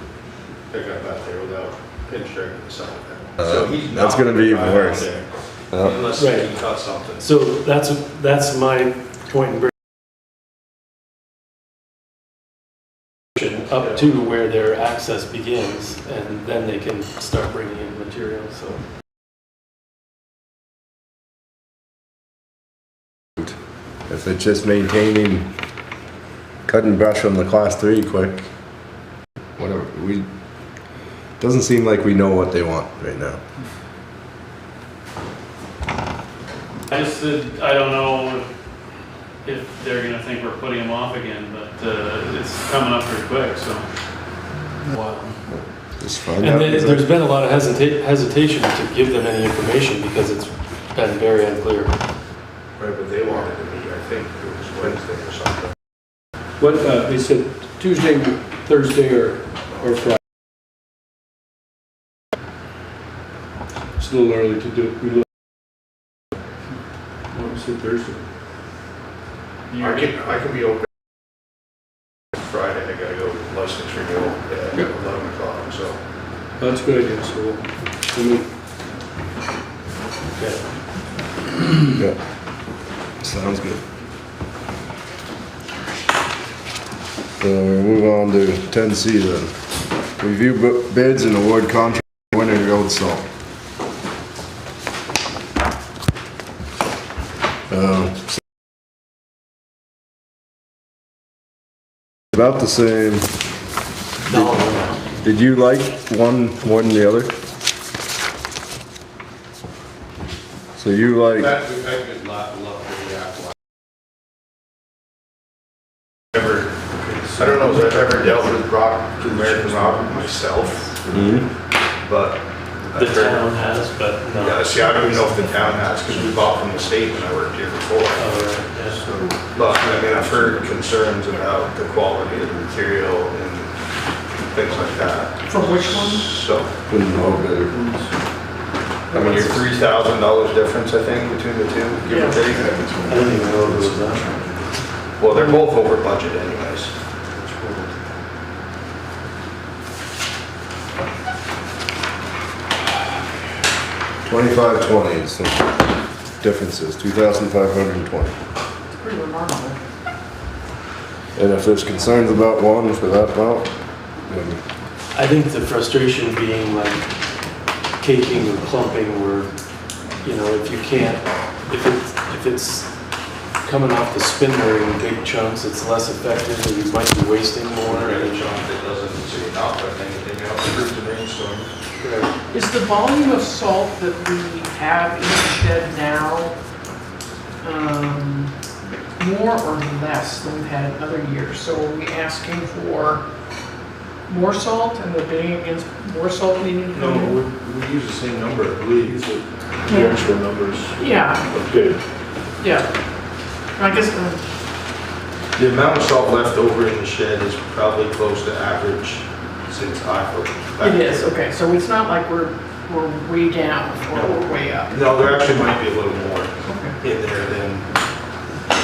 T: pickup out there without pinstriping the side of it. So he's
F: That's
T: not
F: gonna be even
T: drive out
F: worse.
T: there
F: Yeah.
T: Unless
B: Right.
T: he cut something.
B: So that's my point in bringing up to where their access begins, and then they can start bringing in material, so.
F: If it's just maintaining, cutting brush on the class 3 quick, whatever, doesn't seem like we know what they want right now.
C: I just, I don't know if they're gonna think we're putting them off again, but it's coming up pretty quick, so.
B: Wow.
F: Just find
B: And
F: out.
B: there's been a lot of hesitation to give them any information because it's been very unclear.
T: Right, but they wanted to meet, I think it was Wednesday or something.
G: What, they said Tuesday Thursday or Friday. It's a little early to do it. Say Thursday.
T: I can be open Friday. I gotta go license renewal at 11 o'clock, so.
G: That's a good idea, so we'll meet.
F: Yeah. Sounds good. So we'll move on to 10C then. Review bids and award contract for winter road salt. About the same. Did you like one more than the other? So you like...
T: I don't know if I've ever dealt with American Rock myself, but
B: The town has, but no.
T: yeah, see, I don't even know if the town has, because we bought from the state when I worked here before. But I mean, I've heard concerns about the quality of the material and things like that.
A: From which one?
T: So,
F: Wouldn't know better.
T: I mean, your $3,000 difference, I think, between the two, give or take.
B: I didn't even know it was that.
T: Well, they're both over budget anyways.
F: 2520 is the differences, 2,520.
A: It's pretty remarkable.
F: And if there's concerns about one for that amount, then
B: I think the frustration being like caking or clumping where, you know, if you can't, if it's coming off the spinner in big chunks, it's less effective and you might be wasting more.
T: And a chunk that doesn't see enough, I think, they may have to prove the rainstorm.
A: Is the volume of salt that we have in the shed now more or less than we've had in other years? So are we asking for more salt and we're bidding against more salt needing to come in?
T: No, we use the same number, I believe. The actual numbers.
A: Yeah.
T: Okay.
A: Yeah. I guess
T: The amount of salt left over in the shed is probably close to average since I've looked back.
A: it is, okay. So it's not like we're way down or we're way up.
T: No, there actually might be a little more in there than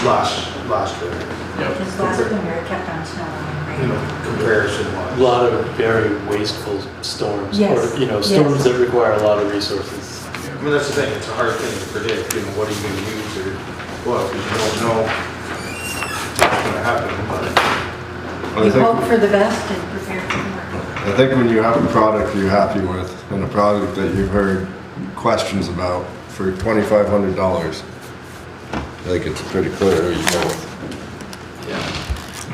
T: last winter.
J: Because last winter it kept on snowing.
T: You know, comparison
B: A
T: wise.
B: lot of very wasteful storms,
J: Yes.
B: or, you know, storms that require a lot of resources.
T: I mean, that's the thing, it's a hard thing to predict, you know, what are you gonna use or what, because you don't know what's gonna happen, but.
J: You hope for the best and prepare for the worst.
F: I think when you have a product you're happy with and a product that you've heard questions about for $2,500, I think it's pretty clear who you go with.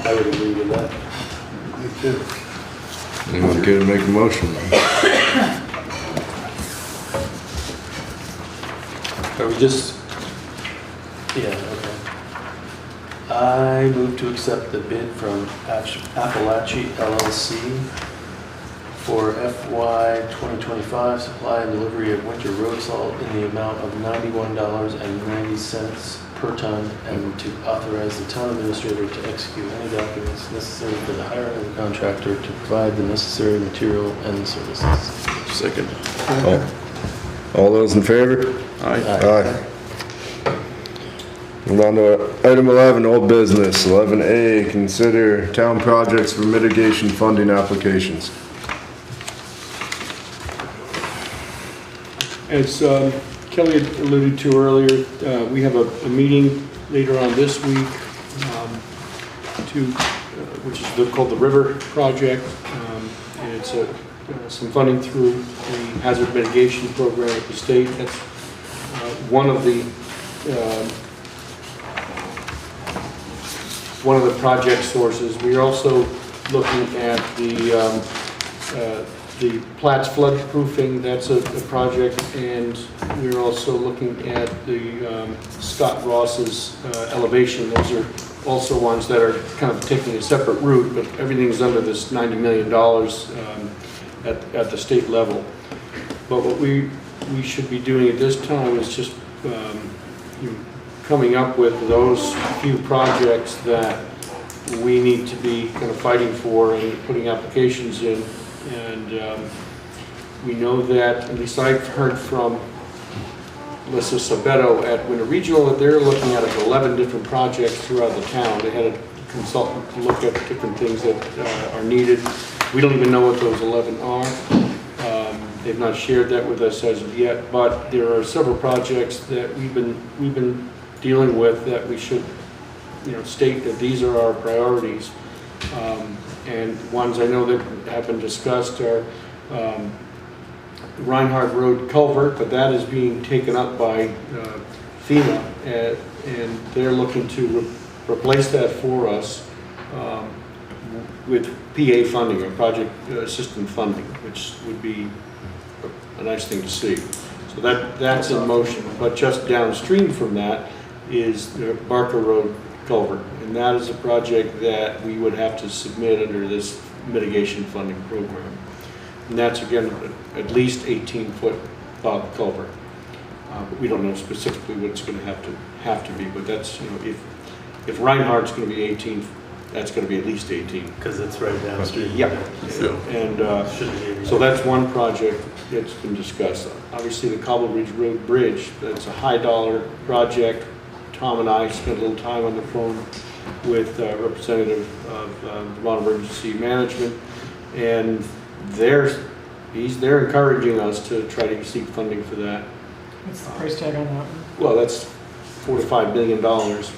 B: I would agree with that.
T: Me too.
F: Anyone care to make a motion?
B: Are we just, yeah, okay. I move to accept the bid from Appalachia LLC for FY 2025 supply and delivery of winter road salt in the amount of $91.90 per ton, and to authorize the town administrator to execute any documents necessary for the hiring of the contractor to provide the necessary material and services.
F: Second. All those in favor? Aye. Move on to item 11, old business. 11A, consider town projects for mitigation funding applications.
G: As Kelly had alluded to earlier, we have a meeting later on this week which is called the River Project. And it's some funding through the hazard mitigation program at the state. That's one of the project sources. We are also looking at the Platts floodproofing. That's a project, and we're also looking at the Scott Ross's elevation. Those are also ones that are kind of taking a separate route, but everything's under this $90 million at the state level. But what we should be doing at this time is just coming up with those few projects that we need to be kind of fighting for and putting applications in. And we know that, at least I've heard from Melissa Sabetto at Winter Regional, that they're looking at 11 different projects throughout the town. They had a consultant look at different things that are needed. We don't even know what those 11 are. They've not shared that with us as of yet, but there are several projects that we've been dealing with that we should, state that these are our priorities. And ones I know that have been discussed are Reinhardt Road culvert, but that is being taken up by FEMA, and they're looking to replace that for us with PA funding, or project assistant funding, which would be a nice thing to see. So that's in motion, but just downstream from that is the Barker Road culvert, and that is a project that we would have to submit under this mitigation funding program. And that's, again, at least 18-foot culvert. But we don't know specifically what it's going to have to be, but that's, if Reinhardt's going to be 18, that's going to be at least 18.
B: Because it's right downstream.
G: Yep. And so that's one project that's been discussed. Obviously, the Cobble Ridge Road Bridge, that's a high-dollar project. Tom and I spent a little time on the phone with a representative of Vermont Emergency Management, and they're encouraging us to try to seek funding for that.
A: What's the price tag on that one?
G: Well, that's $4 to $5 million.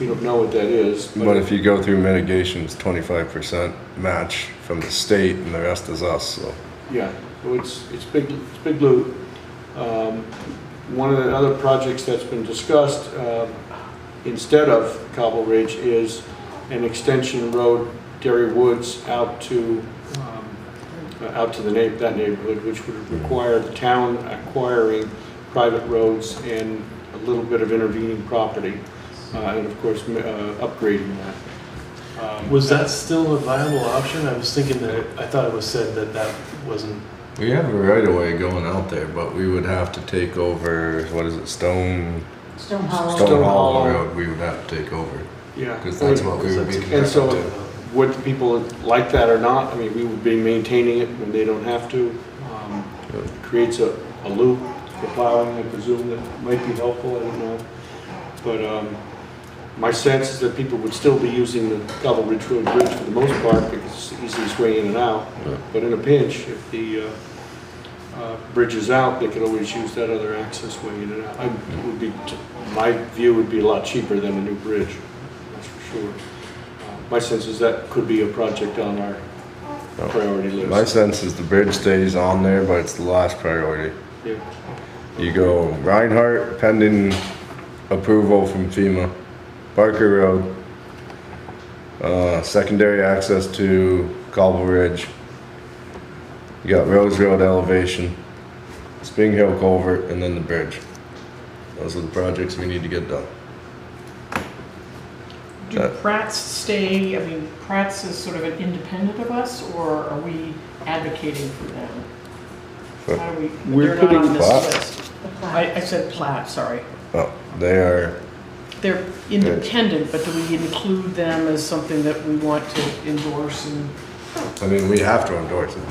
G: We don't know what that is.
F: But if you go through mitigation, it's 25% match from the state, and the rest is us, so.
G: Yeah, so it's big blue. One of the other projects that's been discussed instead of Cobble Ridge is an extension road, Derry Woods, out to that neighborhood, which would require the town acquiring private roads and a little bit of intervening property, and of course upgrading that.
B: Was that still a viable option? I was thinking that, I thought it was said that wasn't.
F: We have a right of way going out there, but we would have to take over, what is it, Stone Hollow Road, we would have to take over.
G: Yeah.
F: Because that's what we would be.
G: And so, would people like that or not? I mean, we would be maintaining it when they don't have to. It creates a loop for plowing, I presume, that might be helpful, I don't know. But my sense is that people would still be using the Cobble Ridge Road Bridge for the most part, because it's the easiest way in and out. But in a pinch, if the bridge is out, they could always use that other access way in and out. My view would be a lot cheaper than a new bridge, that's for sure. My sense is that could be a project on our priority list.
F: My sense is the bridge stays on there, but it's the last priority.
G: Yeah.
F: You go Reinhardt, pending approval from FEMA, Barker Road, secondary access to Cobble Ridge. You got Rose Road elevation, Spring Hill Culvert, and then the bridge. Those are the projects we need to get done.
A: Do Pratt's stay, Pratt's is sort of an independent of us, or are we advocating for them? How do we, they're not on this list. I said Platt, sorry.
F: Oh, they are.
A: They're independent, but do we include them as something that we want to endorse? And
F: we have to endorse it.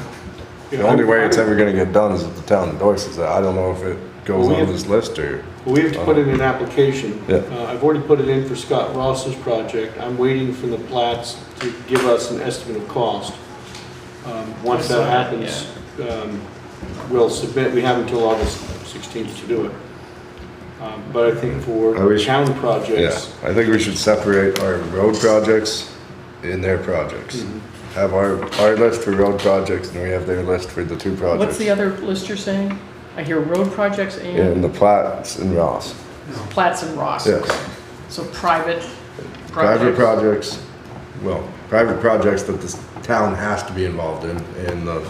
F: The only way it's ever going to get done is if the town endorses it. I don't know if it goes on this list or.
G: We have to put in an application.
F: Yeah.
G: I've already put it in for Scott Ross's project. I'm waiting for the Platts to give us an estimate of cost. Once that happens, we'll submit. We have until August 16th to do it. But I think for town projects.
F: Yeah, I think we should separate our road projects in their projects.
G: Mm-hmm.
F: Have our list for road projects, and we have their list for the two projects.
A: what's the other list you're saying? I hear road projects and?
F: And the Platts and Ross.
A: Platts and Ross.
F: Yes.
A: So private projects?
F: Private projects, private projects that the town has to be involved in, and the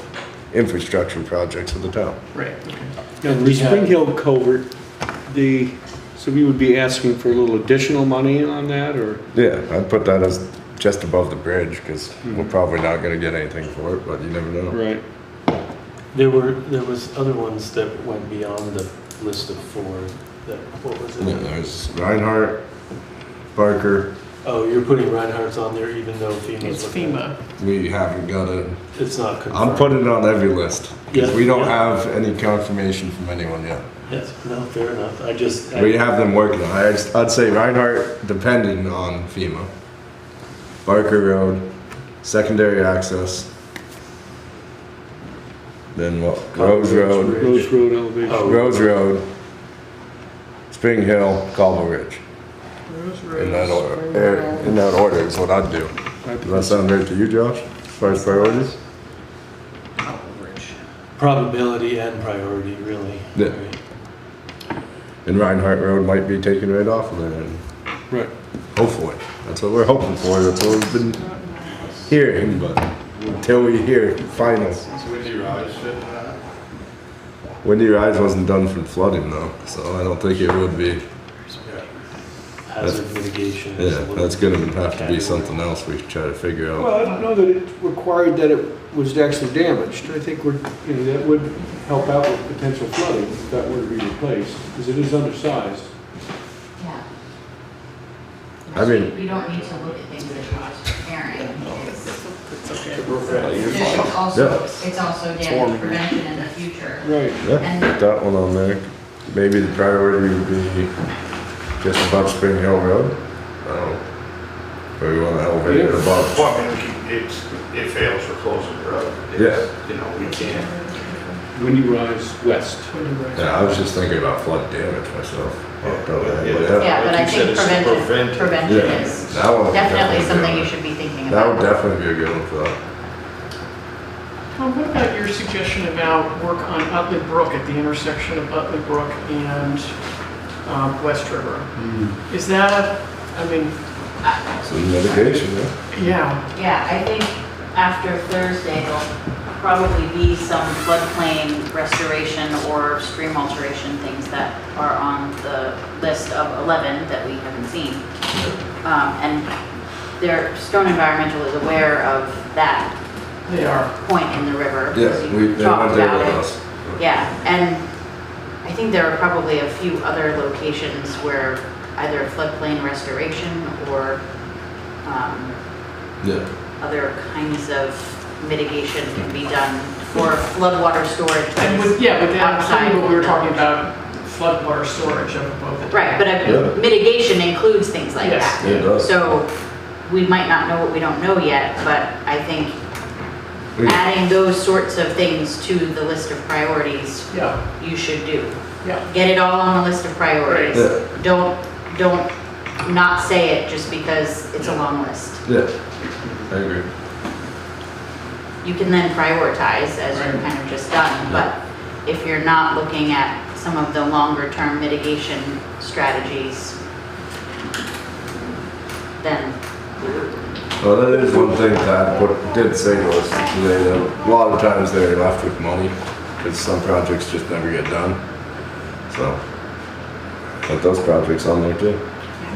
F: infrastructure projects of the town.
A: Right.
G: And the Spring Hill Culvert, so we would be asking for a little additional money on that, or?
F: Yeah, I'd put that as just above the bridge, because we're probably not gonna get anything for it, but you never know.
G: Right.
B: There was other ones that went beyond the list of four. What was it?
F: Yeah, there's Reinhardt, Barker,
B: Oh, you're putting Reinhardt's on there even though FEMA's
A: It's
B: looking at
A: FEMA.
F: We haven't got it.
B: It's not confirmed.
F: I'm putting it on every list, because
B: Yeah,
F: we don't
B: yeah.
F: have any confirmation from anyone yet.
B: Yes, no, fair enough.
F: We have them working on it. I'd say Reinhardt depending on FEMA. Barker Road, secondary access. Then what? Rose Road.
G: Rose Road elevation.
F: Rose Road. Spring Hill, Caldwell Ridge. In that order is what I'd do. Does that sound right to you, Josh, as far as priorities?
B: Probability and priority, really.
F: Yeah. And Reinhardt Road might be taken right off of there.
G: Right.
F: Hopefully. That's what we're hoping for. That's what we've been hearing, but until we hear final.
D: Windy Rise fit in that?
F: Windy Rise wasn't done from flooding though, so I don't think it would be.
B: Hazard mitigation. is a
F: Yeah,
B: little
F: that's gonna have to be
B: category.
F: something else we should try to figure out.
G: Well, I don't know that it required that it was actually damaged. I think that would help out with potential flooding if that were to be replaced, because it is undersized.
H: Yeah.
F: I mean,
H: We don't need to look at things that are preparing.
A: It's okay.
H: It's also damage prevention in the future.
G: Right.
F: Yeah,
H: And-
F: put that one on there. Maybe the priority would be just above Spring Hill Road. Or we want to elevate it above.
T: Well, I mean, it fails for closing the road.
F: Yeah.
T: You know, we can't.
G: Windy Rise West.
F: Yeah, I was just thinking about flood damage myself.
H: Yeah, but I think prevention
F: Yeah,
H: is
F: that one would
H: definitely
F: be
H: something
F: good.
H: you should be thinking
F: That would
H: about.
F: definitely be a good one for that.
A: Tom, what about your suggestion about work on Utley Brook at the intersection of Utley Brook and West River? Is that, I mean,
F: Some mitigation, yeah.
H: Yeah, I think after Thursday, there'll probably be some floodplain restoration or stream alteration things that are on the list of 11 that we haven't seen. And Stone Environmental is aware of that
A: they are.
H: point in the river.
F: Yeah,
H: because you
F: they went
H: talked
F: there
H: about
F: with
H: it.
F: us.
H: Yeah, and I think there are probably a few other locations where either floodplain restoration or
F: Yeah.
H: other kinds of mitigation can be done for floodwater storage.
A: And with, yeah, but then
H: outside
A: what we were
H: the
A: talking
H: village.
A: about, floodwater storage up above it.
H: Right, but
F: Yeah.
H: mitigation includes things like
A: Yes.
H: that.
F: It does.
H: So we might not know what we don't know yet, but I think adding those sorts of things to the list of priorities,
A: Yeah,
H: you should do.
A: yeah.
H: Get it all on the list of priorities.
F: Yeah.
H: Don't not say it just because it's a long list.
F: Yeah, I agree.
H: You can then prioritize as you're kind of just done, but if you're not looking at some of the longer term mitigation strategies, then
F: Well, that is one thing Tad did say to us today, that a lot of times they're left with money, because some projects just never get done. So, but those projects on there too.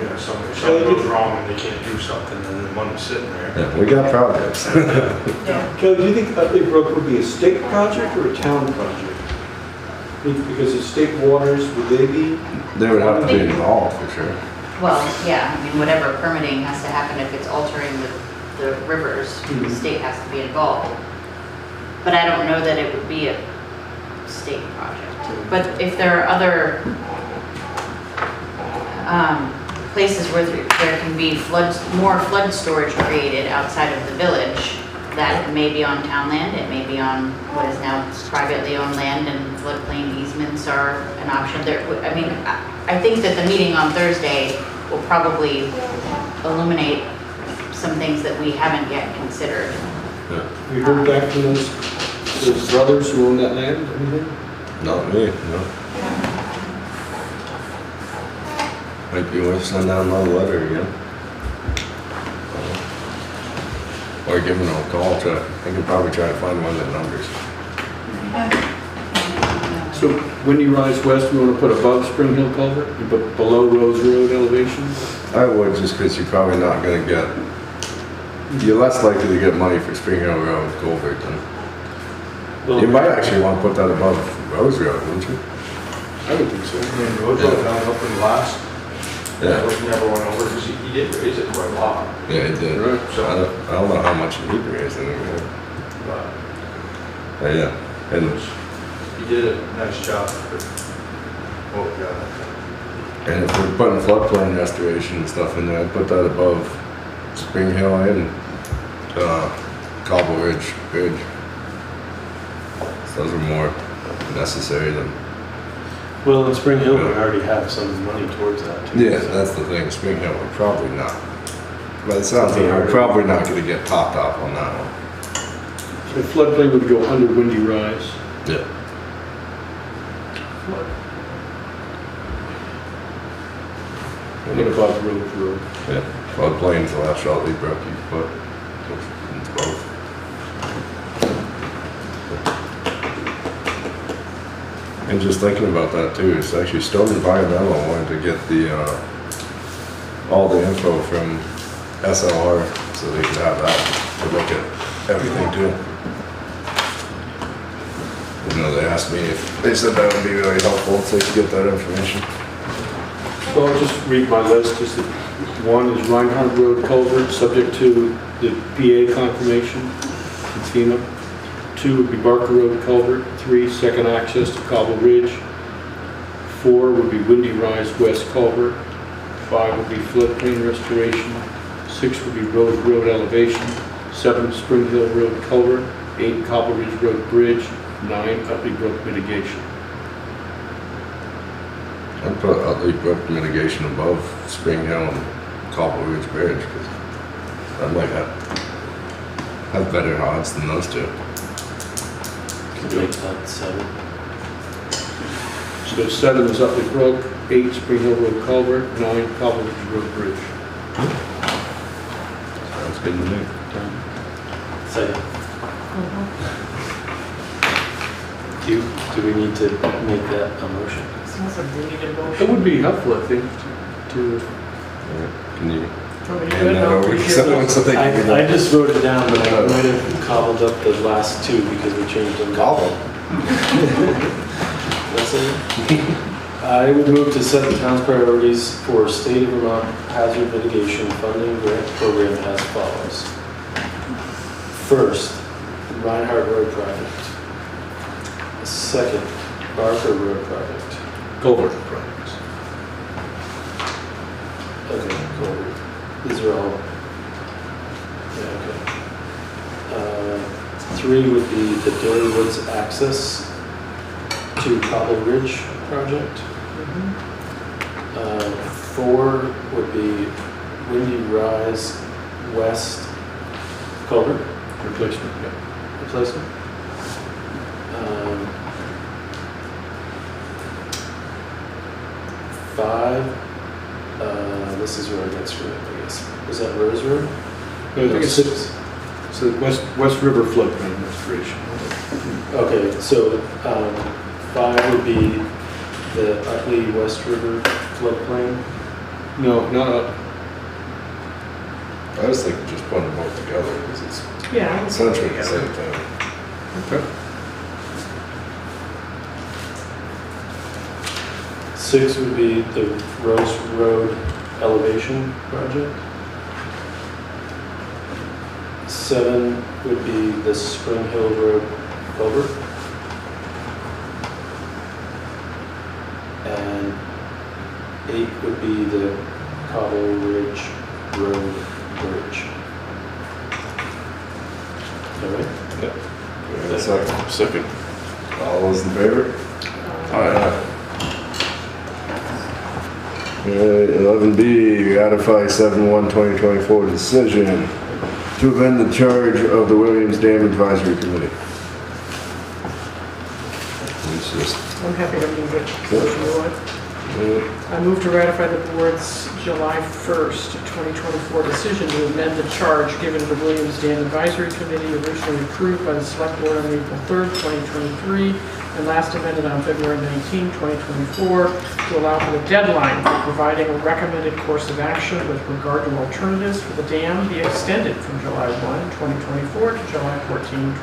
T: Yeah, something goes wrong and they can't do something and the money's sitting there.
F: Yeah, we got projects.
G: Kelly, do you think Utley Brook would be a state project or a town project? Because of state waters, would they be?
F: They would have to be involved for sure.
H: well, yeah, I mean, whatever permitting has to happen if it's altering the rivers, the state has to be involved. But I don't know that it would be a state project. But if there are other places where there can be more flood storage created outside of the village, that may be on town land, it may be on what is now privately owned land, and floodplain easements are an option there. I mean, I think that the meeting on Thursday will probably illuminate some things that we haven't yet considered.
G: Have you heard back from those brothers who own that land, anything?
F: Not me, no. Might be worth sending out another letter again. Or give them a call, I can probably try to find one of the numbers.
G: So Windy Rise West, we want to put above Spring Hill Culvert, and put below Rose Road elevation?
F: I would, just because you're probably not gonna get, you're less likely to get money for Spring Hill Road culvert than. You might actually want to put that above Rose Road, wouldn't you?
G: I would think so.
T: And roads all down up in glass.
F: Yeah.
T: Never went over, because he did raise it quite a lot.
F: Yeah, it did.
T: So,
F: I don't know how much he raised it,
T: but
F: yeah. And
T: he did a nice job for, oh, God.
F: And if we're putting floodplain restoration and stuff in there, I'd put that above Spring Hill and Cobble Ridge Bridge. So those are more necessary than.
B: Well, in Spring Hill, we already have some money towards that too.
F: Yeah, that's the thing. Spring Hill, we're probably not. But it sounds like we're probably not going to get topped off on that one.
G: So floodplain would go under Windy Rise.
F: Yeah.
G: And above Road Road.
F: Yeah. Floodplain's the last shot we broke you put. It's both. And just thinking about that too, it's actually Stone Environmental wanted to get the all the info from SLR so they could have that to look at everything too. You know, they asked me if they said that would be really helpful so they could get that information.
G: So I'll just read my list. Just that one is Reinhardt Road culvert, subject to the PA confirmation from FEMA. 2 would be Barker Road culvert. 3, second access to Cobble Ridge. 4 would be Windy Rise West culvert. 5 would be floodplain restoration. 6 would be road elevation. 7, Spring Hill Road culvert. 8, Cobble Ridge Road bridge. 9, Utley Brook mitigation.
F: I'd put Utley Brook mitigation above Spring Hill and Cobble Ridge Bridge because that might have better odds than those two.
B: Could make that 7.
G: So 7 is Utley Brook, 8 Spring Hill Road culvert, 9 Cobble Ridge Road bridge.
F: Sounds good to me.
B: Second. Do we need to make that a motion?
A: Sounds like we need a motion.
G: It would be helpful, I think, to
F: Can you
A: Oh, you
F: hand
A: good?
F: that
A: No,
F: over to
A: appreciate
F: someone
A: it.
F: so they can get
B: I just wrote it down, but I might have cobbled up the last 2 because we changed them.
F: Cobble?
B: That's it. I would move to set the town's priorities for state of Vermont hazard mitigation funding grant program as follows. First, Reinhardt Road project. Second, Barker Road project.
G: culvert projects.
B: Okay, culvert. These are all, yeah, okay. 3 would be the Dairy Woods access to Cobble Ridge project. 4 would be Windy Rise West culvert
G: Replacement, yeah.
B: replacement. 5, this is where it gets screwed up, I guess. Is that Rose Road?
G: No, I think it's 6. So West River floodplain restoration.
B: Okay, so 5 would be the Utley West River floodplain.
G: No, not up.
F: I was thinking just putting them both together because it's
A: Yeah.
F: essentially the same thing.
G: Okay.
B: 6 would be the Rose Road elevation project. 7 would be the Spring Hill Road culvert. And 8 would be the Cobble Ridge Road bridge. All right?
F: Yeah. Second. All those in favor? Aye. Alright, 11B, ratify 7/1/2024 decision to amend the charge of the Williams Dam Advisory Committee. It's just,
A: I'm happy to move it. Motion you want? I move to ratify the board's July 1st, 2024 decision to amend the charge given to the Williams Dam Advisory Committee originally approved by the Select Board on April 3rd, 2023, and last amended on February 19, 2024, to allow for the deadline for providing a recommended course of action with regard to alternatives for the dam be extended from July 1, 2024 to July 14,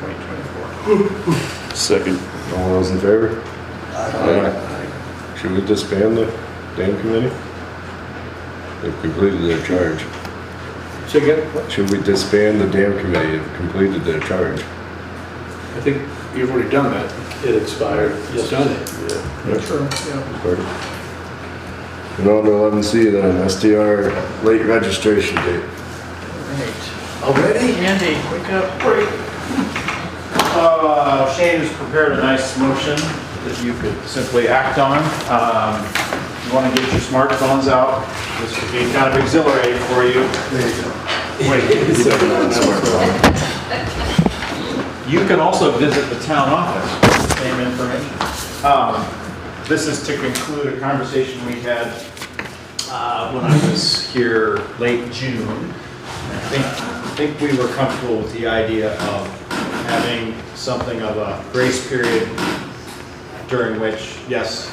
A: 2024.
F: Second. All those in favor? Aye. Should we disband the dam committee? They've completed their charge.
G: So again,
F: Should we disband the dam committee? Have completed their charge.
G: I think you've already done that.
B: It expired
G: It's done.
B: yesterday.
F: Yeah.
A: True, yeah.
F: Perfect. And on to 11C then, STR late registration date.
A: Right.
G: Already?
A: Andy, wake up.
M: Shane has prepared a nice motion that you could simply act on. You want to get your smartphones out. This could be kind of exhilarating for you.
Q: There you go.
M: You can also visit the town office for the same information. This is to conclude a conversation we had when I was here late June. I think we were comfortable with the idea of having something of a grace period during which, yes,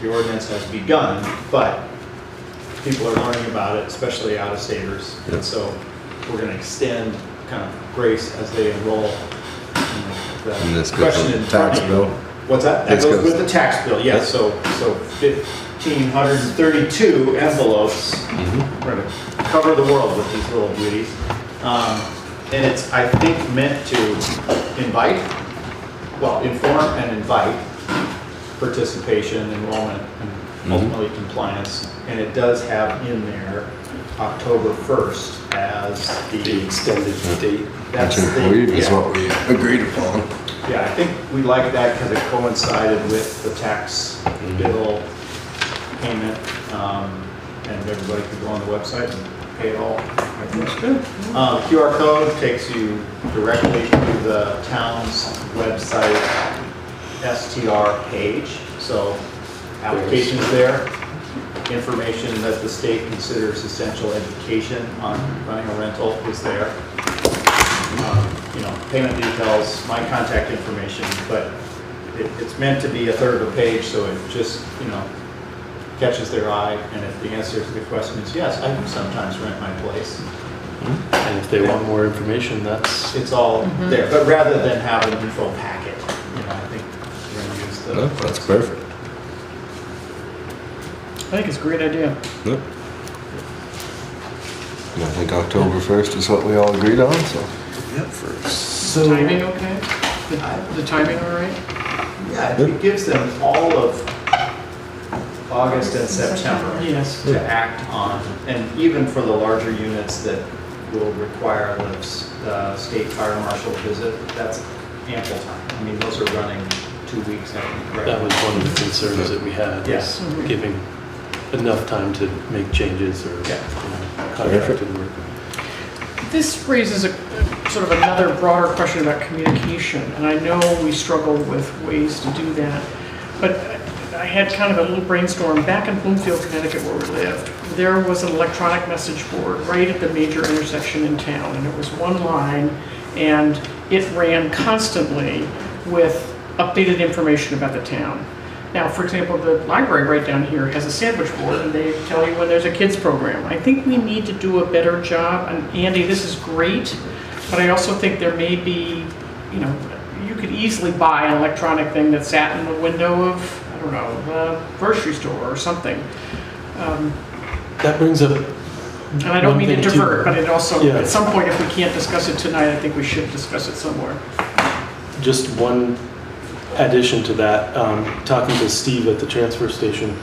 M: the ordinance has begun, but people are learning about it, especially out-of-staters. And so we're going to extend kind of grace as they enroll.
F: And this goes
M: question
F: with
M: in
F: the
M: front
F: tax
M: of you.
F: bill?
M: What's that? That goes with the tax bill, yes. So 1,532 envelopes. We're going to cover the world with these little beauties. And it's, I think, meant to inform and invite participation, enrollment, and ultimately compliance. And it does have in there October 1st as the
B: extended date.
F: Which I believe is what we agreed upon.
M: Yeah, I think we like that because it coincided with the tax bill payment, and everybody could go on the website and pay it all. I think it's good. QR code takes you directly to the town's website STR page. So applications there, information that the state considers essential education on running a rental is there. Payment details, my contact information, but it's meant to be a third of a page, so it just, catches their eye. And if the answer to the question is yes, I do sometimes rent my place.
B: And if they want more information,
M: It's all there, but rather than have an info packet, I think we're going to use the.
F: No, that's perfect.
A: I think it's a great idea.
F: Yep. And I think October 1st is what we all agreed on, so.
Q: Yep.
A: Timing okay? The timing all right?
M: Yeah, it gives them all of August and September
A: Yes.
M: to act on, and even for the larger units that will require the state fire marshal visit, that's ample time. I mean, those are running 2 weeks out.
B: that was one of the concerns that we had,
M: Yes.
B: was giving enough time to make changes or contracted work.
A: This raises a sort of another broader question about communication, and I know we struggle with ways to do that, but I had kind of a little brainstorm. Back in Bloomfield, Connecticut, where we lived, there was an electronic message board right at the major intersection in town, and it was one line, and it ran constantly with updated information about the town. Now, for example, the library right down here has a sandwich board, and they tell you when there's a kids program. I think we need to do a better job, and Andy, this is great, but I also think there may be, you could easily buy an electronic thing that sat in the window of, I don't know, a grocery store or something.
B: That brings up.
A: And I don't mean to divert, but it also,
B: Yeah.
A: at some point, if we can't discuss it tonight, I think we should discuss it somewhere.
B: Just one addition to that, talking to Steve at the transfer station,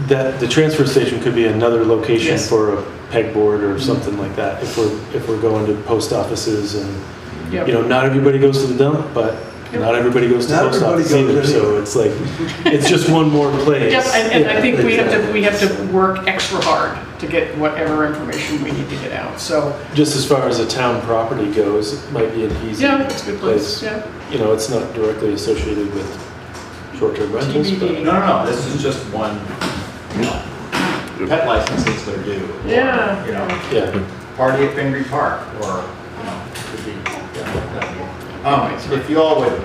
B: that the transfer station could be another location
A: Yes.
B: for a pegboard or something like that. If we're going to post offices and,
A: Yep.
B: not everybody goes to the dump, but not everybody goes to
I: Not
B: post
I: everybody
B: office
I: goes
B: either. So
I: anywhere.
B: it's like, it's just one more place.
A: Yep, and I think we
B: exactly.
A: have to work extra hard to get whatever information we need to get out, so.
B: Just as far as a town property goes, it might be an easy
A: Yeah, it's a good place, yeah.
B: It's not directly associated with short-term rentals, but
M: No, this is just one, pet licenses that are due. or,
A: Yeah.
B: yeah.
M: Party at Fenbury Park, or, could be, if you all would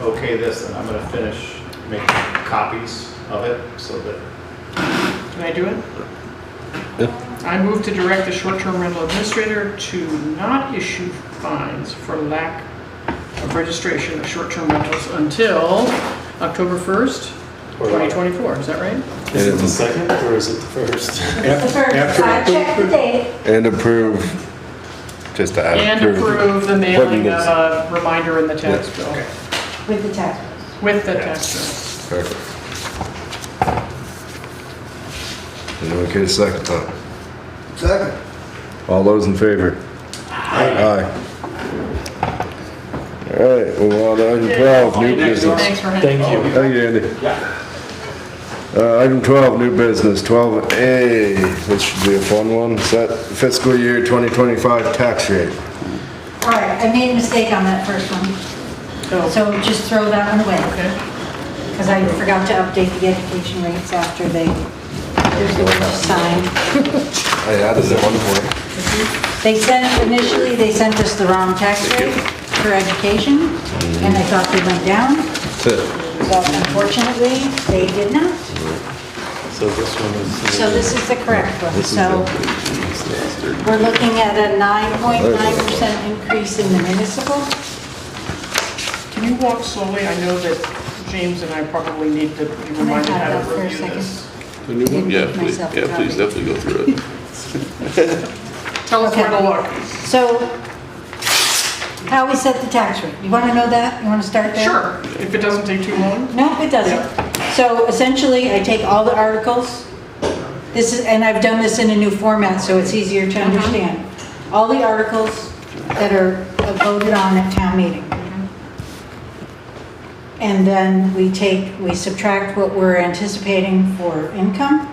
M: okay this, then I'm gonna finish making copies of it, so that.
A: Can I do it?
F: Yeah.
A: I move to direct the short-term rental administrator to not issue fines for lack of registration of short-term rentals until October 1st, 2024, is that right?
B: Is it the second or is it the first?
J: The first, I checked the date.
F: And approve, just to add.
A: And approve the mailing of a reminder in the tax bill.
J: With the tax bills.
A: With the tax bill.
F: Perfect. Anyone care to second that?
I: Second.
F: All those in favor? Aye. All right, move on to item 12, new business.
A: Thanks for
B: Thank you.
F: Thank you, Andy. Item 12, new business, 12A, this should be a fun one, set fiscal year 2025 tax rate.
J: All right, I made a mistake on that first one. So just throw that one away. Because I forgot to update the education rates after they signed.
F: I added it at one point.
J: Initially, they sent us the wrong tax rate for education, and I thought they went down. But unfortunately, they did not.
B: So this one is.
J: So this is the correct one. So we're looking at a 9.9% increase in the municipal.
A: Can you walk slowly? I know that James and I probably need to be reminded how to review this.
P: The new one? Yeah, please definitely go through it.
A: Tell us where to look.
J: So how we set the tax rate. You want to know that? You want to start there?
A: Sure, if it doesn't take too long.
J: No, it doesn't. So essentially, I take all the articles. And I've done this in a new format, so it's easier to understand. All the articles that are voted on at town meeting. And then we subtract what we're anticipating for income.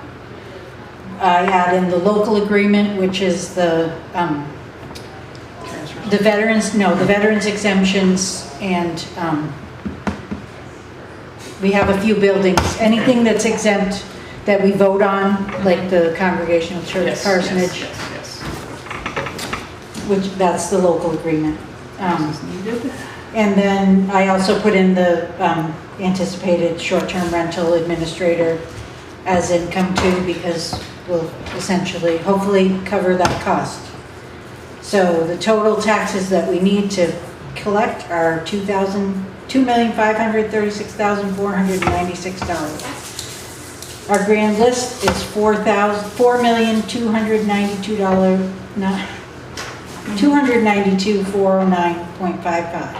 J: I add in the local agreement, which is the veterans exemptions, and we have a few buildings. Anything that's exempt that we vote on, like the Congregational Church parsonage, which that's the local agreement. And then I also put in the anticipated short-term rental administrator as income too, because we'll essentially, hopefully cover that cost. So the total taxes that we need to collect are $2,536,496. Our grand list is $292,409.55.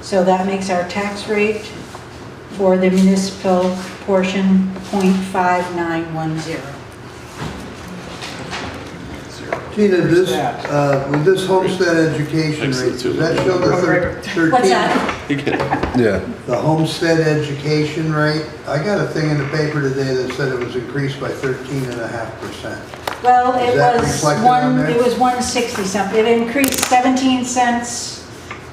J: So that makes our tax rate for the municipal portion 0.5910.
I: Gina, with this homestead education rate, does that show the 13?
J: What's that?
F: Yeah.
I: The homestead education rate, I got a thing in the paper today that said it was increased by 13.5%.
J: Well, it
I: Is that
J: was
I: reflected on there?
J: it was 160 something. It increased 17 cents.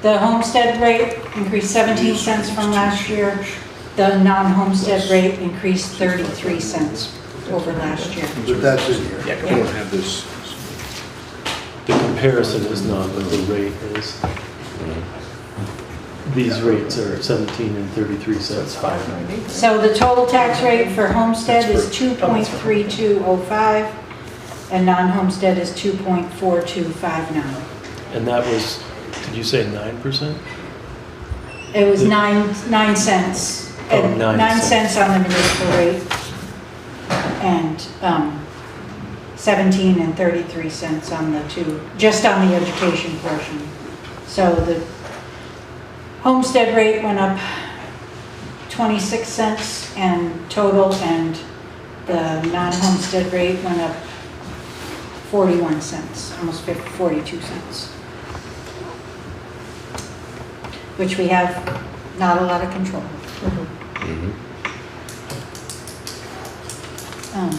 J: The homestead rate increased 17 cents from last year. The non-homestead rate increased 33 cents over last year.
I: But that's in here.
P: I don't have this.
B: The comparison is not, but the rate is. These rates are 17 and 33 cents, 5.98.
J: So the total tax rate for homestead is 2.3205, and non-homestead is 2.4259.
B: And that was, did you say 9%?
J: It was 9 cents.
B: Oh,
J: And 9 cents on the municipal rate, and 17 and 33 cents on the just on the education portion. So the homestead rate went up 26 cents and total, and the non-homestead rate went up 41 cents, almost 42 cents. Which we have not a lot of control.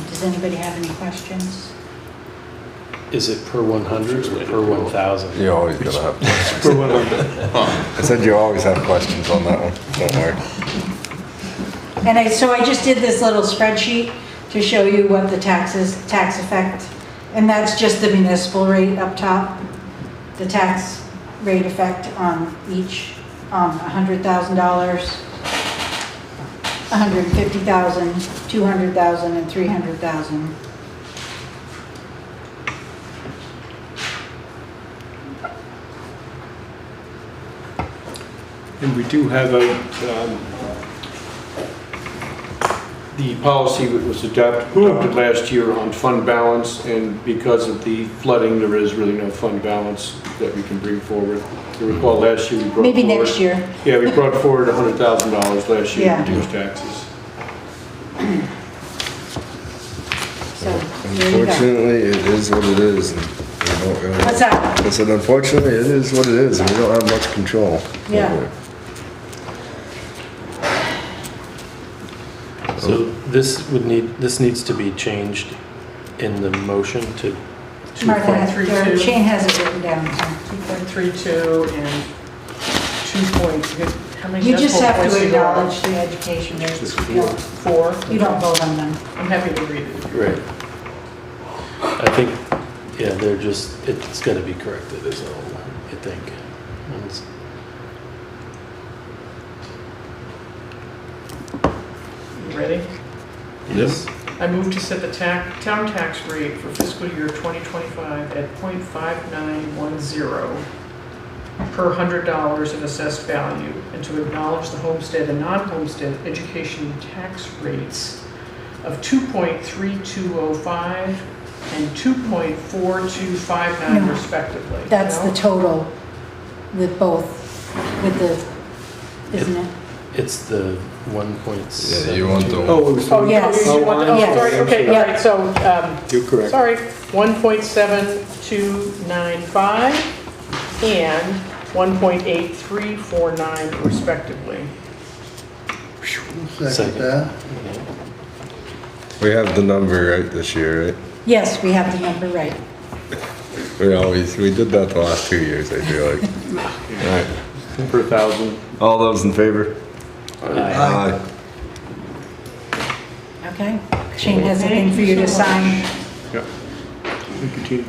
J: Does anybody have any questions?
B: Is it per 100 or per 1,000?
F: You always gotta have questions.
B: Per 100.
F: I said you always have questions on that one, don't worry.
J: And so I just did this little spreadsheet to show you what the tax effect, and that's just the municipal rate up top, the tax rate effect on each $100,000. 150,000, 200,000, and 300,000.
G: And we do have a the policy that was adopted last year on fund balance, and because of the flooding, there is really no fund balance that we can bring forward. You recall last year we brought
J: Maybe
G: forward-
J: next year.
G: Yeah, we brought forward $100,000 last year
J: Yeah.
G: to reduce taxes.
J: So, there you go.
F: Unfortunately, it is what it is. And we don't really-
J: What's that?
F: I said, unfortunately, it is what it is, and we don't have much control.
J: Yeah.
F: over it.
B: So this needs to be changed in the motion to,
J: Martha, has-
A: 2.32.
J: Shane has it written down. so.
A: 2.32 and 2. How many
J: You just
A: decimal
J: have
A: points
J: to
A: do you want?
J: acknowledge the education rates.
A: 4.
J: You don't vote on them.
A: I'm happy to read it.
B: right. I think, yeah, they're just, it's gotta be corrected is all, I think. And it's-
A: You ready?
B: Yes.
A: I move to set the town tax rate for fiscal year 2025 at .5910 per $100 in assessed value, and to acknowledge the homestead and non-homestead education tax rates of 2.3205 and 2.4259
J: No.
A: respectively.
J: That's
A: No?
J: the total with both, with the, isn't it?
B: It's the 1.7.
F: Yeah, you want the.
G: Oh, it was.
A: Oh,
J: Yes.
A: you want the-
J: Yes.
A: sorry, okay, all right, so,
G: You're correct.
A: sorry, 1.7295 and 1.8349 respectively.
I: Second that.
F: We have the number right this year, right?
J: Yes, we have the number right.
F: We did that the last 2 years, I feel like. Alright,
G: Per 1,000.
F: all those in favor?
I: Aye.
J: Okay. Shane has a thing for you to sign.
G: Yeah. Thank you, Tina.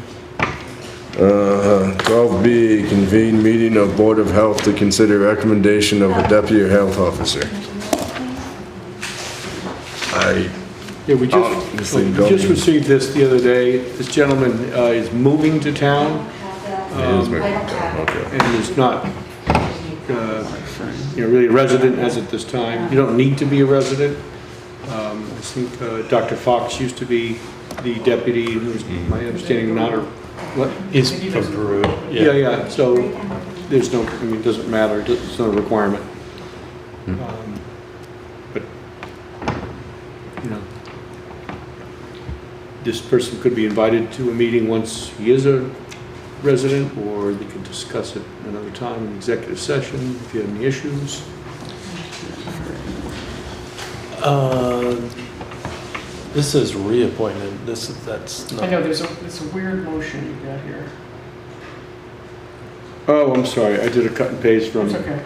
F: 12B, convene meeting of Board of Health to consider recommendation of a deputy health officer.
G: Yeah, we
F: Obviously don't
G: just
F: need-
G: received this the other day. This gentleman is moving to town.
F: Okay.
G: And is not, really a resident as at this time. You don't need to be a resident. I think Dr. Fox used to be the deputy, who's my understanding not, or what?
B: He's from Peru.
G: Yeah, so there's no, it doesn't matter, it's not a requirement. But, this person could be invited to a meeting once he is a resident, or they could discuss it another time in executive session if you have any issues.
B: This is reappointment. That's not.
A: I know, it's a weird motion you've got here.
G: Oh, I'm sorry, I did a cut and paste from
A: It's okay.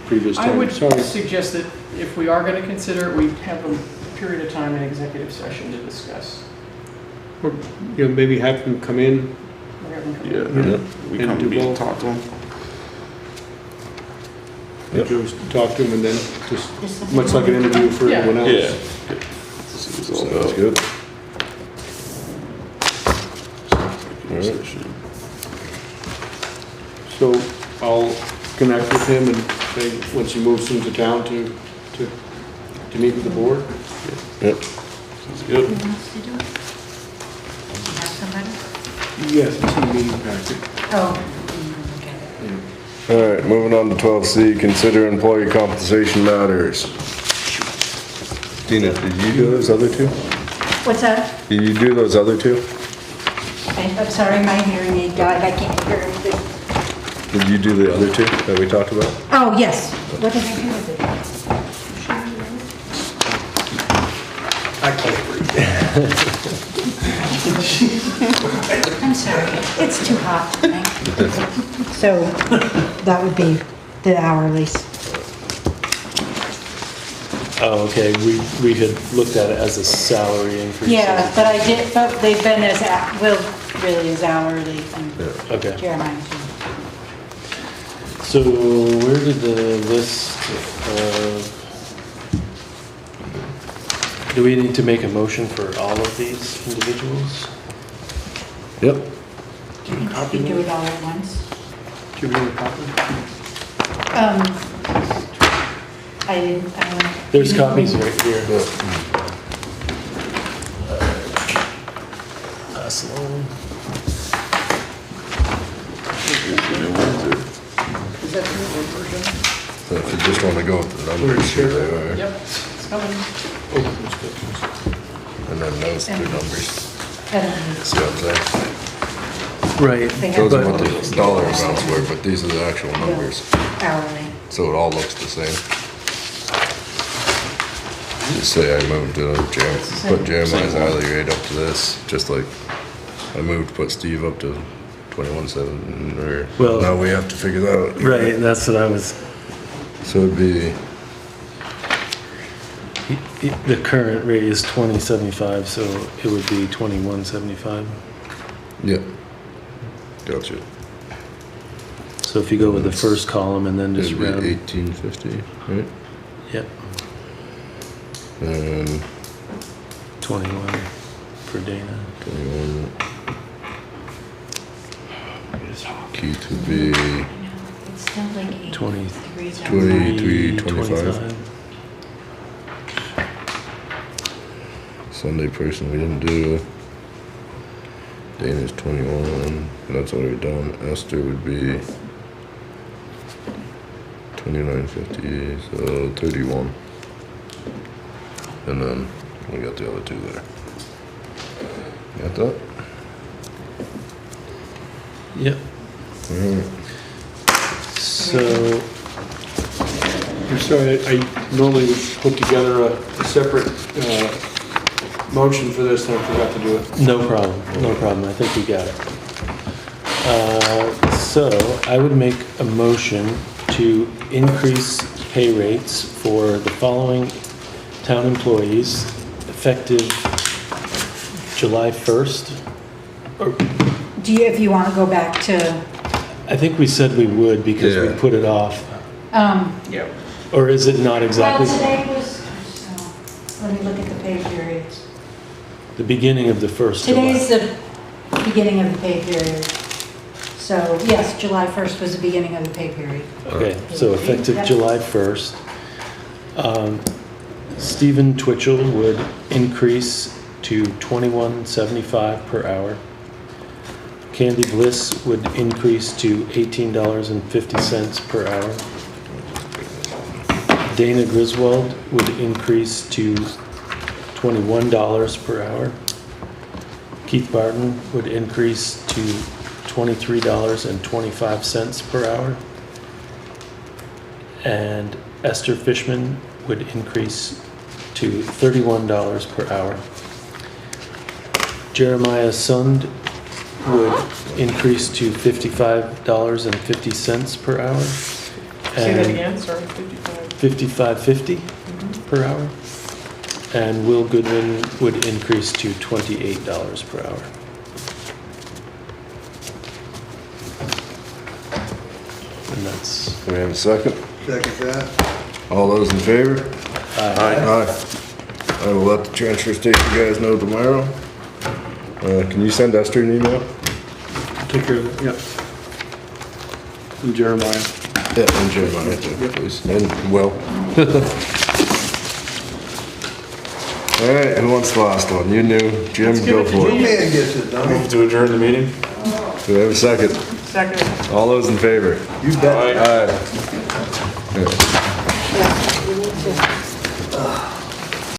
G: previous
A: I
G: time,
A: would
G: sorry.
A: suggest that if we are going to consider it, we have a period of time in executive session to discuss.
G: Or, maybe have them come in.
A: We're having come-
P: Yeah, we
G: And
P: come
G: do
P: to meet and
G: both.
P: talk to them.
G: Just talk to them and then just, much like an interview for
A: Yeah.
G: everyone else.
P: Yeah. See what's all
F: Sounds
P: about.
F: good.
P: Session.
G: So I'll connect with him and say, once he moves into town to meet with the board.
F: Yep.
P: Sounds good.
J: Who wants to do it? Have somebody?
G: Yes, it's in the meeting packet.
J: Oh.
F: Alright, moving on to 12C, consider employee compensation matters. Dina, did you do those other two?
J: What's that?
F: Did you do those other two?
J: I'm sorry, my hearing aid died. I can't hear anything.
F: Did you do the other two that we talked about?
J: Oh, yes. What did I do with it?
G: I can't
J: I'm sorry. It's too hot tonight. So that would be the hourlies.
B: Oh, okay. We had looked at it as a salary increase.
J: Yeah, but they've been as, really as hourly and
B: Okay.
J: Jeremiah too.
B: So where did the list do we need to make a motion for all of these individuals?
F: Yep.
J: Do you think you can do it all at once?
G: Do you want a copy?
J: I didn't,
B: There's copies right here. last long.
A: Is that the new version?
F: So if you just want to go with the numbers, here they are.
A: Yep, it's coming.
F: And then those two numbers.
J: And
F: See what I'm saying?
B: Right.
F: Those are what the dollar amounts were, but these are the actual numbers.
J: hourly.
F: So it all looks the same. Just say I moved put Jeremiah's hourly rate up to this, just like I put Steve up to 21.7, or,
B: Well-
F: now we have to figure that out.
B: Right, that's what I was,
F: So it'd be,
B: the current rate is 20.75, so it would be 21.75.
F: yeah, gotcha.
B: So if you go with the first column and then just
F: It'd be
B: round.
F: 18.50, right?
B: Yep,
F: And
B: 21 for Dana.
F: 21. Keith would be
H: It's still like
F: 23.25. Sunday person we didn't do. Dana's 21, that's already done. Esther would be 29.50, so 31. And then we got the other two there. Got that?
B: Yep.
F: Alright.
B: So,
G: I'm sorry, I normally would put together a separate motion for this, and I forgot to do it.
B: no problem, I think we got it. So I would make a motion to increase pay rates for the following town employees effective July 1st.
J: Do you, if you want to go back to,
B: I think we said we would because we
F: Yeah.
B: put it off.
A: Yeah.
B: Or is it not exactly?
J: well, today was, let me look at the pay periods.
B: The beginning of the first
J: Today's
B: July.
J: the beginning of the pay period. So, yes, July 1st was the beginning of the pay period.
B: Okay, so effective
J: Yep.
B: July 1st. Stephen Twitchell would increase to $21.75 per hour. Candy Bliss would increase to $18.50 per hour. Dana Griswold would increase to $21 per hour. Keith Barton would increase to $23.25 per hour. And Esther Fishman would increase to $31 per hour. Jeremiah Sund would increase to $55.50 per hour.
A: Say that
B: And
A: again, sorry, 55.
B: $55.50 per hour. And Will Goodwin would increase to $28 per hour. And that's,
F: Do we have a second?
I: Second that.
F: All those in favor?
B: Aye.
F: Aye. I will let the transfer station guys know tomorrow. Can you send Esther an email?
G: Take care of it, yep. And Jeremiah.
F: Yeah, and Jeremiah too, please, and Will. All right, who wants the last one? You knew, Jim, go for
I: New
F: it.
I: man gets it done.
F: Move to adjourn the meeting. Do we have a second?
A: Second.
F: All those in favor?
I: You bet.
F: Aye.
J: Yeah, we need to.